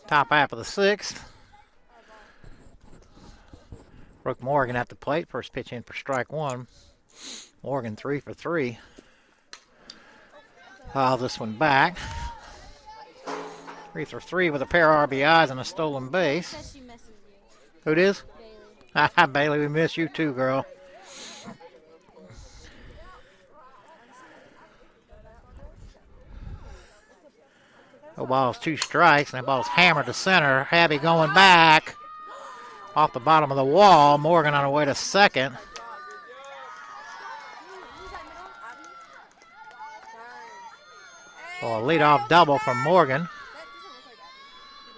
[SPEAKER 1] Top half of the 6th. Brooke Morgan at the plate. First pitch in for strike 1. Morgan 3 for 3. Fouls this one back. 3 for 3 with a pair of RBIs and a stolen base.
[SPEAKER 3] Says she misses you,
[SPEAKER 1] Who it is?
[SPEAKER 3] Bailey.
[SPEAKER 1] Bailey, we miss you too, girl. No balls, 2 strikes, and that ball's hammered to center. Abby going back off the bottom of the wall. Morgan on her way to second.
[SPEAKER 2] Who's that middle? Abby? Darn.
[SPEAKER 1] So a leadoff double from Morgan.
[SPEAKER 2] That doesn't look like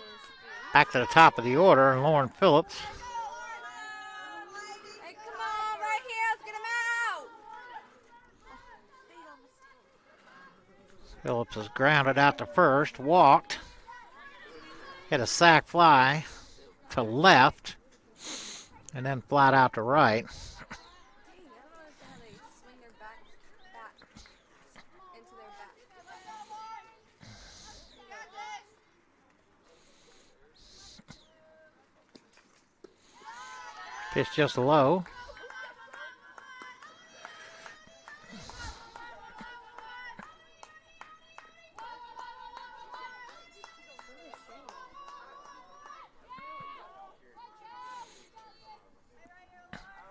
[SPEAKER 2] Abby.
[SPEAKER 1] Back to the top of the order, and Lauren Phillips.
[SPEAKER 2] Hey, come on, right here. Let's get him out.
[SPEAKER 1] Phillips is grounded out to first, walked, hit a sac fly to left, and then flat out to right.
[SPEAKER 2] Dang, I don't understand how they swing their back into their back.
[SPEAKER 1] Pitch just low.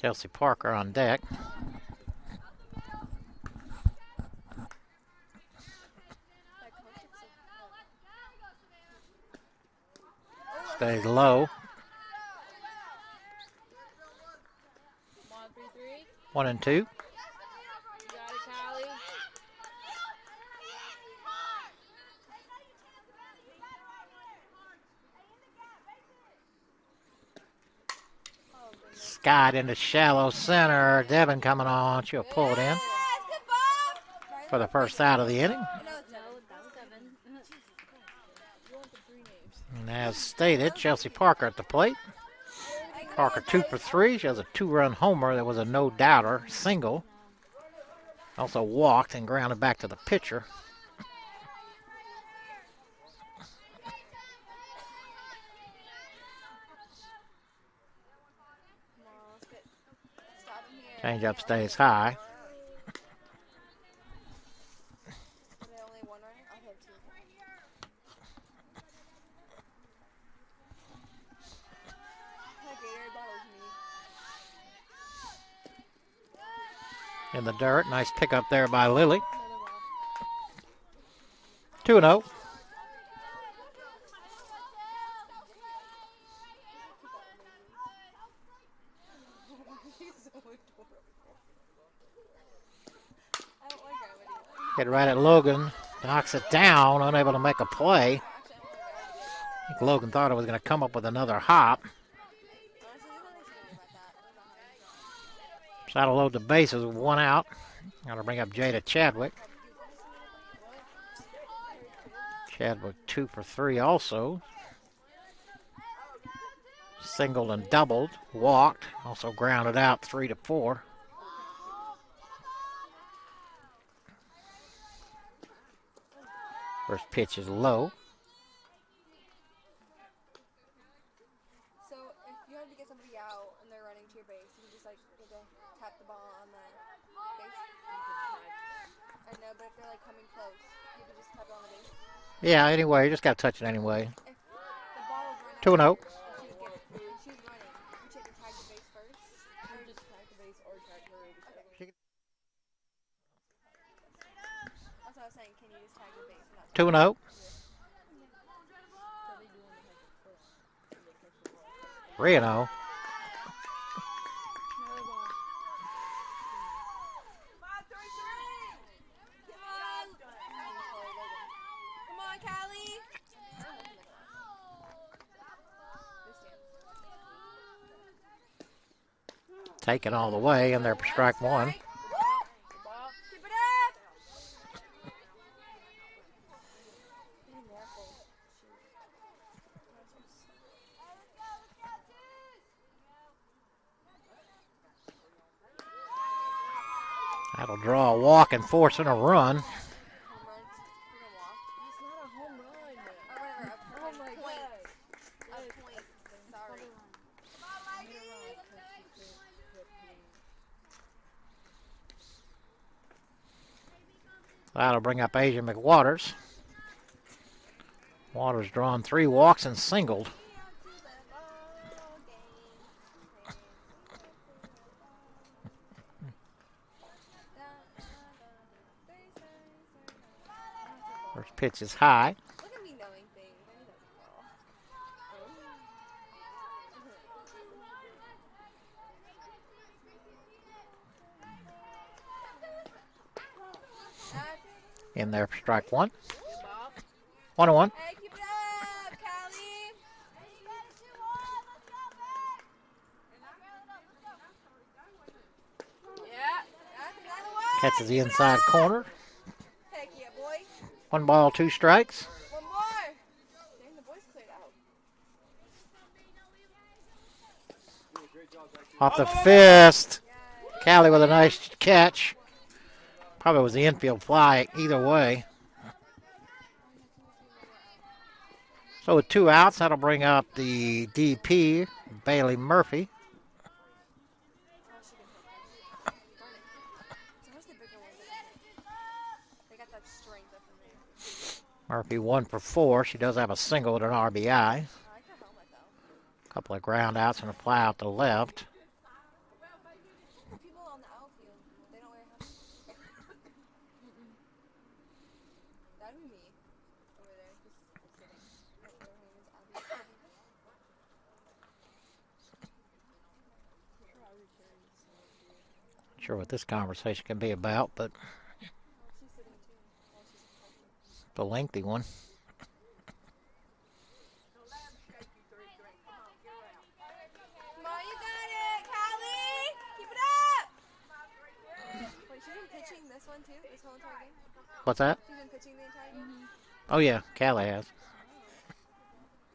[SPEAKER 1] Chelsea Parker on deck. Stays low.
[SPEAKER 3] Come on, 3-3.
[SPEAKER 1] 1 and 2.
[SPEAKER 3] You got it, Callie.
[SPEAKER 1] Scott into shallow center. Devin coming on. She'll pull it in for the first out of the inning.
[SPEAKER 3] No, that was Devin. You want the 3 names.
[SPEAKER 1] And as stated, Chelsea Parker at the plate. Parker 2 for 3. She has a 2-run homer. That was a no-doubter single. Also walked and grounded back to the pitcher. Changeup stays high. In the dirt. Nice pickup there by Lily. 2-0. Hit right at Logan. Knocks it down. Unable to make a play. I think Logan thought it was going to come up with another hop. That'll load the bases with 1 out. Got to bring up Jada Chadwick. Chadwick 2 for 3 also. Singled and doubled. Walked. Also grounded out 3-4. First pitch is low.
[SPEAKER 2] So if you have to get somebody out and they're running to your base, you can just like get to tap the ball on the base. I know, but if they're like coming close, you can just tap it on the base.
[SPEAKER 1] Yeah, anyway, you just got to touch it anyway.
[SPEAKER 2] If the ball is running,
[SPEAKER 1] 2-0.
[SPEAKER 2] she's running. You should have to tag the base first. Or just tag the base or tag her. Okay. That's what I was saying. Can you just tag the base?
[SPEAKER 1] 2-0. Reno.
[SPEAKER 2] Come on, Callie.
[SPEAKER 1] Taken all the way, and they're strike 1.
[SPEAKER 2] Keep it up.
[SPEAKER 1] That'll draw a walk and force in a run. That'll bring up Asia McWaters. Waters drawn 3 walks and singled. First pitch is high.
[SPEAKER 2] Look at me knowing things. I knew that
[SPEAKER 1] In there for strike 1. 1-1.
[SPEAKER 2] Hey, keep it up, Callie. Yeah.
[SPEAKER 1] Catches the inside corner.
[SPEAKER 2] Heck yeah, boy.
[SPEAKER 1] 1 ball, 2 strikes.
[SPEAKER 2] One more. Dang, the boys cleared out.
[SPEAKER 1] Off the fist. Callie with a nice catch. Probably was the infield fly either way. So with 2 outs, that'll bring up the DP, Bailey Murphy.
[SPEAKER 2] They got that strength up in there.
[SPEAKER 1] Murphy 1 for 4. She does have a single and an RBI.
[SPEAKER 2] I like her helmet though.
[SPEAKER 1] A couple of ground outs and a fly out to left.
[SPEAKER 2] That'd be me. Over there, just sitting. Right there, her name is Abby.
[SPEAKER 1] Not sure what this conversation can be about, but
[SPEAKER 2] Well, she's sitting too. Well, she's parking.
[SPEAKER 1] the lengthy one.
[SPEAKER 2] Come on, you got it, Callie! Keep it up! Wait, she's been pitching this one too, this whole entire game?
[SPEAKER 1] What's that?
[SPEAKER 2] She's been pitching the entire game?
[SPEAKER 1] Oh yeah, Callie has.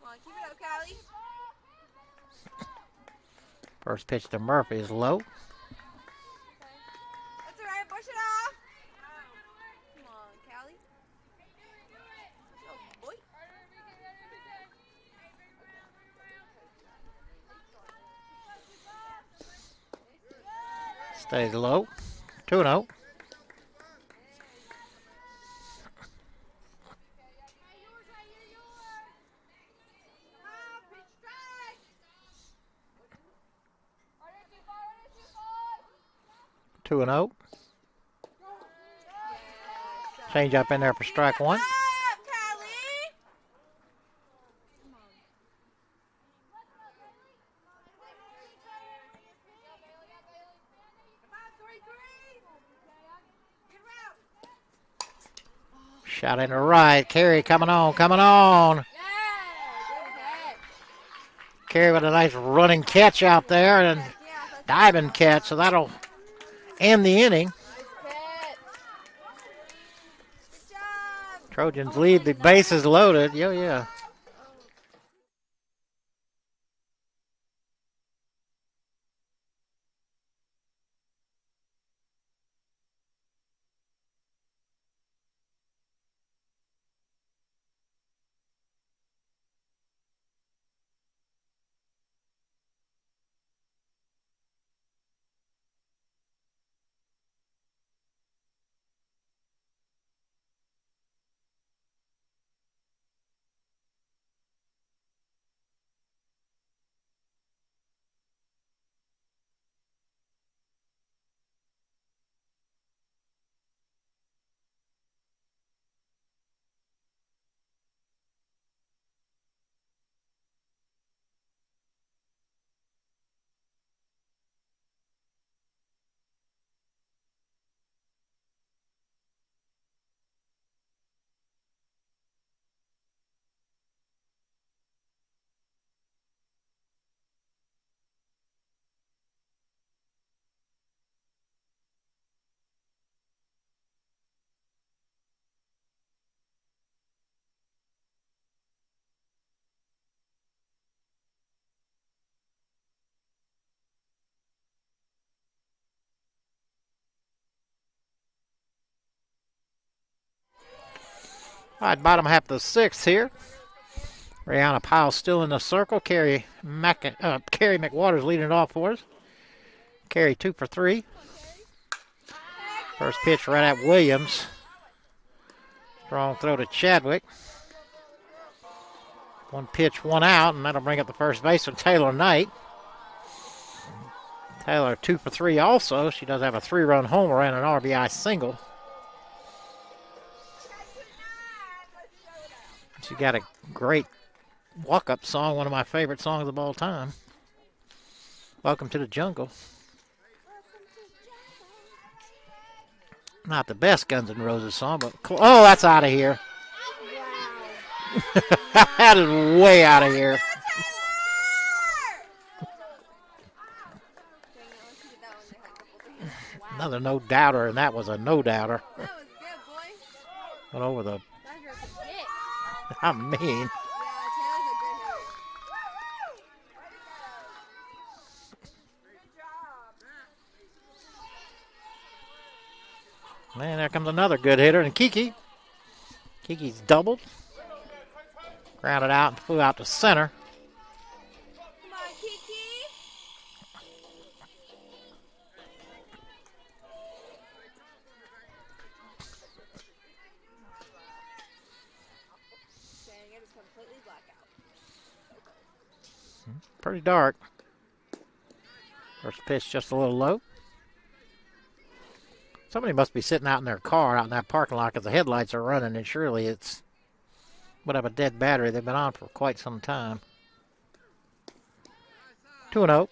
[SPEAKER 2] Come on, keep it up, Callie.
[SPEAKER 1] First pitch to Murphy is low.
[SPEAKER 2] Okay. That's alright, push it off. Come on, Callie. Oh, boy.
[SPEAKER 1] Stays low. 2-0. Two and 0. Change up in there for strike one.
[SPEAKER 2] Up, Callie. Come on.
[SPEAKER 1] Shot in the right. Carey coming on, coming on.
[SPEAKER 2] Yeah, good catch.
[SPEAKER 1] Carey with a nice running catch out there and
[SPEAKER 2] Yeah, that's
[SPEAKER 1] diving catch, so that'll end the inning.
[SPEAKER 2] nice catch. Good job.
[SPEAKER 1] Trojans lead the bases loaded. Yeah. All right, bottom half of the sixth here. Brianna Powell still in the circle. Carey McWaters leading it off for us. Carey 2 for 3. First pitch right at Williams. Strong throw to Chadwick. One pitch, one out, and that'll bring up the first baseman, Taylor Knight. Taylor 2 for 3 also. She does have a 3-run homer and an RBI single. She got a great walk-up song, one of my favorite songs of all time. Welcome to the Jungle. Not the best Guns N' Roses song, but oh, that's out of here. That is way out of here. Another no-doubter, and that was a no-doubter.
[SPEAKER 2] That was good, boy.
[SPEAKER 1] Went over the,
[SPEAKER 3] That hurts a bit.
[SPEAKER 1] I mean,
[SPEAKER 2] Yeah, Taylor's a good hitter.
[SPEAKER 1] man, there comes another good hitter, and Kiki. Kiki's doubled. Grounded out and flew out to center.
[SPEAKER 2] Come on, Kiki. Dang, it is completely blackout.
[SPEAKER 1] Pretty dark. First pitch just a little low. Somebody must be sitting out in their car out in that parking lot because the headlights are running, and surely it's would have a dead battery. They've been on for quite some time. 2-0.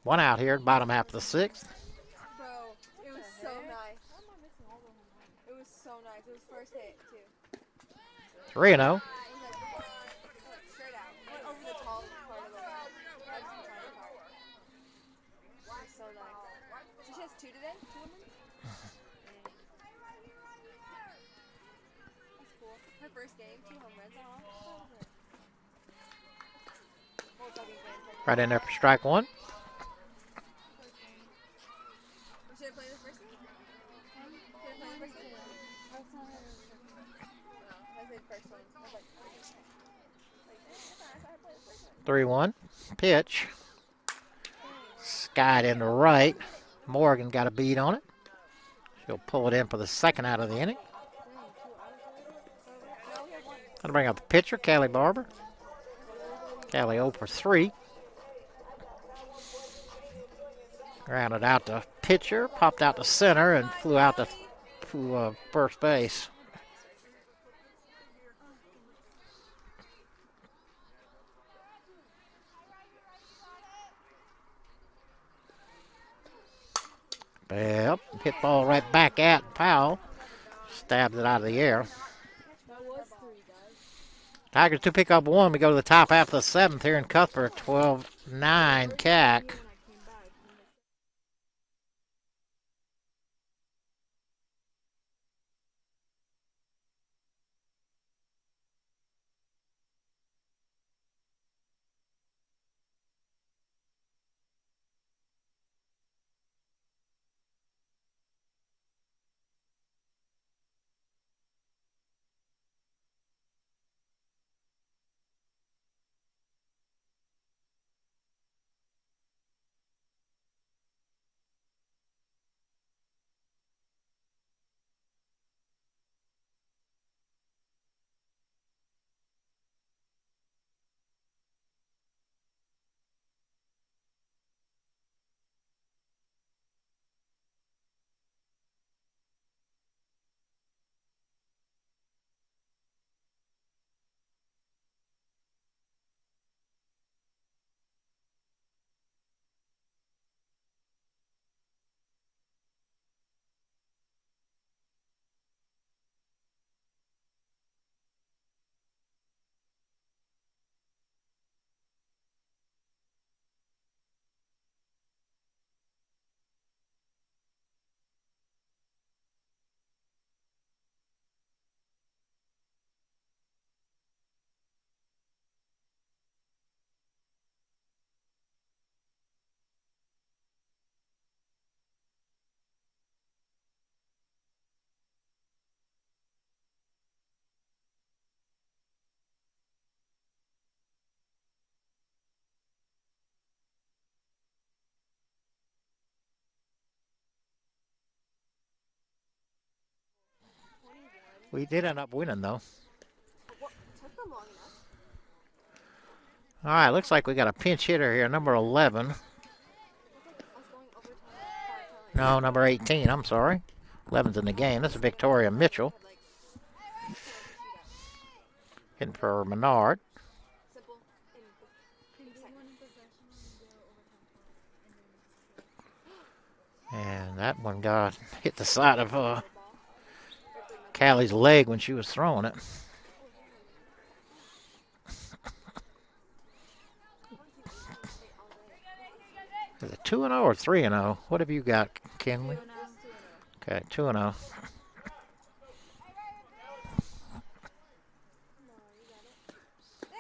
[SPEAKER 1] One out here, bottom half of the sixth.
[SPEAKER 2] Bro, it was so nice. It was so nice. It was first hit, too.
[SPEAKER 1] 3-0.
[SPEAKER 2] It was like, straight out. Went over the tall part of the line. That was the tiny part. It was so nice. So she has 2 today? 2 women? That's cool. Her first game, 2 home runs.
[SPEAKER 1] Right in there for strike one.
[SPEAKER 2] Should I play the first one? Should I play the first one? No, I said first one. I was like, I played the first one.
[SPEAKER 1] 3-1. Pitch. Skied into right. Morgan got a beat on it. She'll pull it in for the second out of the inning. That'll bring up the pitcher, Callie Barber. Callie 0 for 3. Grounded out to pitcher, popped out to center, and flew out to first base. Yep, hit ball right back at Powell. Stabs it out of the air. Tigers to pick up 1. We go to the top half of the 7th here in Cuthbert. 12-9 CAC. We did end up winning, though.
[SPEAKER 2] Took them long enough.
[SPEAKER 1] All right, looks like we got a pinch hitter here, number 11.
[SPEAKER 2] Us going overtime 5 times.
[SPEAKER 1] No, number 18, I'm sorry. 11's in the game. This is Victoria Mitchell. Hitting for Menard.
[SPEAKER 2] Simple and
[SPEAKER 1] And that one got hit the side of Callie's leg when she was throwing it. Is it 2-0 or 3-0? What have you got, Kenley? Okay, 2-0.
[SPEAKER 2] There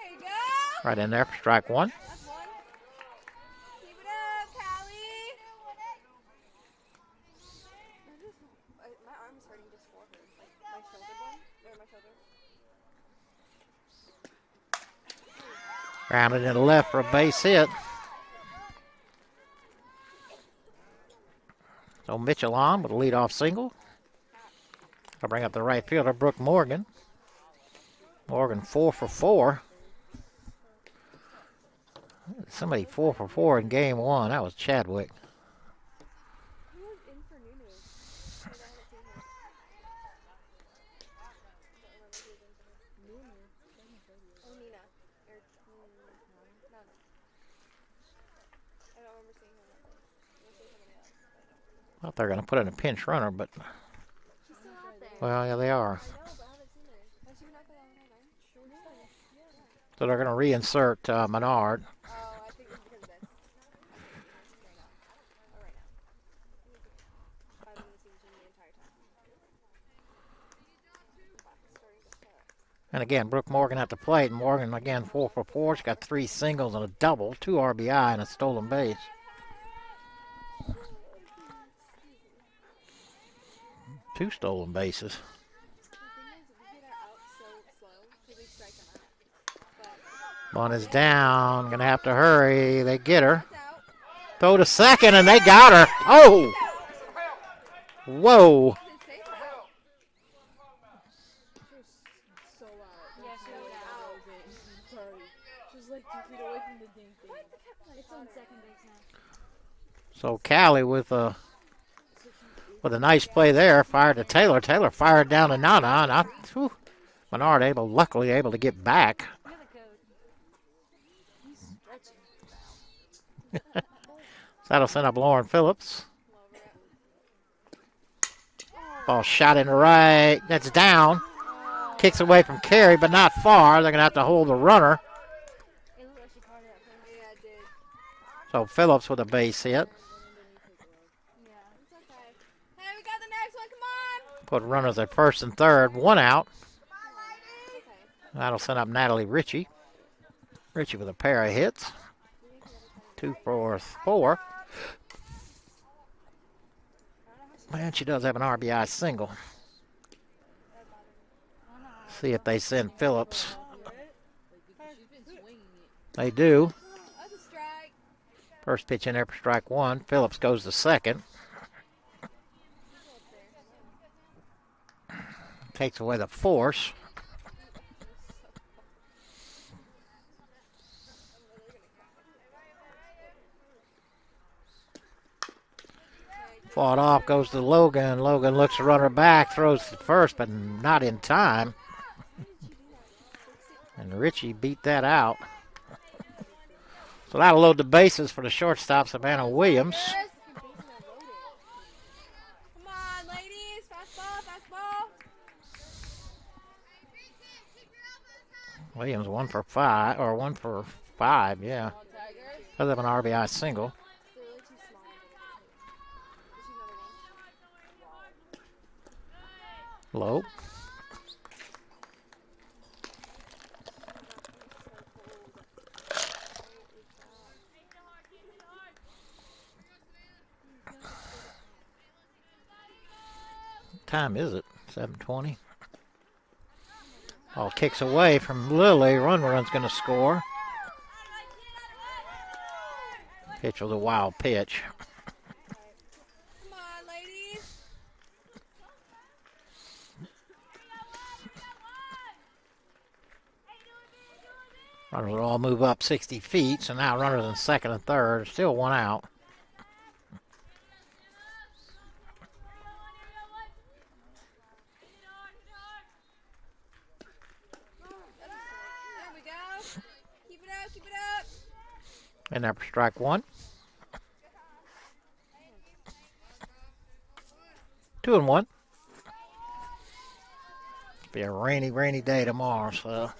[SPEAKER 2] you go.
[SPEAKER 1] Right in there for strike one.
[SPEAKER 2] That's one. Keep it up, Callie. My arm's hurting just for her. Like my shoulder bone. Or my shoulder.
[SPEAKER 1] Rounded into left for a base hit. So Mitchell on with a leadoff single. I'll bring up the right fielder, Brooke Morgan. Morgan 4 for 4. Somebody 4 for 4 in game 1. That was Chadwick.
[SPEAKER 2] Who was in for Nunu? Like, I haven't seen her.
[SPEAKER 3] Nunu. Doesn't show you.
[SPEAKER 2] Oh, Nina. Or, no. I don't remember seeing her that day. I see somebody else.
[SPEAKER 1] I thought they're going to put in a pinch runner, but,
[SPEAKER 2] She's still out there.
[SPEAKER 1] well, yeah, they are.
[SPEAKER 2] I know, but I haven't seen her. Has she been out there on her bench? Sure.
[SPEAKER 1] So they're going to reinsert Menard.
[SPEAKER 2] Oh, I think it's because of this. Right now. Oh, right now. 5 minutes in between the entire time. Clock is starting to tick.
[SPEAKER 1] And again, Brooke Morgan at the plate. Morgan, again, 4 for 4. She's got 3 singles and a double, 2 RBI, and a stolen base. 2 stolen bases.
[SPEAKER 2] The thing is, we get our out so slow because we strike them out. But
[SPEAKER 1] One is down. Going to have to hurry. They get her.
[SPEAKER 2] it's out.
[SPEAKER 1] Throw to second, and they got her. Oh! Whoa.
[SPEAKER 2] It's safe out.
[SPEAKER 4] So loud.
[SPEAKER 3] Yeah, she was out.
[SPEAKER 4] Sorry. She was like 2 feet away from the ding thing.
[SPEAKER 3] It's on second base now.
[SPEAKER 1] So Callie with a nice play there, fired to Taylor. Taylor fired down to Nana, and Menard luckily able to get back.
[SPEAKER 3] You're the code.
[SPEAKER 1] That'll send up Lauren Phillips. Ball shot in the right. That's down. Kicks away from Carey, but not far. They're going to have to hold the runner.
[SPEAKER 3] It looked like she caught it up from
[SPEAKER 2] Yeah, it did.
[SPEAKER 1] So Phillips with a base hit.
[SPEAKER 3] Yeah.
[SPEAKER 2] It's okay. Hey, we got the next one. Come on.
[SPEAKER 1] Put runners at first and third. 1 out.
[SPEAKER 2] Okay.
[SPEAKER 1] That'll send up Natalie Ritchie. Ritchie with a pair of hits. 2 for 4. Man, she does have an RBI single. See if they send Phillips. They do.
[SPEAKER 2] That's a strike.
[SPEAKER 1] First pitch in there for strike 1. Phillips goes to second. Takes away the force. Fought off, goes to Logan. Logan looks the runner back, throws to first, but not in time. And Ritchie beat that out. So that'll load the bases for the shortstop, Savannah Williams.
[SPEAKER 2] Come on, ladies. Fast ball.
[SPEAKER 1] Williams 1 for 5, or 1 for 5, yeah. Does have an RBI single.
[SPEAKER 2] They're really too small. Is she another one?
[SPEAKER 1] Low. What time is it? 7:20. Ball kicks away from Lily. Run's going to score. Pitch was a wild pitch.
[SPEAKER 2] Come on, ladies.
[SPEAKER 1] Runners will all move up 60 feet, so now runners in second and third. Still 1 out.
[SPEAKER 2] There we go. Keep it up.
[SPEAKER 1] And there for strike 1. 2-1. Be a rainy day tomorrow, so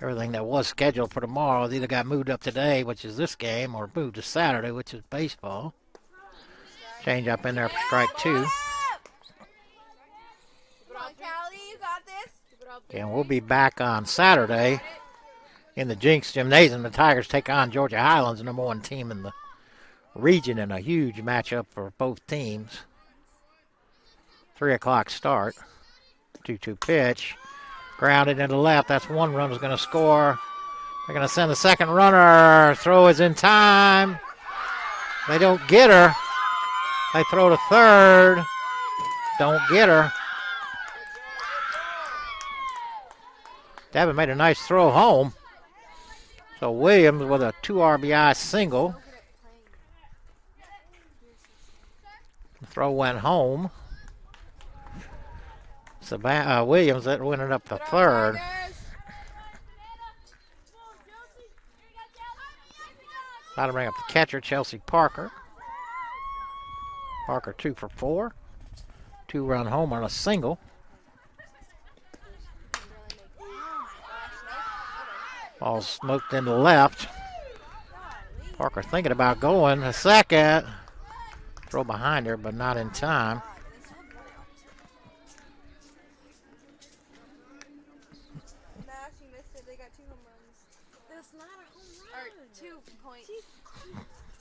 [SPEAKER 1] everything that was scheduled for tomorrow has either got moved up today, which is this game, or moved to Saturday, which is baseball. Change up in there for strike 2.
[SPEAKER 2] Come on, Callie. You got this.
[SPEAKER 1] And we'll be back on Saturday in the Jinx Gymnasium. The Tigers take on Georgia Highlands, the number 1 team in the region, in a huge matchup for both teams. 3 o'clock start. 2-2 pitch. Grounded into left. That's 1 run is going to score. They're going to send the second runner. Throw is in time. They don't get her. They throw to third. Don't get her. Devin made a nice throw home. So Williams with a 2 RBI single.
[SPEAKER 2] So good at playing.
[SPEAKER 1] Throw went home. Williams that winning up the third. Now to bring up the catcher, Chelsea Parker. Parker 2 for 4. 2-run home on a single. Ball smoked in the left. Parker thinking about going a second. Throw behind her, but not in time.
[SPEAKER 2] Nah, she missed it. They got 2 home runs. That's not a home run. Or 2 points.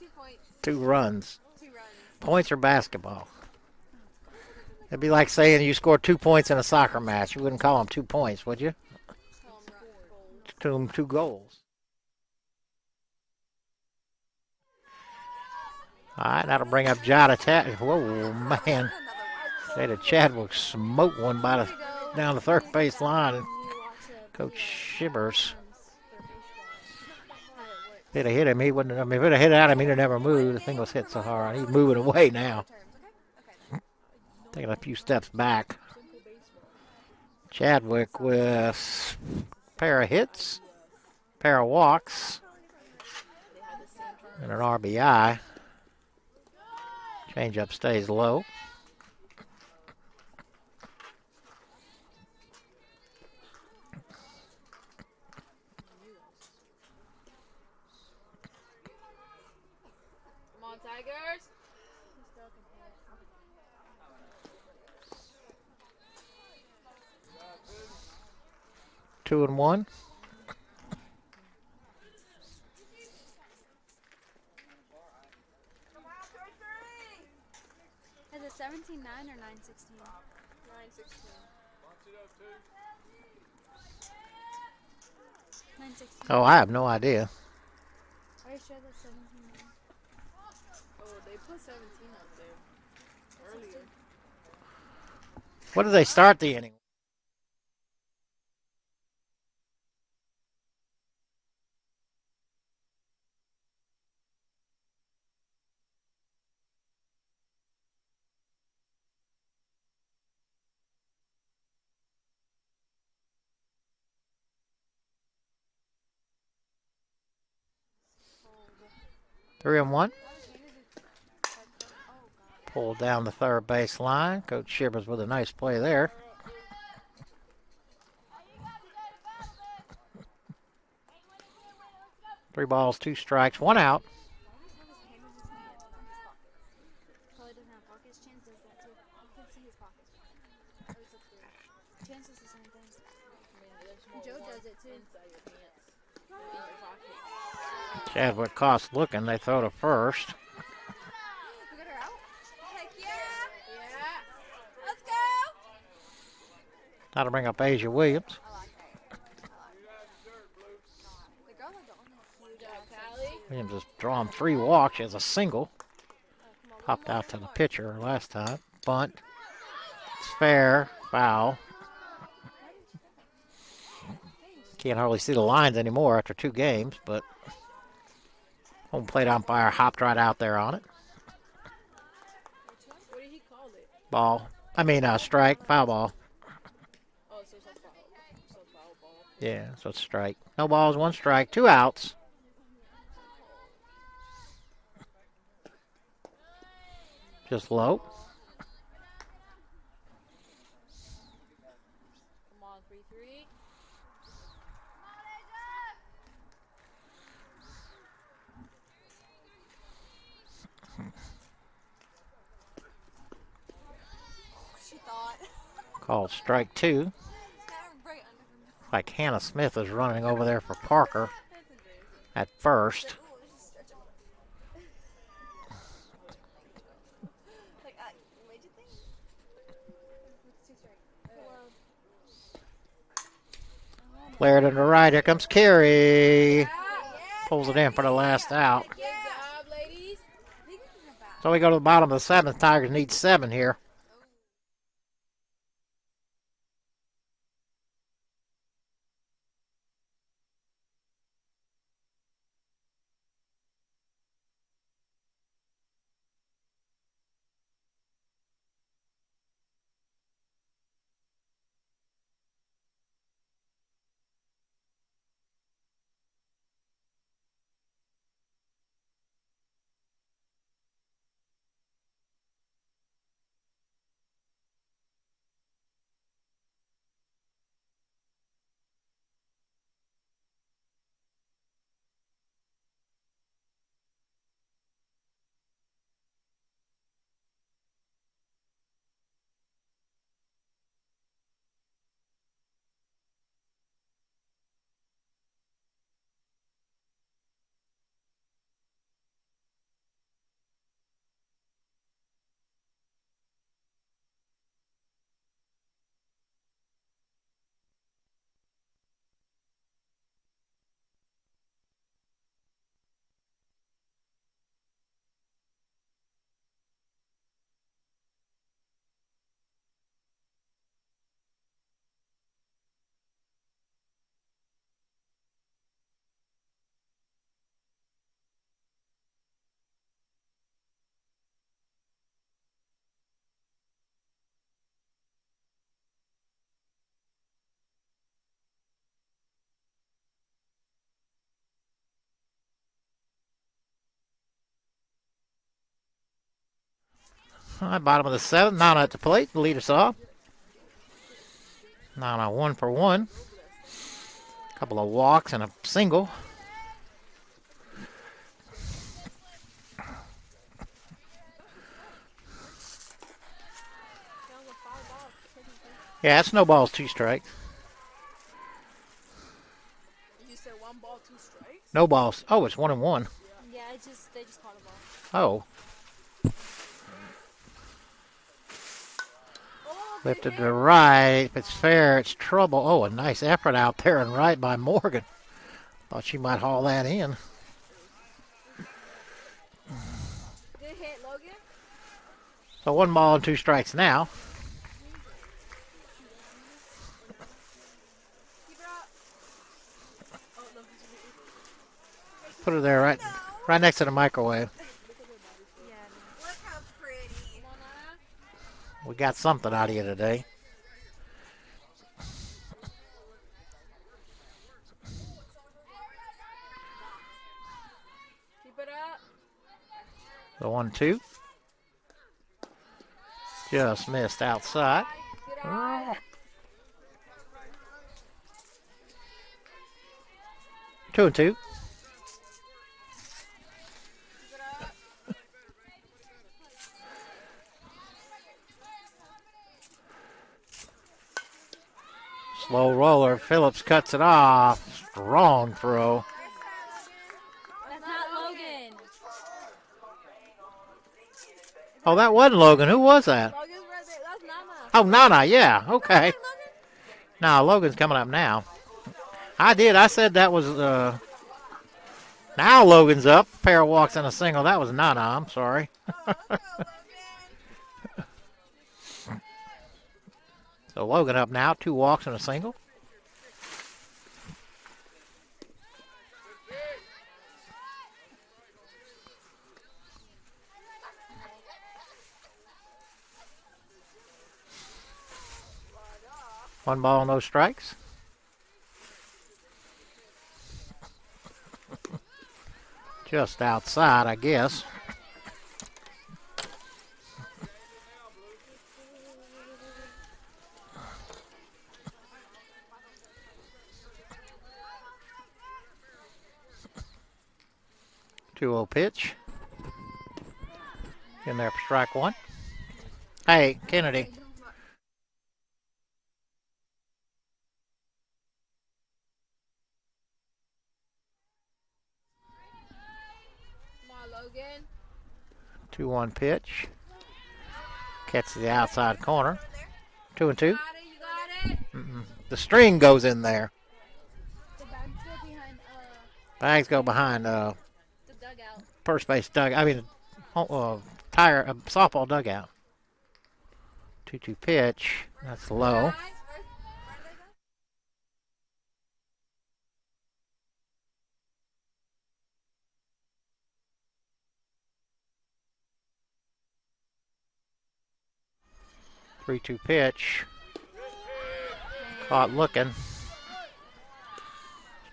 [SPEAKER 2] 2 points.
[SPEAKER 1] 2 runs.
[SPEAKER 2] 2 runs.
[SPEAKER 1] Points are basketball. It'd be like saying you scored 2 points in a soccer match. You wouldn't call them 2 points, would you? Two goals. All right, that'll bring up Jada Tat. Whoa, man. Jada Chadwick smoked one down the third base line. And Coach Shivers. If it'd have hit him, he wouldn't. I mean, if it had hit at him, he'd have never moved. The thing was hit so hard. He's moving away now. Taking a few steps back. Chadwick with a pair of hits, pair of walks, and an RBI. Changeup stays low.
[SPEAKER 3] Come on, Tigers.
[SPEAKER 1] 2-1.
[SPEAKER 3] Is it 17-9 or 9-16?
[SPEAKER 2] 9-16.
[SPEAKER 3] 9-16.
[SPEAKER 1] Oh, I have no idea.
[SPEAKER 3] Are you sure that's 17-9?
[SPEAKER 4] Oh, they put 17 up there earlier.
[SPEAKER 1] What did they start the inning? Three and one. Pulled down the third base line. Coach Shivers with a nice play there. Three balls, 2 strikes, 1 out.
[SPEAKER 3] Probably doesn't have pockets. Chance does that too. You can see his pockets. Chance does the same thing. Joe does it too.
[SPEAKER 1] Chadwick Cost looking. They throw to first.
[SPEAKER 2] We got her out? Heck yeah!
[SPEAKER 4] Yeah.
[SPEAKER 2] Let's go!
[SPEAKER 1] That'll bring up Asia Williams.
[SPEAKER 2] I like her. The girl like the only huge
[SPEAKER 4] Callie.
[SPEAKER 1] Williams has drawn 3 walks. She has a single. Popped out to the pitcher last time. Bunt. It's fair. Foul. Can't hardly see the lines anymore after 2 games, but home plate umpire hopped right out there on it.
[SPEAKER 4] What did he call it?
[SPEAKER 1] Ball. Strike. Foul ball.
[SPEAKER 4] Oh, so it's a foul. So foul ball.
[SPEAKER 1] Yeah, so it's strike. No balls, 1 strike, 2 outs. Just low.
[SPEAKER 4] Come on, 3-3.
[SPEAKER 2] She thought.
[SPEAKER 1] Called strike 2.
[SPEAKER 2] Got her right under her.
[SPEAKER 1] Like Hannah Smith is running over there for Parker
[SPEAKER 2] That's embarrassing.
[SPEAKER 1] at first.
[SPEAKER 2] Ooh, just stretch it. Like, what'd you think? It's 2 strikes. Hello.
[SPEAKER 1] Flare to the right. Here comes Carey.
[SPEAKER 2] Yeah.
[SPEAKER 1] Pulls it in for the last out.
[SPEAKER 2] Yeah.
[SPEAKER 4] Good job, ladies.
[SPEAKER 2] I think we can have that.
[SPEAKER 1] So we go to the bottom of the 7th. Tigers need 7 here. All right, bottom of the seventh. Nana at the plate to lead us off. Nana 1 for 1. Couple of walks and a single. Yeah, that snowball's 2 strikes.
[SPEAKER 4] You said 1 ball, 2 strikes?
[SPEAKER 1] No balls. Oh, it's 1 and 1.
[SPEAKER 3] Yeah, they just called a ball.
[SPEAKER 1] Oh. Lifted to right. If it's fair, it's trouble. Oh, a nice effort out there and right by Morgan. Thought she might haul that in.
[SPEAKER 2] Good hit, Logan.
[SPEAKER 1] So 1 ball and 2 strikes now.
[SPEAKER 2] Keep it up.
[SPEAKER 1] Put her there right next to the microwave.
[SPEAKER 2] Look how pretty.
[SPEAKER 1] We got something out of you today.
[SPEAKER 2] Keep it up.
[SPEAKER 1] The 1-2. Just missed outside.
[SPEAKER 2] Good eye.
[SPEAKER 1] 2 and 2.
[SPEAKER 2] Keep it up.
[SPEAKER 1] Slow roller. Phillips cuts it off. Strong throw.
[SPEAKER 3] That's not Logan.
[SPEAKER 1] Oh, that wasn't Logan. Who was that?
[SPEAKER 2] Logan's right there. That's Nana.
[SPEAKER 1] Oh, Nana. Yeah. Okay. Now Logan's coming up now. I did. I said that was. Now Logan's up. Pair of walks and a single. That was Nana. I'm sorry. So Logan up now. 2 walks and a single. One ball, no strikes. Just outside, I guess. Two-0 pitch. In there for strike 1. Hey, Kennedy.
[SPEAKER 2] Come on, Logan.
[SPEAKER 1] 2-1 pitch. Catches the outside corner. 2 and 2.
[SPEAKER 2] You got it.
[SPEAKER 1] The string goes in there.
[SPEAKER 3] The bags go behind
[SPEAKER 1] Bags go behind
[SPEAKER 3] the dugout.
[SPEAKER 1] first base dugout. I mean, softball dugout. 2-2 pitch. That's low.
[SPEAKER 2] Nice.
[SPEAKER 1] 3-2 pitch. Caught looking.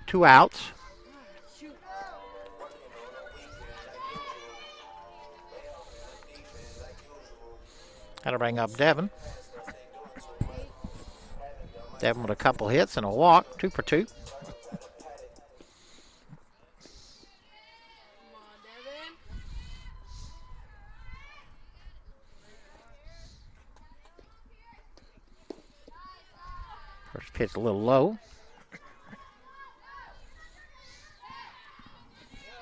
[SPEAKER 1] 2 outs. Got to bring up Devin. Devin with a couple hits and a walk. 2 for 2.
[SPEAKER 2] Come on, Devin.
[SPEAKER 1] First pitch a little low.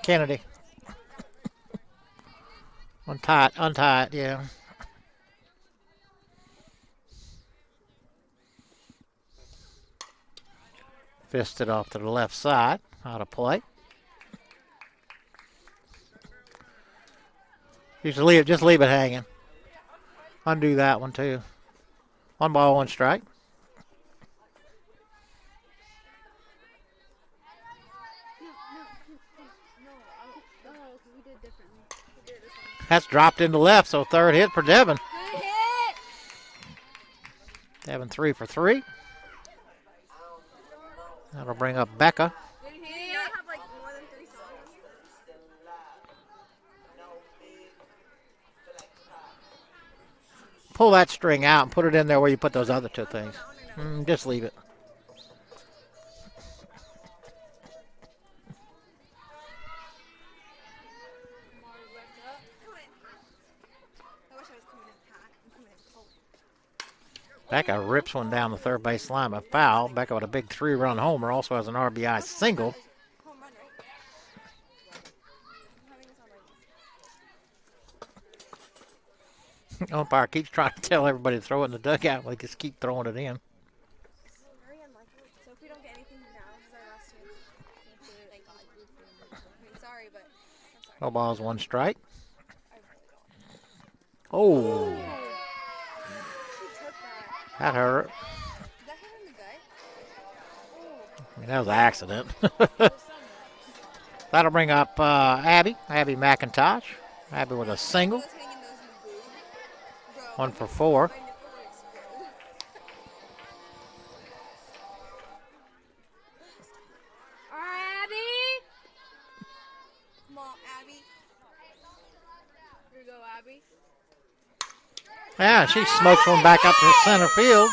[SPEAKER 1] Kennedy. Untied, yeah. Fisted off to the left side. Out of play. Just leave it hanging. Undo that one too. 1 ball, 1 strike.
[SPEAKER 3] We did differently.
[SPEAKER 1] That's dropped into left, so 3rd hit for Devin.
[SPEAKER 2] Good hit.
[SPEAKER 1] Devin 3 for 3. That'll bring up Becca.
[SPEAKER 2] Good hit.
[SPEAKER 4] Do you not have like more than 3 songs?
[SPEAKER 1] pull that string out and put it in there where you put those other two things. Just leave it.
[SPEAKER 2] I wish I was coming in hot. I'm coming in cold.
[SPEAKER 1] Becca rips one down the third base line, a foul. Becca with a big 3-run homer, also has an RBI single.
[SPEAKER 2] Home run, right? I'm having this on my
[SPEAKER 1] Umpire keeps trying to tell everybody to throw it in the dugout. We just keep throwing it in.
[SPEAKER 2] very unlikely. So if we don't get anything now, this is our last chance. Thank God. I mean, sorry, but I'm sorry.
[SPEAKER 1] No balls, one strike.
[SPEAKER 2] I really don't.
[SPEAKER 1] Oh,
[SPEAKER 2] He took that.
[SPEAKER 1] that hurt.
[SPEAKER 2] Did that hit in the gut?
[SPEAKER 1] I mean, that was an accident. That'll bring up Abby McIntosh. Abby with a single.
[SPEAKER 2] I was hitting in those boob. Bro,
[SPEAKER 1] 1 for 4.
[SPEAKER 2] my nipple would explode.
[SPEAKER 3] Alright, Abby.
[SPEAKER 2] Come on, Abby.
[SPEAKER 3] Here you go, Abby.
[SPEAKER 1] Yeah, she smokes one back up to center field.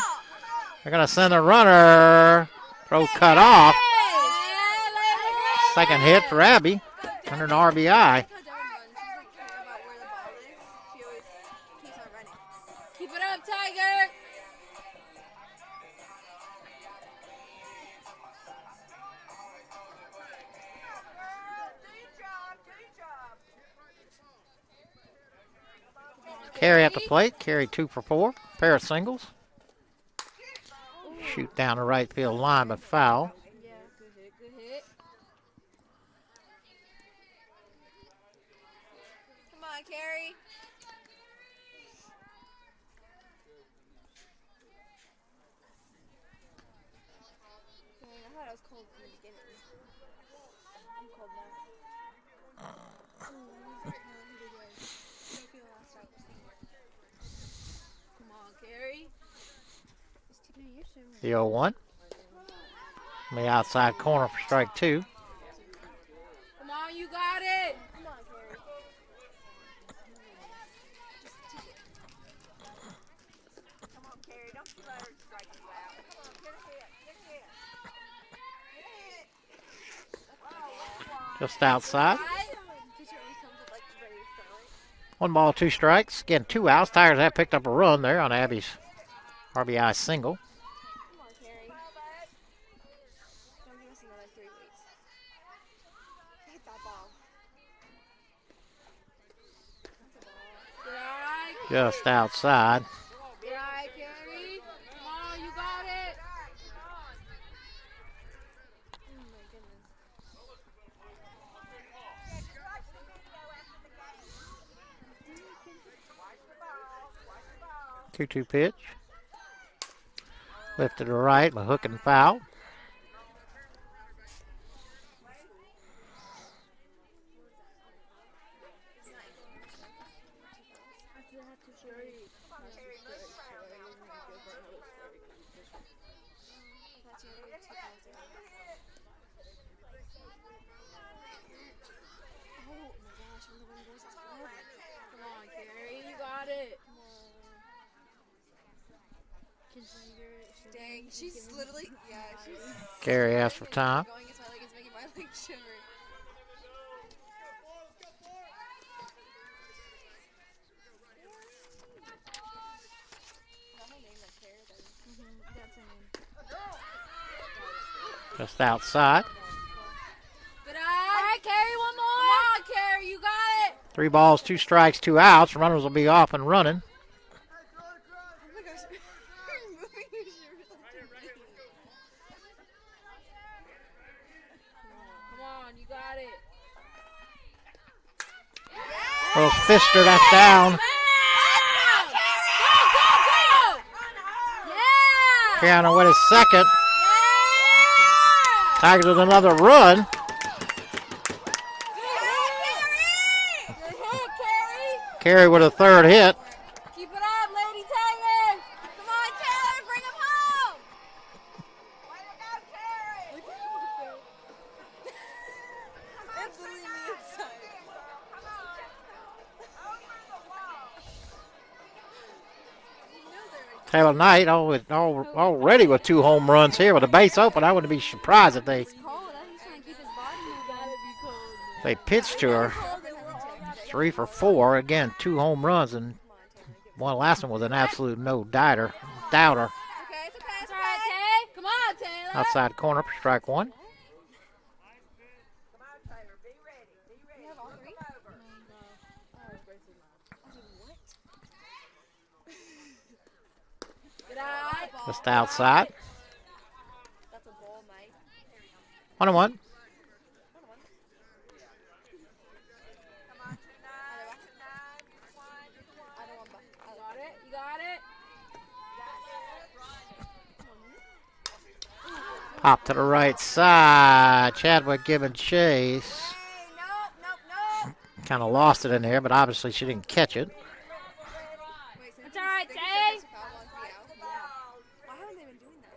[SPEAKER 1] They're going to send a runner. Throw cut off. Second hit for Abby. Under an RBI.
[SPEAKER 2] How Devin runs. She doesn't care about where the ball is. She always keeps on running.
[SPEAKER 3] Keep it up, Tiger.
[SPEAKER 1] Carey at the plate. Carey 2 for 4. Pair of singles. Shoot down the right field line, but foul.
[SPEAKER 3] Yeah, good hit, good hit.
[SPEAKER 2] Come on, Carrie. Dang, I thought I was cold from the beginning. I'm cold now.
[SPEAKER 3] Come on, Carrie.
[SPEAKER 1] The 0-1. On the outside corner for strike 2.
[SPEAKER 3] Come on, you got it.
[SPEAKER 2] Come on, Carrie. Come on, Carrie. Don't let her strike you out. Come on, get a hit. Get a hit. Hit.
[SPEAKER 1] Just outside.
[SPEAKER 2] Pitcher always comes up like ready to throw it.
[SPEAKER 1] 1 ball, 2 strikes. Again, 2 outs. Tigers have picked up a run there on Abby's RBI single.
[SPEAKER 2] Come on, Carrie. Don't give us another 3 weeks. Hit that ball. That's a ball.
[SPEAKER 3] Strike.
[SPEAKER 1] Just outside.
[SPEAKER 3] Strike, Carrie. Come on, you got it.
[SPEAKER 2] Oh my goodness.
[SPEAKER 1] 2-2 pitch. Lifted to right, a hook and foul.
[SPEAKER 3] Come on, Carrie. You got it.
[SPEAKER 2] Dang, she's literally, yeah, she's
[SPEAKER 1] Carey asked for time.
[SPEAKER 2] going as my leg is making my leg shiver. That whole name, like Carrie,
[SPEAKER 3] That's her name.
[SPEAKER 1] Just outside.
[SPEAKER 3] Good eye. All right, Carrie, one more. Come on, Carrie. You got it.
[SPEAKER 1] 3 balls, 2 strikes, 2 outs. Runners will be off and running.
[SPEAKER 2] oh my gosh, you're moving your shirt like you're running.
[SPEAKER 3] Come on, you got it.
[SPEAKER 1] Little fister, that's down.
[SPEAKER 3] Go, go, go! Yeah!
[SPEAKER 1] Keanu with his second. Tigers with another run.
[SPEAKER 3] Good hit, Carrie.
[SPEAKER 1] Carey with a third hit.
[SPEAKER 3] Keep it up, Lady Taylor.
[SPEAKER 2] Come on, Taylor, bring him home! Way to go, Carrie! That's literally me inside. Come on. Over the wall.
[SPEAKER 1] Taylor Knight already with 2 home runs here with the base open. I wouldn't be surprised if
[SPEAKER 3] He's cold. He's trying to keep his body moving.
[SPEAKER 1] they pitched to her. 3 for 4. Again, 2 home runs, and one last one was an absolute no-doubter. Doubter.
[SPEAKER 2] Okay, it's okay,
[SPEAKER 3] It's
[SPEAKER 2] it's
[SPEAKER 3] all right,
[SPEAKER 2] okay.
[SPEAKER 3] Tay. Come on, Taylor.
[SPEAKER 1] Outside corner for strike 1.
[SPEAKER 2] You have all 3?
[SPEAKER 3] Good eye.
[SPEAKER 1] Just outside.
[SPEAKER 2] That's a ball, mate.
[SPEAKER 1] 1-1.
[SPEAKER 3] Got it. You got it.
[SPEAKER 1] Pop to the right side. Chadwick giving chase.
[SPEAKER 2] Hey, nope.
[SPEAKER 1] Kind of lost it in there, but obviously she didn't catch it.
[SPEAKER 2] Wait, so
[SPEAKER 3] It's all right,
[SPEAKER 2] they
[SPEAKER 3] Tay.
[SPEAKER 2] can say foul on 3 out? Why haven't they been doing that?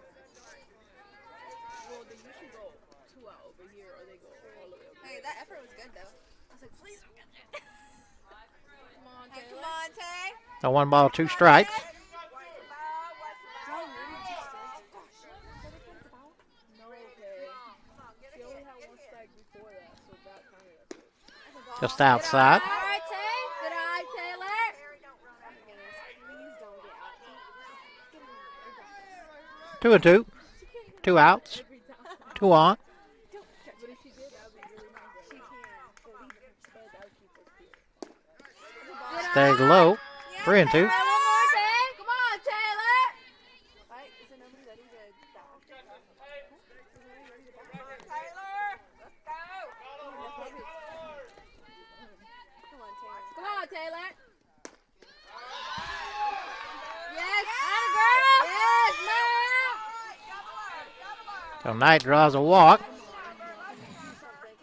[SPEAKER 4] Well, they usually go 2 out over here, or they go all the way over.
[SPEAKER 2] Hey, that effort was good, though. I was like, please don't get it.
[SPEAKER 4] Come on,
[SPEAKER 2] Hey,
[SPEAKER 4] Taylor.
[SPEAKER 2] come on, Tay.
[SPEAKER 1] So 1 ball, 2 strikes.
[SPEAKER 4] No, okay. She only had 1 strike before that, so that kind of.
[SPEAKER 1] Just outside.
[SPEAKER 3] All right, Tay. Good eye, Taylor.
[SPEAKER 2] Please don't get out. Get him.
[SPEAKER 1] 2 and 2. 2 outs. 2 on.
[SPEAKER 4] But if she did, that would be really nice.
[SPEAKER 2] She can. Believe it.
[SPEAKER 4] But that would keep us here.
[SPEAKER 1] Stays low. 3 and 2.
[SPEAKER 3] All right, one more, Tay. Come on, Taylor.
[SPEAKER 2] Right? Is there nobody ready to dash? Come on, Taylor.
[SPEAKER 3] Come on, Taylor. Yes, girl. Yes, ma'am.
[SPEAKER 1] So Knight draws a walk.
[SPEAKER 2] Come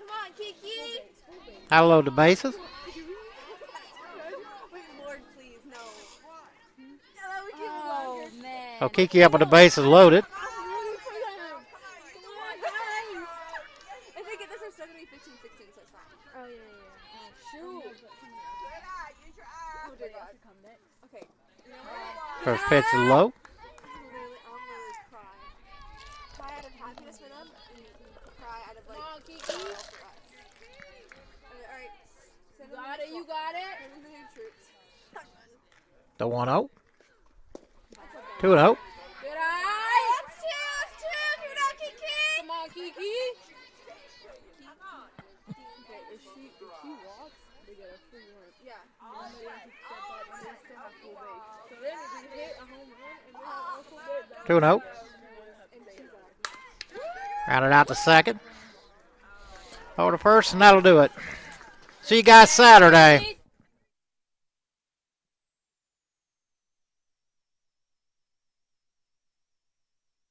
[SPEAKER 2] on, Kiki.
[SPEAKER 1] How to load the bases.
[SPEAKER 2] Wait, Lord, please, no.
[SPEAKER 3] Oh, man.
[SPEAKER 1] So Kiki up with the bases loaded.
[SPEAKER 2] If they get this, it's still going to be 15, 16, so it's fine.
[SPEAKER 3] Oh, yeah. Oh, shoot.
[SPEAKER 2] Oh, dear God. Okay. You know what?
[SPEAKER 1] First pitch is low.
[SPEAKER 2] I'm literally cry. Cry out of happiness for them, and cry out of, like,
[SPEAKER 3] Come on, Kiki.
[SPEAKER 2] sorrow for us. Okay, all right. Send them
[SPEAKER 3] Got
[SPEAKER 2] to
[SPEAKER 3] it. You got it.
[SPEAKER 2] Send them to the troops.
[SPEAKER 1] The 1-0. 2 and 0.
[SPEAKER 3] Good eye.
[SPEAKER 2] That's 2. That's 2. Give it out, Kiki.
[SPEAKER 3] Come on, Kiki.
[SPEAKER 4] Okay, if she walks, they get a free run.
[SPEAKER 2] Yeah.
[SPEAKER 4] And then they step up and they still have full base. So then if they hit a home run and they have full base, that's
[SPEAKER 1] 2 and 0. Rounded out to second. Over to first, and that'll do it. See you guys Saturday.